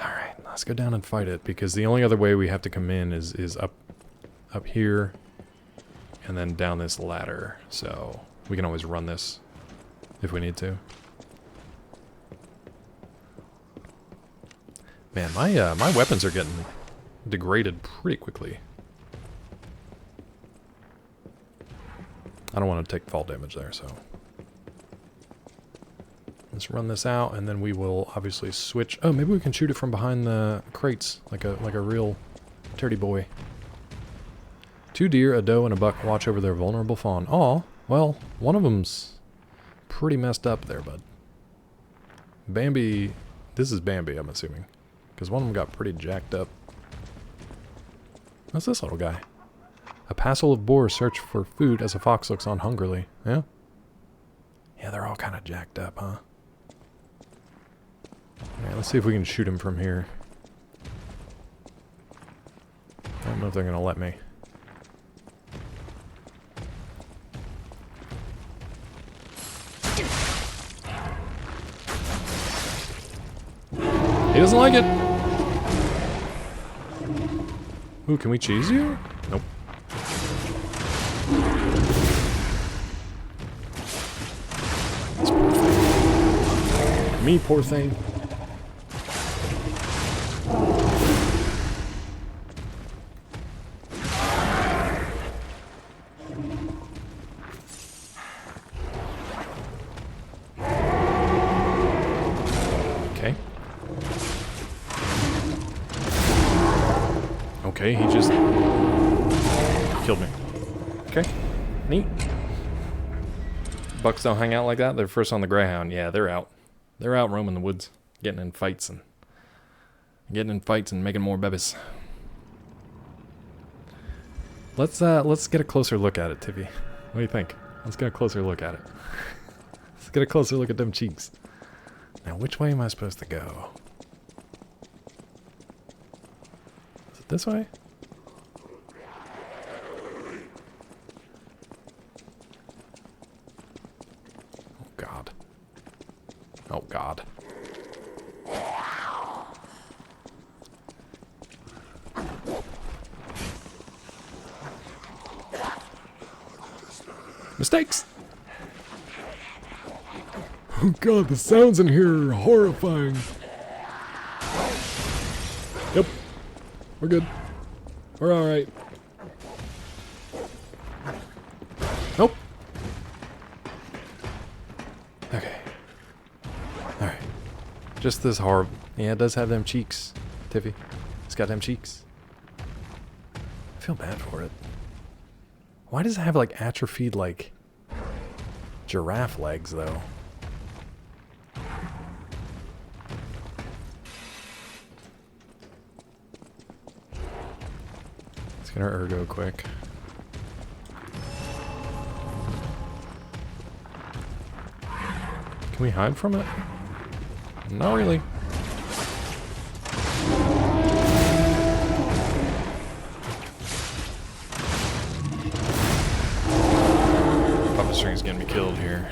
Alright, let's go down and fight it, because the only other way we have to come in is up here and then down this ladder. So we can always run this if we need to. Man, my weapons are getting degraded pretty quickly. I don't want to take fall damage there, so let's run this out, and then we will obviously switch. Oh, maybe we can shoot it from behind the crates, like a real dirty boy. 2 deer, a doe, and a buck watch over their vulnerable fawn. Aw, well, one of them's pretty messed up there, bud. Bambi, this is Bambi, I'm assuming, because one of them got pretty jacked up. What's this little guy? A passel of boars search for food as a fox looks on hungrily. Yeah? Yeah, they're all kind of jacked up, huh? Alright, let's see if we can shoot him from here. I don't know if they're going to let me. He doesn't like it! Ooh, can we cheese you? Nope. This poor thing. Me, poor thing. Okay. Okay, he just killed me. Okay, neat. Bucks don't hang out like that. They're first on the Greyhound. Yeah, they're out. They're out roaming the woods, getting in fights and making more babies. Let's get a closer look at it, Tiffy. What do you think? Let's get a closer look at it. Let's get a closer look at them cheeks. Now, which way am I supposed to go? Is it this way? Oh, God. Oh, God. Mistakes! Oh God, the sounds in here are horrifying. Yep. We're good. We're alright. Nope. Okay. Alright. Just this horrible. Yeah, it does have them cheeks, Tiffy. It's got them cheeks. I feel bad for it. Why does it have like atrophied like giraffe legs though? Let's get our ergo quick. Can we hide from it? Not really. String's getting me killed here.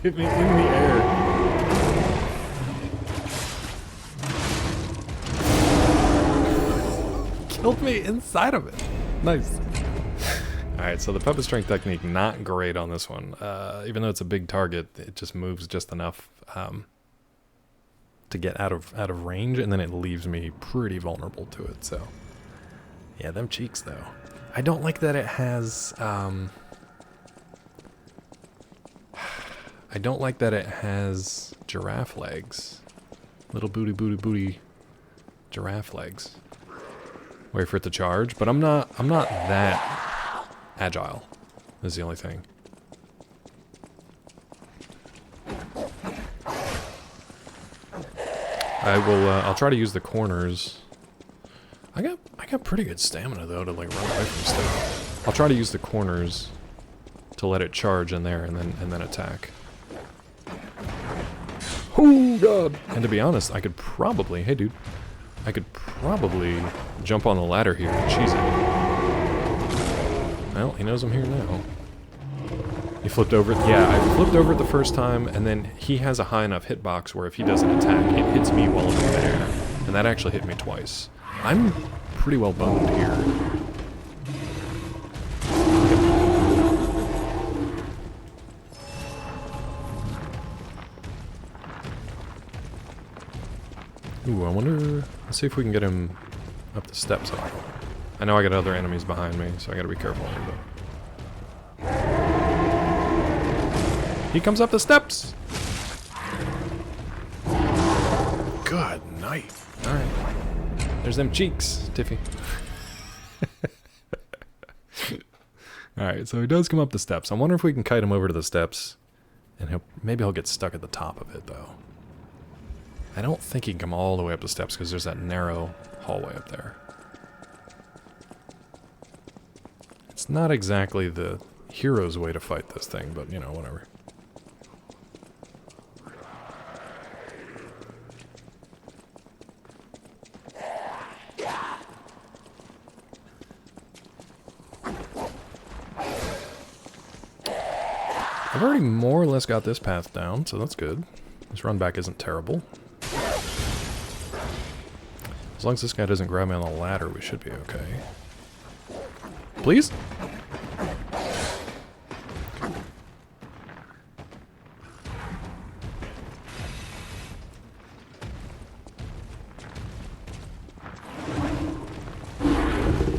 Hit me in the air. Killed me inside of it. Nice. Alright, so the puppet strength technique, not great on this one. Even though it's a big target, it just moves just enough to get out of range, and then it leaves me pretty vulnerable to it. So, yeah, them cheeks, though. I don't like that it has... I don't like that it has giraffe legs. Little booty giraffe legs. Wait for it to charge, but I'm not that agile. Is the only thing. I'll try to use the corners. I got pretty good stamina though to like run away from stuff. I'll try to use the corners to let it charge in there and then attack. Oh god! And to be honest, I could probably, hey dude, I could probably jump on the ladder here and cheese it. Well, he knows I'm here now. He flipped over. Yeah, I flipped over it the first time, and then he has a high enough hitbox where if he doesn't attack, it hits me while I'm in the air. And that actually hit me twice. I'm pretty well boned here. Ooh, I wonder... Let's see if we can get him up the steps. I know I got other enemies behind me, so I gotta be careful here, but... He comes up the steps! Good night. Alright. There's them cheeks, Tiffy. Alright, so he does come up the steps. I wonder if we can kite him over to the steps. And maybe he'll get stuck at the top of it, though. I don't think he can come all the way up the steps, because there's that narrow hallway up there. It's not exactly the hero's way to fight this thing, but, you know, whatever. I've already more or less got this path down, so that's good. This run back isn't terrible. As long as this guy doesn't grab me on the ladder, we should be okay. Please?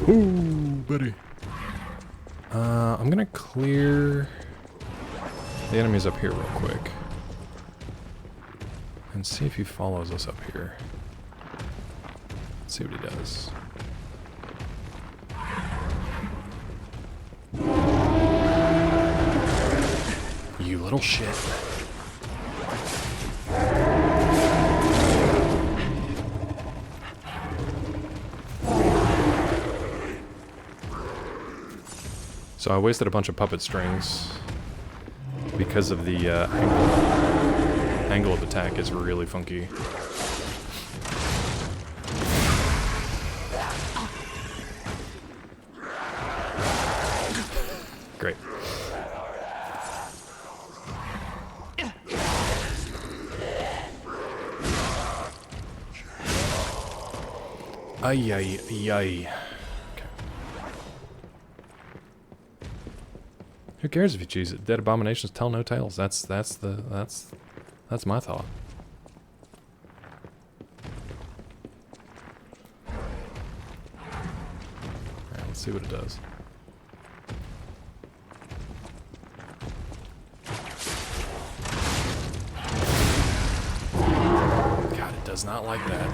Ooh, buddy. I'm gonna clear the enemies up here real quick. And see if he follows us up here. Let's see what he does. You little shit. So I wasted a bunch of puppet strings because of the angle of attack is really funky. Great. Ay, ay, ay. Okay. Who cares if you choose it? Dead abominations tell no tales. That's my thought. Alright, let's see what it does. God, it does not like that.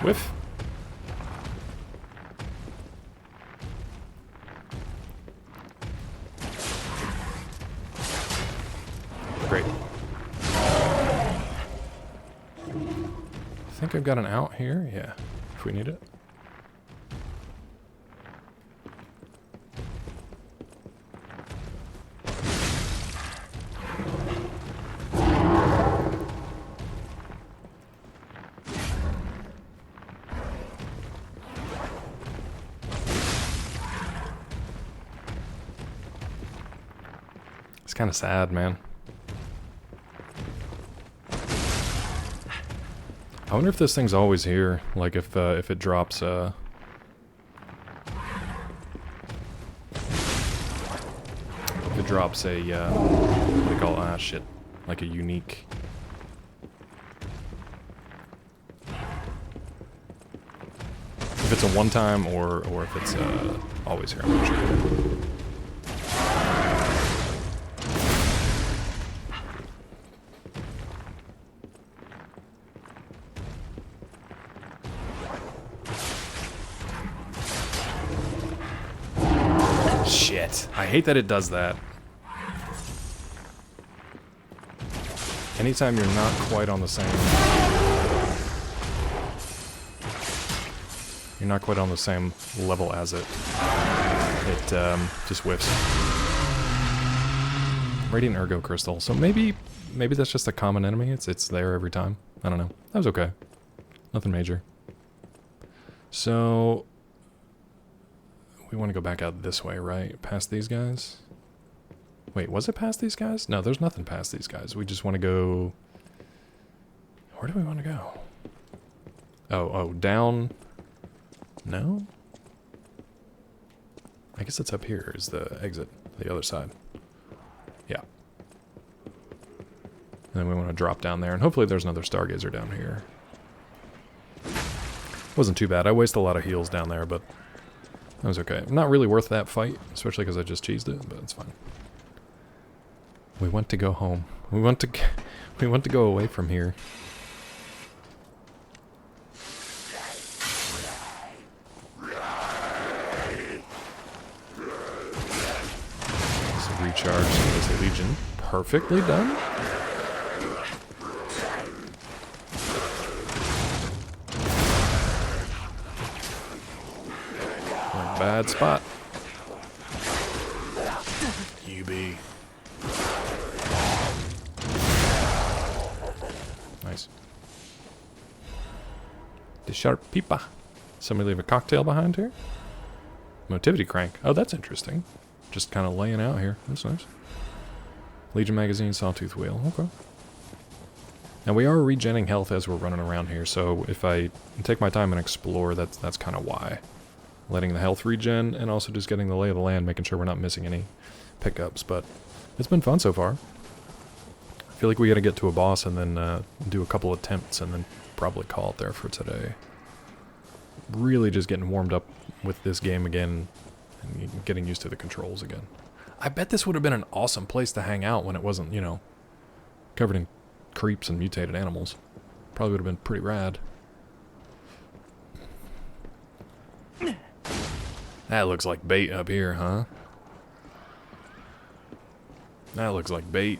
Whiff. Great. I think I've got an out here. Yeah, if we need it. It's kind of sad, man. I wonder if this thing's always here. Like if it drops if it drops a what do you call it? Shit, like a unique. If it's a one-time or if it's always here, I'm not sure. I hate that it does that. Anytime you're not quite on the same... You're not quite on the same level as it. It just whiffs. Radiant Ergo Crystal. So maybe that's just a common enemy. It's there every time. I don't know. That was okay. Nothing major. So we want to go back out this way, right? Past these guys? Wait, was it past these guys? No, there's nothing past these guys. We just want to go... Where do we want to go? Oh, down... No? I guess it's up here is the exit, the other side. Yeah. And then we want to drop down there, and hopefully there's another Stargazer down here. Wasn't too bad. I wasted a lot of heals down there, but that was okay. Not really worth that fight, especially because I just cheesed it, but it's fine. We want to go home. We want to go away from here. Recharge as a Legion. Perfectly done. Bad spot. UB. Nice. The sharp pipa. Somebody leave a cocktail behind here? Motivity crank. Oh, that's interesting. Just kind of laying out here. That's nice. Legion magazine, sawtooth wheel. Okay. Now we are regenning health as we're running around here, so if I take my time and explore, that's kind of why. Letting the health regen, and also just getting the lay of the land, making sure we're not missing any pickups, but it's been fun so far. I feel like we gotta get to a boss and then do a couple attempts and then probably call it there for today. Really just getting warmed up with this game again, and getting used to the controls again. I bet this would have been an awesome place to hang out when it wasn't, you know, covered in creeps and mutated animals. Probably would have been pretty rad. That looks like bait up here, huh? That looks like bait.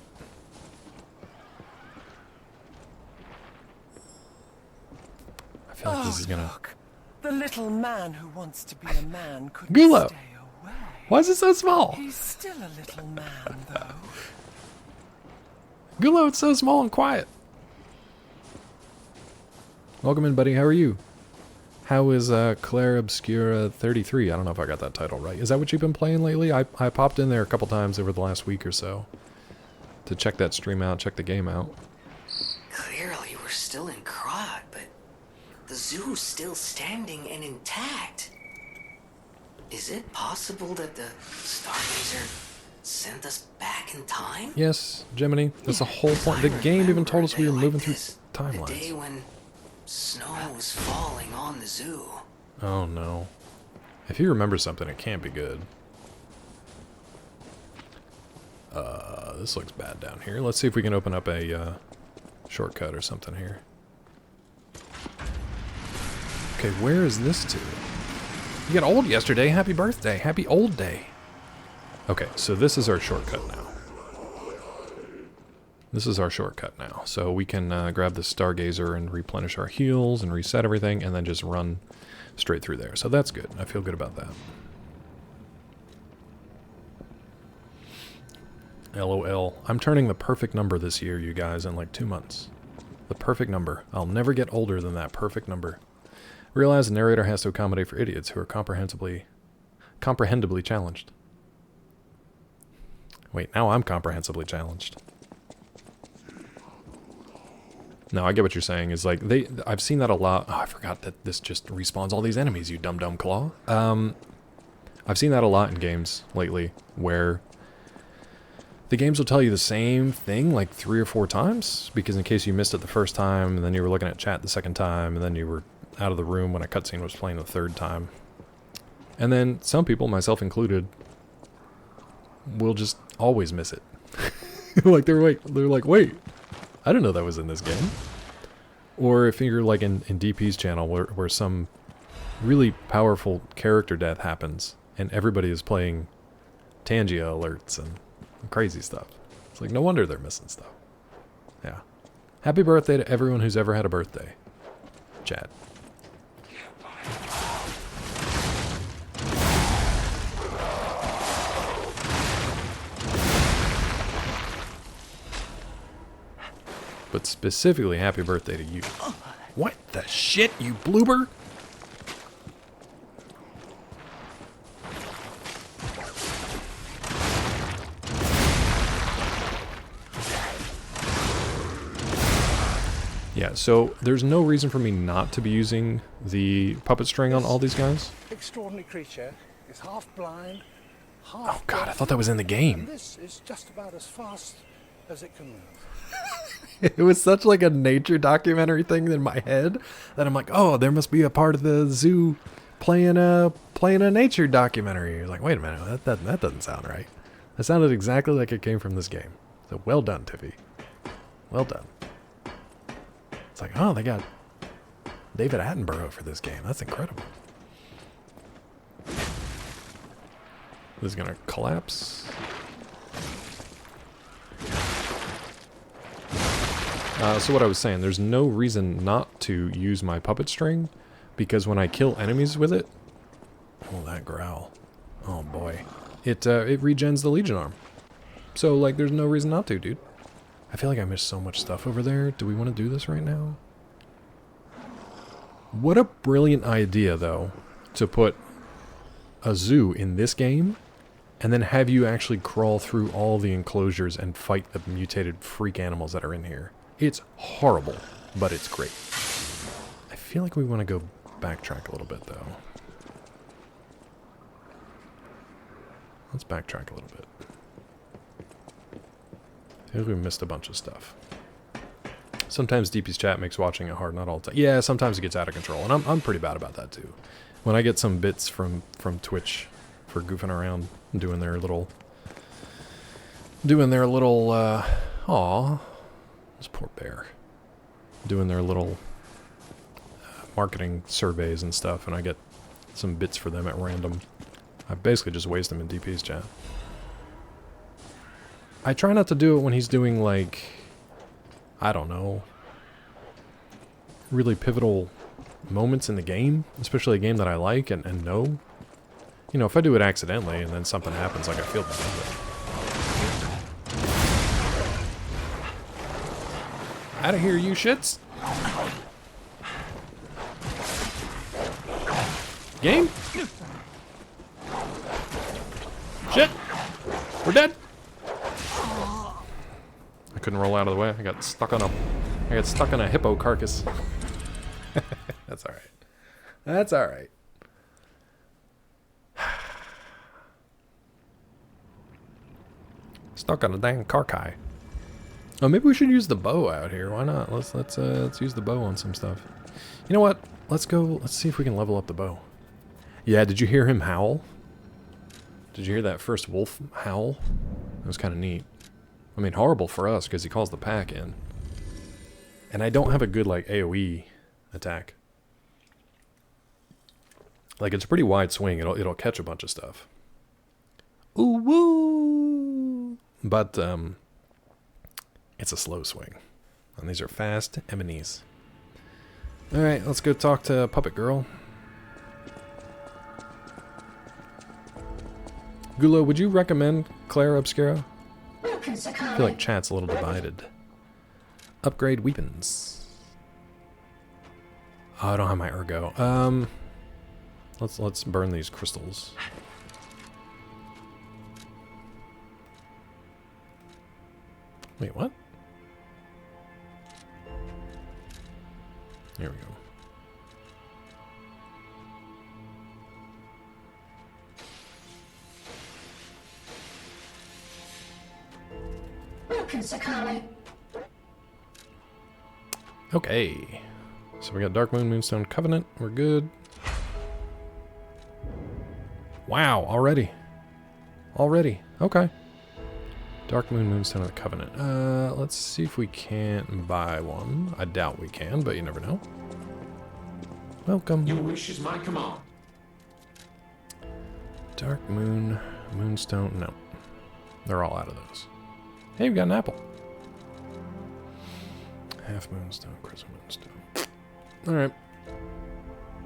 I feel like this is gonna... Look. The little man who wants to be a man couldn't Gulo. stay away. Why is it so small? He's still a little man, though. Gulo, it's so small and quiet. Welcome in, buddy. How are you? How is Claire Obscura 33? I don't know if I got that title right. Is that what you've been playing lately? I popped in there a couple times over the last week or so to check that stream out, check the game out. Clearly we're still in Krog, but the zoo's still standing and intact. Is it possible that the Stargazer sent us back in time? Yes, Gemini. That's the whole point. The game even told us we were moving through The day timelines. when snow was falling on the zoo. Oh no. If he remembers something, it can't be good. This looks bad down here. Let's see if we can open up a shortcut or something here. Okay, where is this to? You got old yesterday. Happy birthday. Happy old day. Okay, so this is our shortcut now. This is our shortcut now. So we can grab the Stargazer and replenish our heals and reset everything and then just run straight through there. So that's good. I feel good about that. LOL. I'm turning the perfect number this year, you guys, in like 2 months. The perfect number. I'll never get older than that perfect number. Realize the narrator has to accommodate for idiots who are comprehendibly challenged. Wait, now I'm comprehensively challenged. No, I get what you're saying. Is like I've seen that a lot. Oh, I forgot that this just respawns all these enemies, you dumb claw. I've seen that a lot in games lately, where the games will tell you the same thing like 3 or 4 times, because in case you missed it the first time, and then you were looking at chat the second time, and then you were out of the room when a cutscene was playing the 3rd time. And then some people, myself included, will just always miss it. Like they're like, wait, I didn't know that was in this game. Or if you're like in DP's channel where some really powerful character death happens and everybody is playing Tangia alerts and crazy stuff. It's like, no wonder they're missing stuff. Yeah. Happy birthday to everyone who's ever had a birthday. Chat. But specifically, happy birthday to you. What the shit, you bloober? Yeah, so there's no reason for me not to be using the puppet string on all these guys. Extraordinary creature is half blind, half Oh god, I thought that was in the game. This is just about as fast as it can move. It was such like a nature documentary thing in my head that I'm like, oh, there must be a part of the zoo playing a nature documentary. You're like, wait a minute, that doesn't sound right. That sounded exactly like it came from this game. So well done, Tiffy. Well done. It's like, oh, they got David Attenborough for this game. That's incredible. This is gonna collapse. So what I was saying, there's no reason not to use my puppet string, because when I kill enemies with it, oh, that growl, oh boy, it regens the Legion arm. So like, there's no reason not to, dude. I feel like I missed so much stuff over there. Do we want to do this right now? What a brilliant idea, though, to put a zoo in this game, and then have you actually crawl through all the enclosures and fight the mutated freak animals that are in here. It's horrible, but it's great. I feel like we want to go backtrack a little bit, though. Let's backtrack a little bit. I feel like we missed a bunch of stuff. Sometimes DP's chat makes watching it hard, not all the time. Yeah, sometimes it gets out of control, and I'm pretty bad about that, too. When I get some bits from Twitch for goofing around and doing their little... aw... This poor bear. Doing their little marketing surveys and stuff, and I get some bits for them at random. I basically just waste them in DP's chat. I try not to do it when he's doing, like, I don't know, really pivotal moments in the game, especially a game that I like and know. You know, if I do it accidentally and then something happens, like, I feel bad. Out of here, you shits! Game? Shit! We're dead! I couldn't roll out of the way. I got stuck on a hippo carcass. That's alright. That's alright. Stuck on a dang carkai. Oh, maybe we should use the bow out here. Why not? Let's use the bow on some stuff. You know what? Let's see if we can level up the bow. Yeah, did you hear him howl? Did you hear that first wolf howl? That was kind of neat. I mean, horrible for us because he calls the pack in. And I don't have a good, like, AoE attack. Like, it's a pretty wide swing. It'll catch a bunch of stuff. Ooh, woo! But, it's a slow swing. And these are fast enemies. Alright, let's go talk to Puppet Girl. Gulo, would you recommend Clara Obscura? I feel like chat's a little divided. Upgrade weapons. Oh, I don't have my ergo. Let's burn these crystals. Wait, what? Here we go. Okay. So we got Dark Moon, Moonstone, Covenant. We're good. Wow, already. Already. Okay. Dark Moon, Moonstone, and the Covenant. Let's see if we can't buy one. I doubt we can, but you never know. Welcome. Your wish is my command. Dark Moon, Moonstone? No. They're all out of those. Hey, we got an apple. Half moonstone, crystal moonstone. Alright.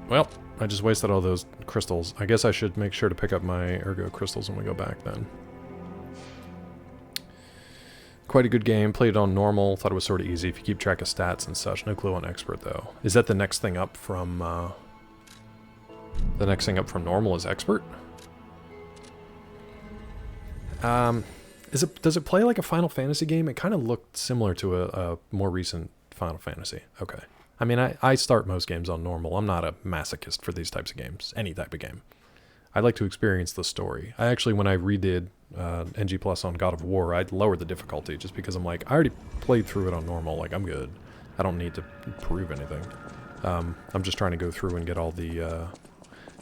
Well, I just wasted all those crystals. I guess I should make sure to pick up my ergo crystals when we go back then. Quite a good game. Played it on normal. Thought it was sort of easy if you keep track of stats and such. No clue on expert, though. Is that the next thing up from... the next thing up from normal is expert? Does it play like a Final Fantasy game? It kind of looked similar to a more recent Final Fantasy. Okay. I mean, I start most games on normal. I'm not a masochist for these types of games. Any type of game. I like to experience the story. I actually, when I redid NG Plus on God of War, I'd lower the difficulty just because I'm like, I already played through it on normal. Like, I'm good. I don't need to prove anything. I'm just trying to go through and get all the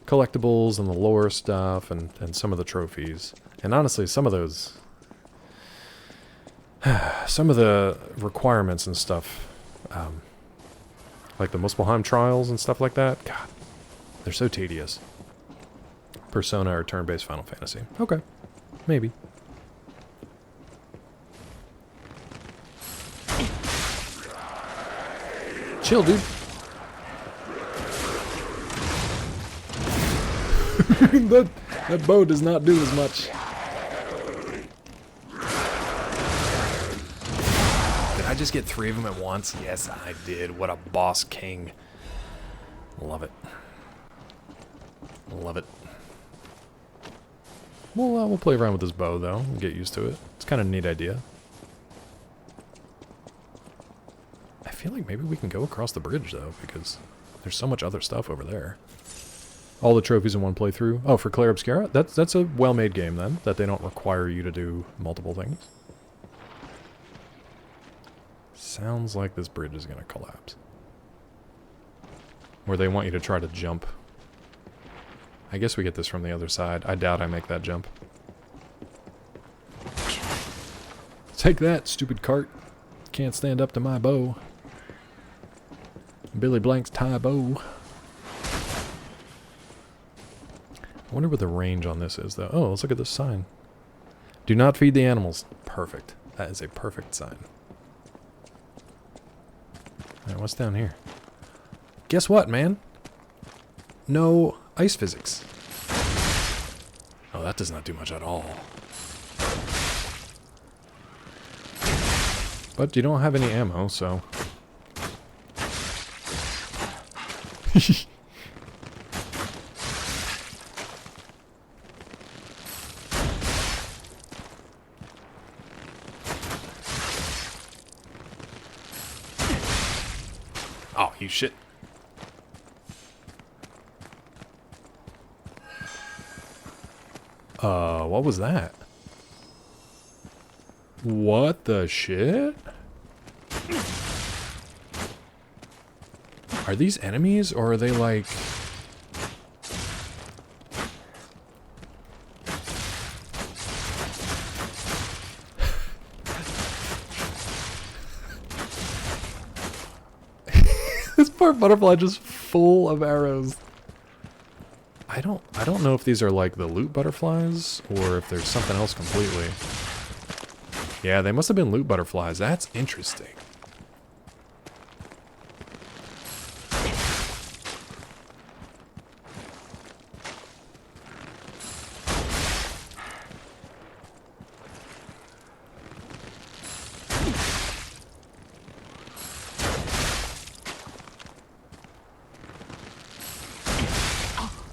collectibles and the lore stuff and some of the trophies. And honestly, some of those... some of the requirements and stuff, like the Muspelheim trials and stuff like that, God, they're so tedious. Persona or turn-based Final Fantasy. Okay. Maybe. Chill, dude. that bow does not do as much. Did I just get 3 of them at once? Yes, I did. What a boss king. Love it. Love it. We'll play around with this bow, though, and get used to it. It's kind of a neat idea. I feel like maybe we can go across the bridge, though, because there's so much other stuff over there. All the trophies in one playthrough. Oh, for Claire Obscura? That's a well-made game, then, that they don't require you to do multiple things. Sounds like this bridge is going to collapse. Where they want you to try to jump. I guess we get this from the other side. I doubt I make that jump. Take that, stupid cart. Can't stand up to my bow. Billy Blank's tie bow. I wonder what the range on this is, though. Oh, let's look at this sign. Do not feed the animals. Perfect. That is a perfect sign. Alright, what's down here? Guess what, man? No ice physics. Oh, that does not do much at all. But you don't have any ammo, so... Oh, you shit. What was that? What the shit? Are these enemies, or are they like... This poor butterfly just full of arrows. I don't know if these are like the loot butterflies or if there's something else completely. Yeah, they must have been loot butterflies. That's interesting.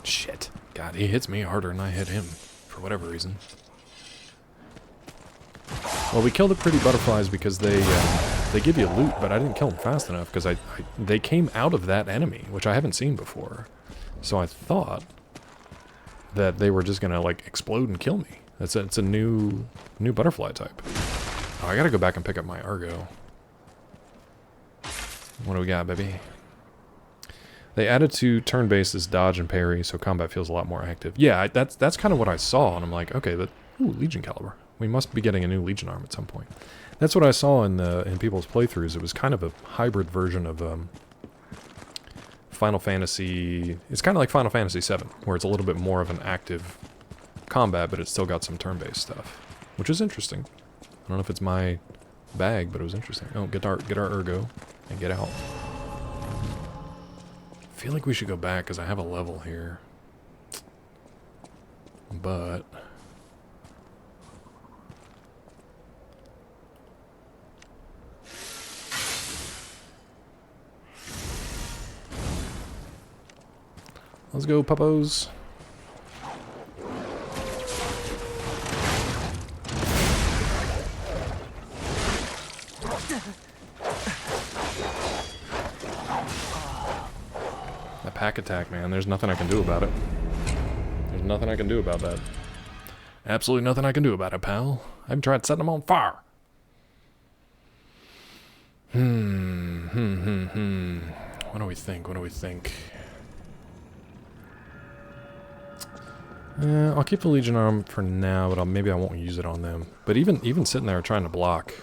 Shit. God, he hits me harder than I hit him, for whatever reason. Well, we killed the pretty butterflies because they give you loot, but I didn't kill them fast enough because they came out of that enemy, which I haven't seen before. So I thought that they were just gonna like explode and kill me. It's a new butterfly type. Oh, I gotta go back and pick up my Argo. What do we got, baby? They added to turn-based is dodge and parry, so combat feels a lot more active. Yeah, that's kind of what I saw, and I'm like, okay, but ooh, Legion caliber. We must be getting a new Legion arm at some point. That's what I saw in people's playthroughs. It was kind of a hybrid version of Final Fantasy. It's kind of like Final Fantasy VII, where it's a little bit more of an active combat, but it's still got some turn-based stuff, which is interesting. I don't know if it's my bag, but it was interesting. Oh, get our ergo and get out. I feel like we should go back because I have a level here, but let's go, puppos. That pack attack, man, there's nothing I can do about it. There's nothing I can do about that. Absolutely nothing I can do about it, pal. I've tried setting them on fire. What do we think? What do we think? I'll keep the Legion arm for now, but maybe I won't use it on them. But even sitting there trying to block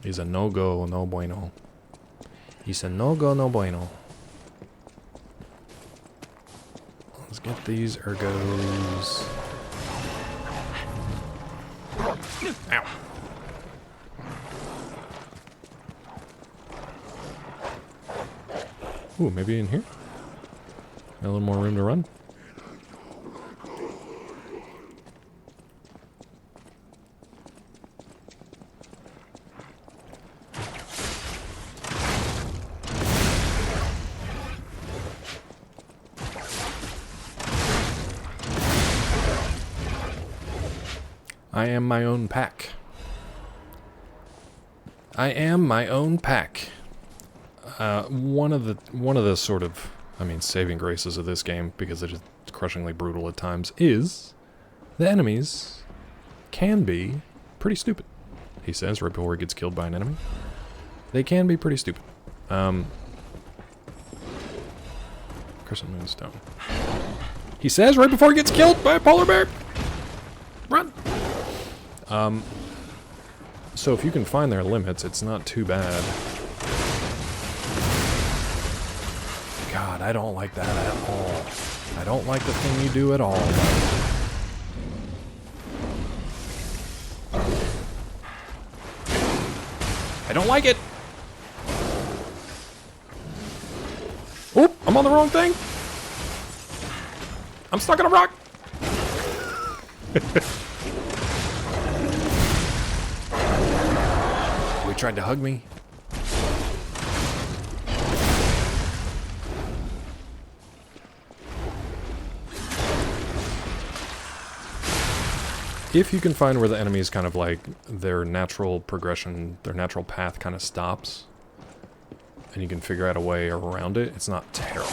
is a no-go, no bueno. He's a no-go, no bueno. Let's get these ergos. Ow. Ooh, maybe in here? Got a little more room to run. I am my own pack. I am my own pack. One of the sort of, saving graces of this game, because it is crushingly brutal at times, is the enemies can be pretty stupid. He says right before he gets killed by an enemy. They can be pretty stupid. Crescent Moonstone. He says right before he gets killed by a polar bear. Run! So if you can find their limits, it's not too bad. God, I don't like that at all. I don't like the thing you do at all. I don't like it! Oop, I'm on the wrong thing! I'm stuck on a rock! He tried to hug me. If you can find where the enemies kind of like their natural progression, their natural path kind of stops, and you can figure out a way around it, it's not terrible.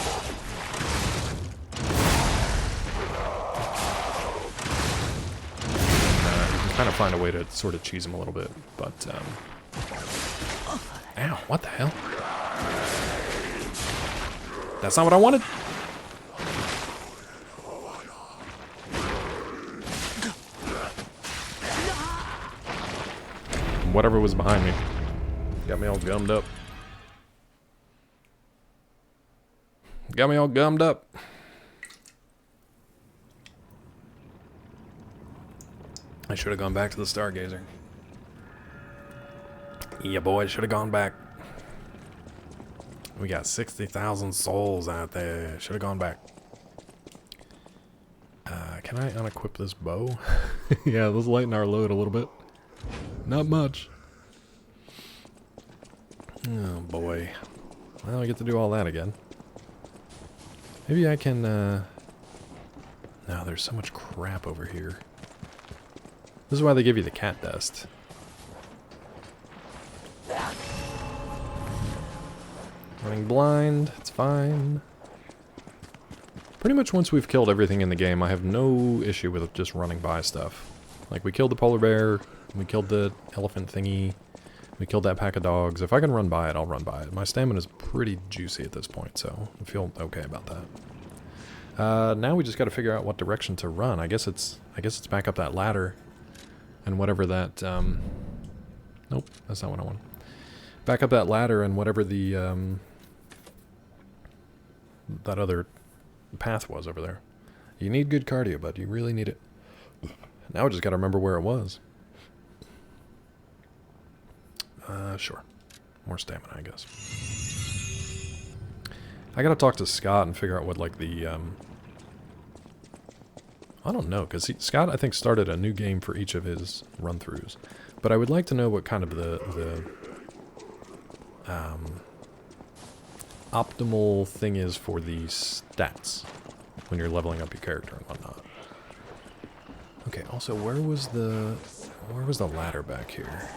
You can kind of find a way to sort of cheese them a little bit, but ow, what the hell? That's not what I wanted. Whatever was behind me got me all gummed up. Got me all gummed up. I should have gone back to the Stargazer. Yeah, boy, should have gone back. We got 60,000 souls out there. Should have gone back. Can I unequip this bow? Yeah, let's lighten our load a little bit. Not much. Oh, boy. Well, I get to do all that again. Maybe I can, No, there's so much crap over here. This is why they give you the cat dust. Running blind, it's fine. Pretty much once we've killed everything in the game, I have no issue with just running by stuff. Like, we killed the polar bear, we killed the elephant thingy, we killed that pack of dogs. If I can run by it, I'll run by it. My stamina's pretty juicy at this point, so I feel okay about that. Now we just gotta figure out what direction to run. I guess it's back up that ladder, and whatever that, nope, that's not what I want. Back up that ladder and whatever the, that other path was over there. You need good cardio, bud. You really need it. Now I just gotta remember where it was. Sure. More stamina, I guess. I gotta talk to Scott and figure out what, like, the, I don't know, because Scott, I think, started a new game for each of his run-throughs. But I would like to know what kind of the optimal thing is for the stats when you're leveling up your character and whatnot. Okay, also, where was the ladder back here?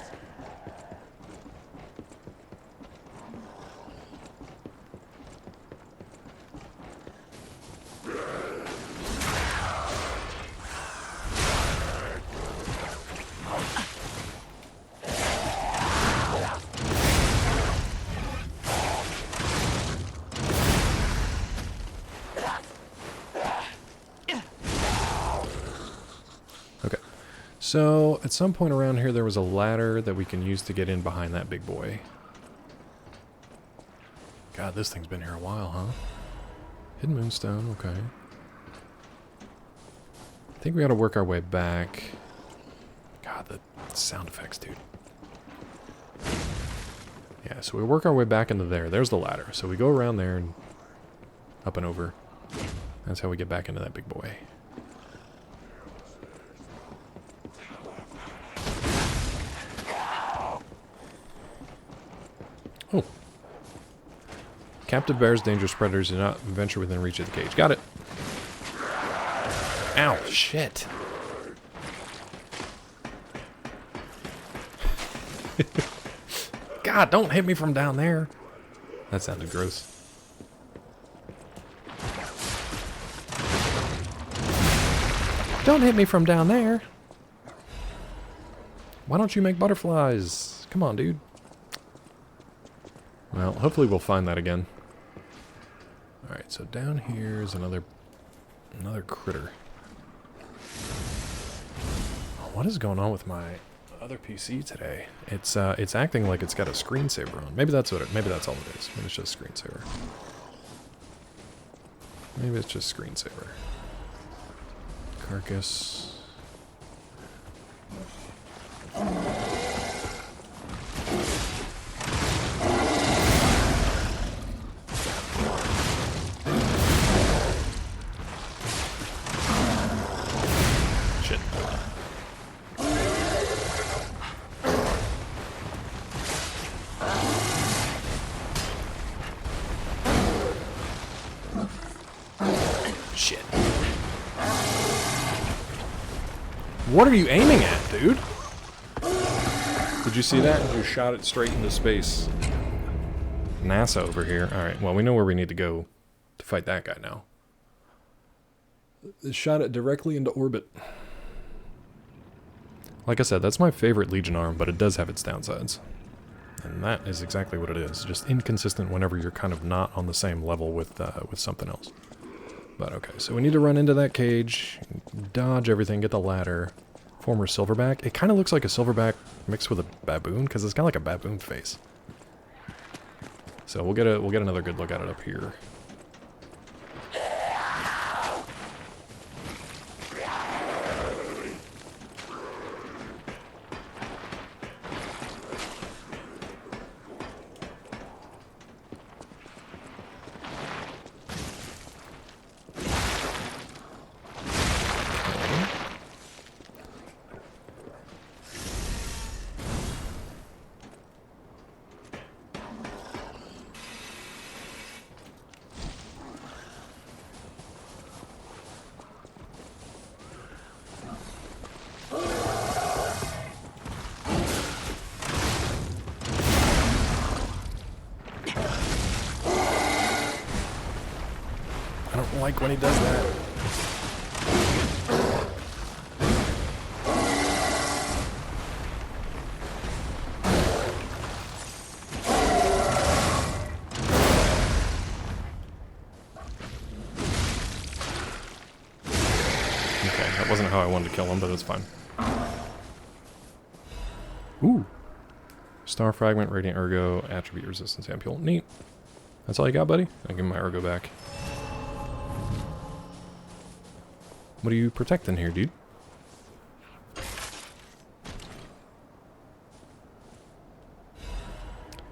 So, at some point around here there was a ladder that we can use to get in behind that big boy. God, this thing's been here a while, huh? Hidden Moonstone, okay. I think we gotta work our way back. God, the sound effects, dude. Yeah, so we work our way back into there. There's the ladder. So we go around there and up and over. That's how we get back into that big boy. Oh. Captive bears, dangerous predators do not venture within reach of the cage. Got it. Ow, shit. God, don't hit me from down there. That sounded gross. Don't hit me from down there. Why don't you make butterflies? Come on, dude. Well, hopefully we'll find that again. Alright, so down here is another critter. Oh, what is going on with my other PC today? It's acting like it's got a screensaver on. Maybe that's all it is. Maybe it's just screensaver. Maybe it's just screensaver. Carcass. Shit. Shit. What are you aiming at, dude? Did you see that? You shot it straight into space. NASA over here. Alright, well, we know where we need to go to fight that guy now. Shot it directly into orbit. Like I said, that's my favorite Legion arm, but it does have its downsides. And that is exactly what it is. Just inconsistent whenever you're kind of not on the same level with something else. But okay, so we need to run into that cage, dodge everything, get the ladder. Former silverback. It kind of looks like a silverback mixed with a baboon, because it's got like a baboon face. So we'll get another good look at it up here. I don't like when he does that. Okay, that wasn't how I wanted to kill him, but it's fine. Ooh. Star Fragment, Radiant Ergo, Attribute Resistance Ampule. Neat. That's all you got, buddy? I'll give him my Ergo back. What are you protecting here, dude?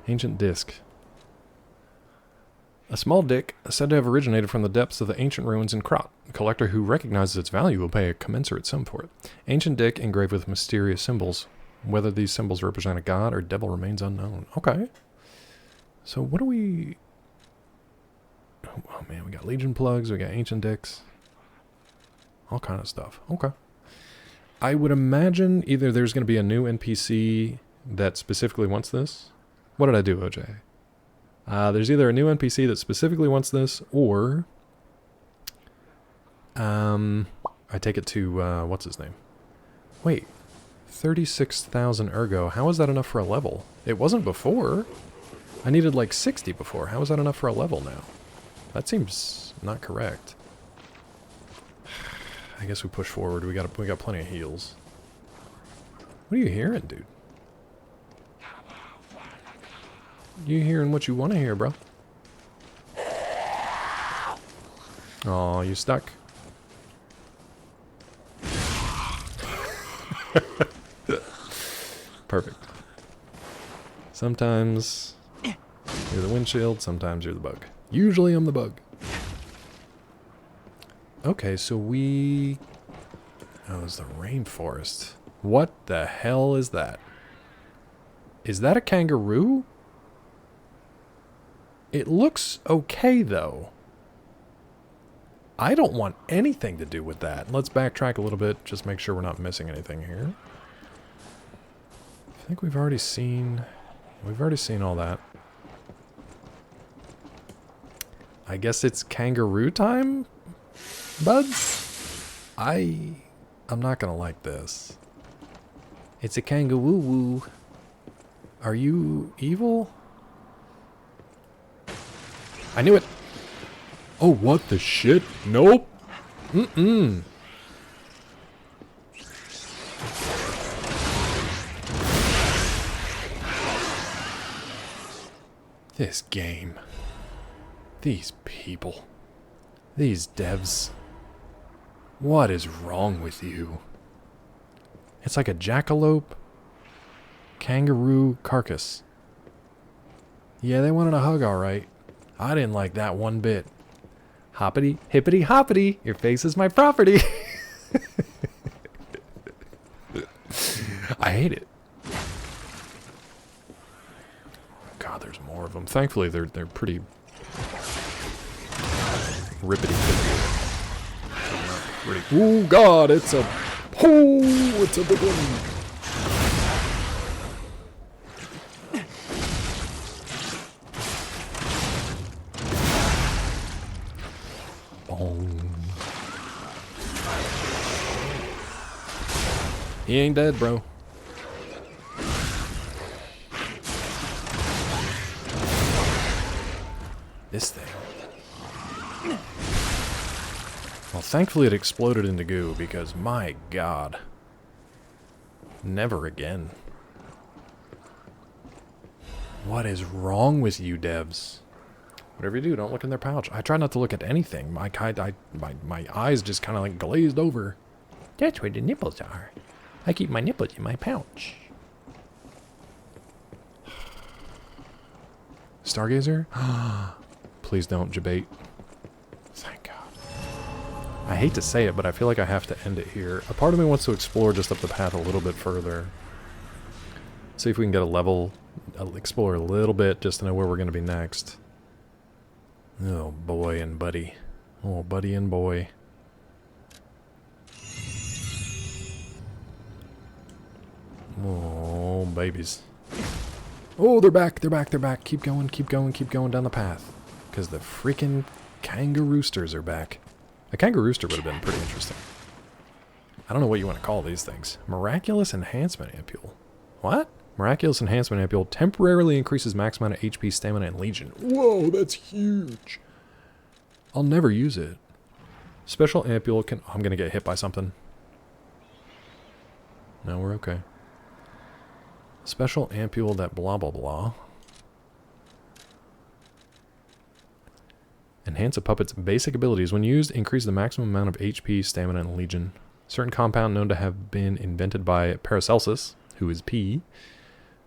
Ancient disc. A small disc said to have originated from the depths of the ancient ruins in Krat. A collector who recognizes its value will pay a commensurate sum for it. Ancient disc engraved with mysterious symbols. Whether these symbols represent a god or devil remains unknown. Okay. So what do we... Oh man, we got Legion plugs, we got ancient discs. All kind of stuff. Okay. I would imagine either there's going to be a new NPC that specifically wants this. What did I do, OJ? There's either a new NPC that specifically wants this, or I take it to, what's his name? Wait, 36,000 ergo. How is that enough for a level? It wasn't before. I needed like 60 before. How is that enough for a level now? That seems not correct. I guess we push forward. We got plenty of heals. What are you hearing, dude? You hearing what you want to hear, bro? Aw, you stuck. Perfect. Sometimes you're the windshield, sometimes you're the bug. Usually I'm the bug. Okay, so we... Oh, it's the rainforest. What the hell is that? Is that a kangaroo? It looks okay, though. I don't want anything to do with that. Let's backtrack a little bit, just make sure we're not missing anything here. I think we've already seen all that. I guess it's kangaroo time, buds? I'm not gonna like this. It's a kangaroo. Are you evil? I knew it. Oh, what the shit? Nope. Mm-mm. This game. These people. These devs. What is wrong with you? It's like a jackalope kangaroo carcass. Yeah, they wanted a hug, alright. I didn't like that one bit. Hoppity, hippity, hoppity. Your face is my property. I hate it. God, there's more of them. Thankfully, they're pretty rippity. Oh God, it's a big one. He ain't dead, bro. This thing. Well, thankfully it exploded into goo, because my God. Never again. What is wrong with you devs? Whatever you do, don't look in their pouch. I try not to look at anything. My eyes just kind of like glazed over. That's where the nipples are. I keep my nipples in my pouch. Stargazer? Please don't debate. Thank God. I hate to say it, but I feel like I have to end it here. A part of me wants to explore just up the path a little bit further. See if we can get a level, explore a little bit just to know where we're going to be next. Oh, boy and buddy. Oh, buddy and boy. Oh, babies. Oh, they're back, they're back, they're back. Keep going, keep going, keep going down the path. Because the freaking kangaroosters are back. A kangarooster would have been pretty interesting. I don't know what you want to call these things. Miraculous Enhancement Ampule. What? Miraculous Enhancement Ampule temporarily increases max amount of HP, stamina, and legion. Whoa, that's huge. I'll never use it. Special Ampule can... Oh, I'm going to get hit by something. No, we're okay. Special Ampule that blah blah blah. Enhance a puppet's basic abilities. When used, increase the maximum amount of HP, stamina, and legion. Certain compound known to have been invented by Paracelsus, who is P,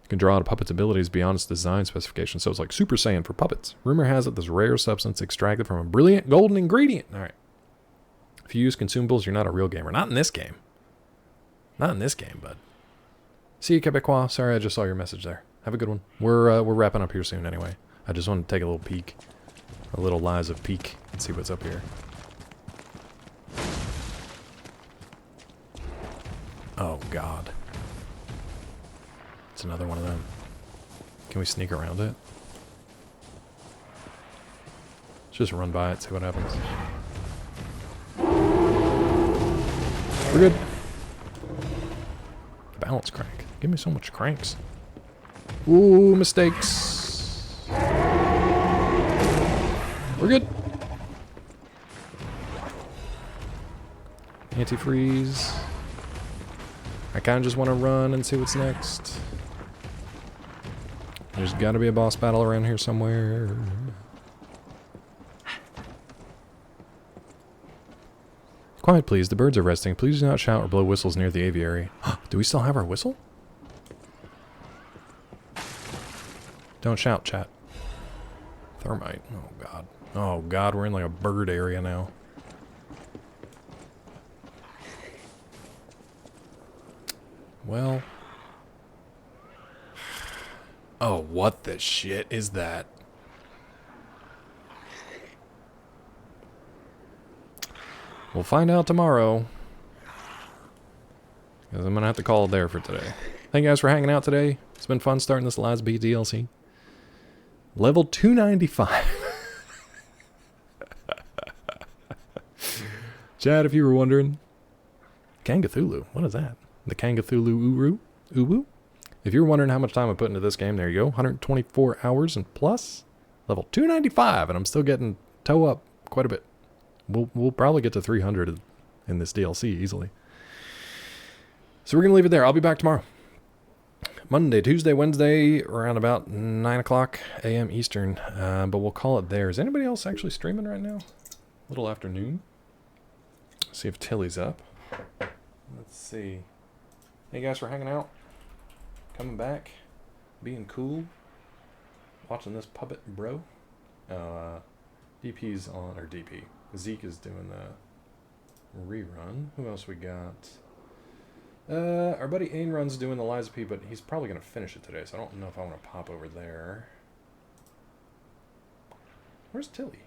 can draw out a puppet's abilities beyond its design specification. So it's like Super Saiyan for puppets. Rumor has it this rare substance extracted from a brilliant golden ingredient. All right. If you use consumables, you're not a real gamer. Not in this game. Not in this game, bud. See you, Quebecois. Sorry, I just saw your message there. Have a good one. We're wrapping up here soon anyway. I just wanted to take a little peek. A little lies of peek and see what's up here. Oh, God. It's another one of them. Can we sneak around it? Let's just run by it, see what happens. We're good. Balance crank. Give me so much cranks. Ooh, mistakes. We're good. Antifreeze. I kind of just want to run and see what's next. There's got to be a boss battle around here somewhere. Quiet, please. The birds are resting. Please do not shout or blow whistles near the aviary. Do we still have our whistle? Don't shout, chat. Thermite. Oh, God. Oh, God. We're in like a bird area now. Well. Oh, what the shit is that? We'll find out tomorrow. Because I'm going to have to call it there for today. Thank you guys for hanging out today. It's been fun starting this Lies B DLC. Level 295. Chad, if you were wondering. Kangathulu. What is that? The Kangathulu Uwu? If you're wondering how much time I put into this game, there you go. 124 hours and plus. Level 295, and I'm still getting toe up quite a bit. We'll probably get to 300 in this DLC easily. So we're going to leave it there. I'll be back tomorrow. Monday, Tuesday, Wednesday, around about 9 o'clock a.m. Eastern. But we'll call it there. Is anybody else actually streaming right now? Little afternoon. See if Tilly's up. Let's see. Hey guys for hanging out. Coming back. Being cool. Watching this puppet bro. DP's on, or DP. Zeke is doing the rerun. Who else we got? Our buddy Ain Run's doing the Lies of P, but he's probably going to finish it today, so I don't know if I want to pop over there. Where's Tilly?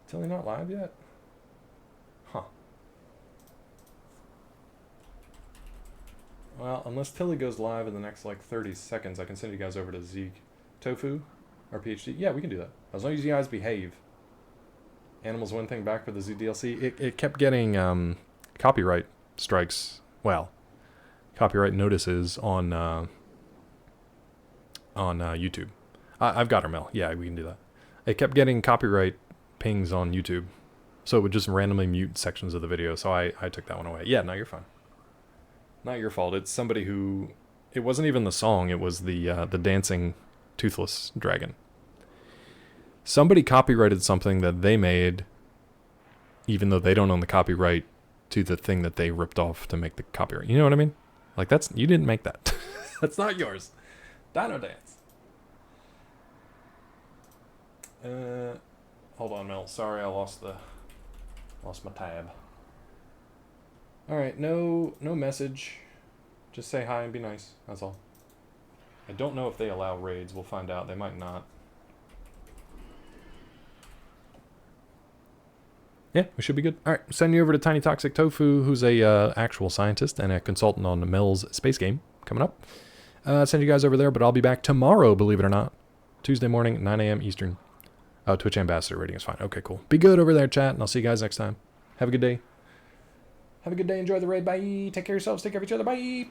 Tilly not live yet? Huh. Well, unless Tilly goes live in the next, like, 30 seconds, I can send you guys over to Zeke. Tofu? Or PhD? Yeah, we can do that. As long as you guys behave. Animals one thing back for the Z DLC. It kept getting copyright strikes. Well, copyright notices on YouTube. I've got her mail. Yeah, we can do that. It kept getting copyright pings on YouTube. So it would just randomly mute sections of the video. So I took that one away. Yeah, no, you're fine. Not your fault. It's somebody who... It wasn't even the song. It was the dancing toothless dragon. Somebody copyrighted something that they made, even though they don't own the copyright to the thing that they ripped off to make the copyright. You know what I mean? Like, that's... You didn't make that. That's not yours. Dino Dance. Hold on, Mel. Sorry, I lost my tab. Alright, no message. Just say hi and be nice. That's all. I don't know if they allow raids. We'll find out. They might not. Yeah, we should be good. Alright, send you over to Tiny Toxic Tofu, who's a actual scientist and a consultant on Mel's space game coming up. Send you guys over there, but I'll be back tomorrow, believe it or not. Tuesday morning, 9 a.m. Eastern. Oh, Twitch Ambassador rating is fine. Okay, cool. Be good over there, chat, and I'll see you guys next time. Have a good day. Have a good day. Enjoy the raid. Bye. Take care of yourselves. Take care of each other. Bye.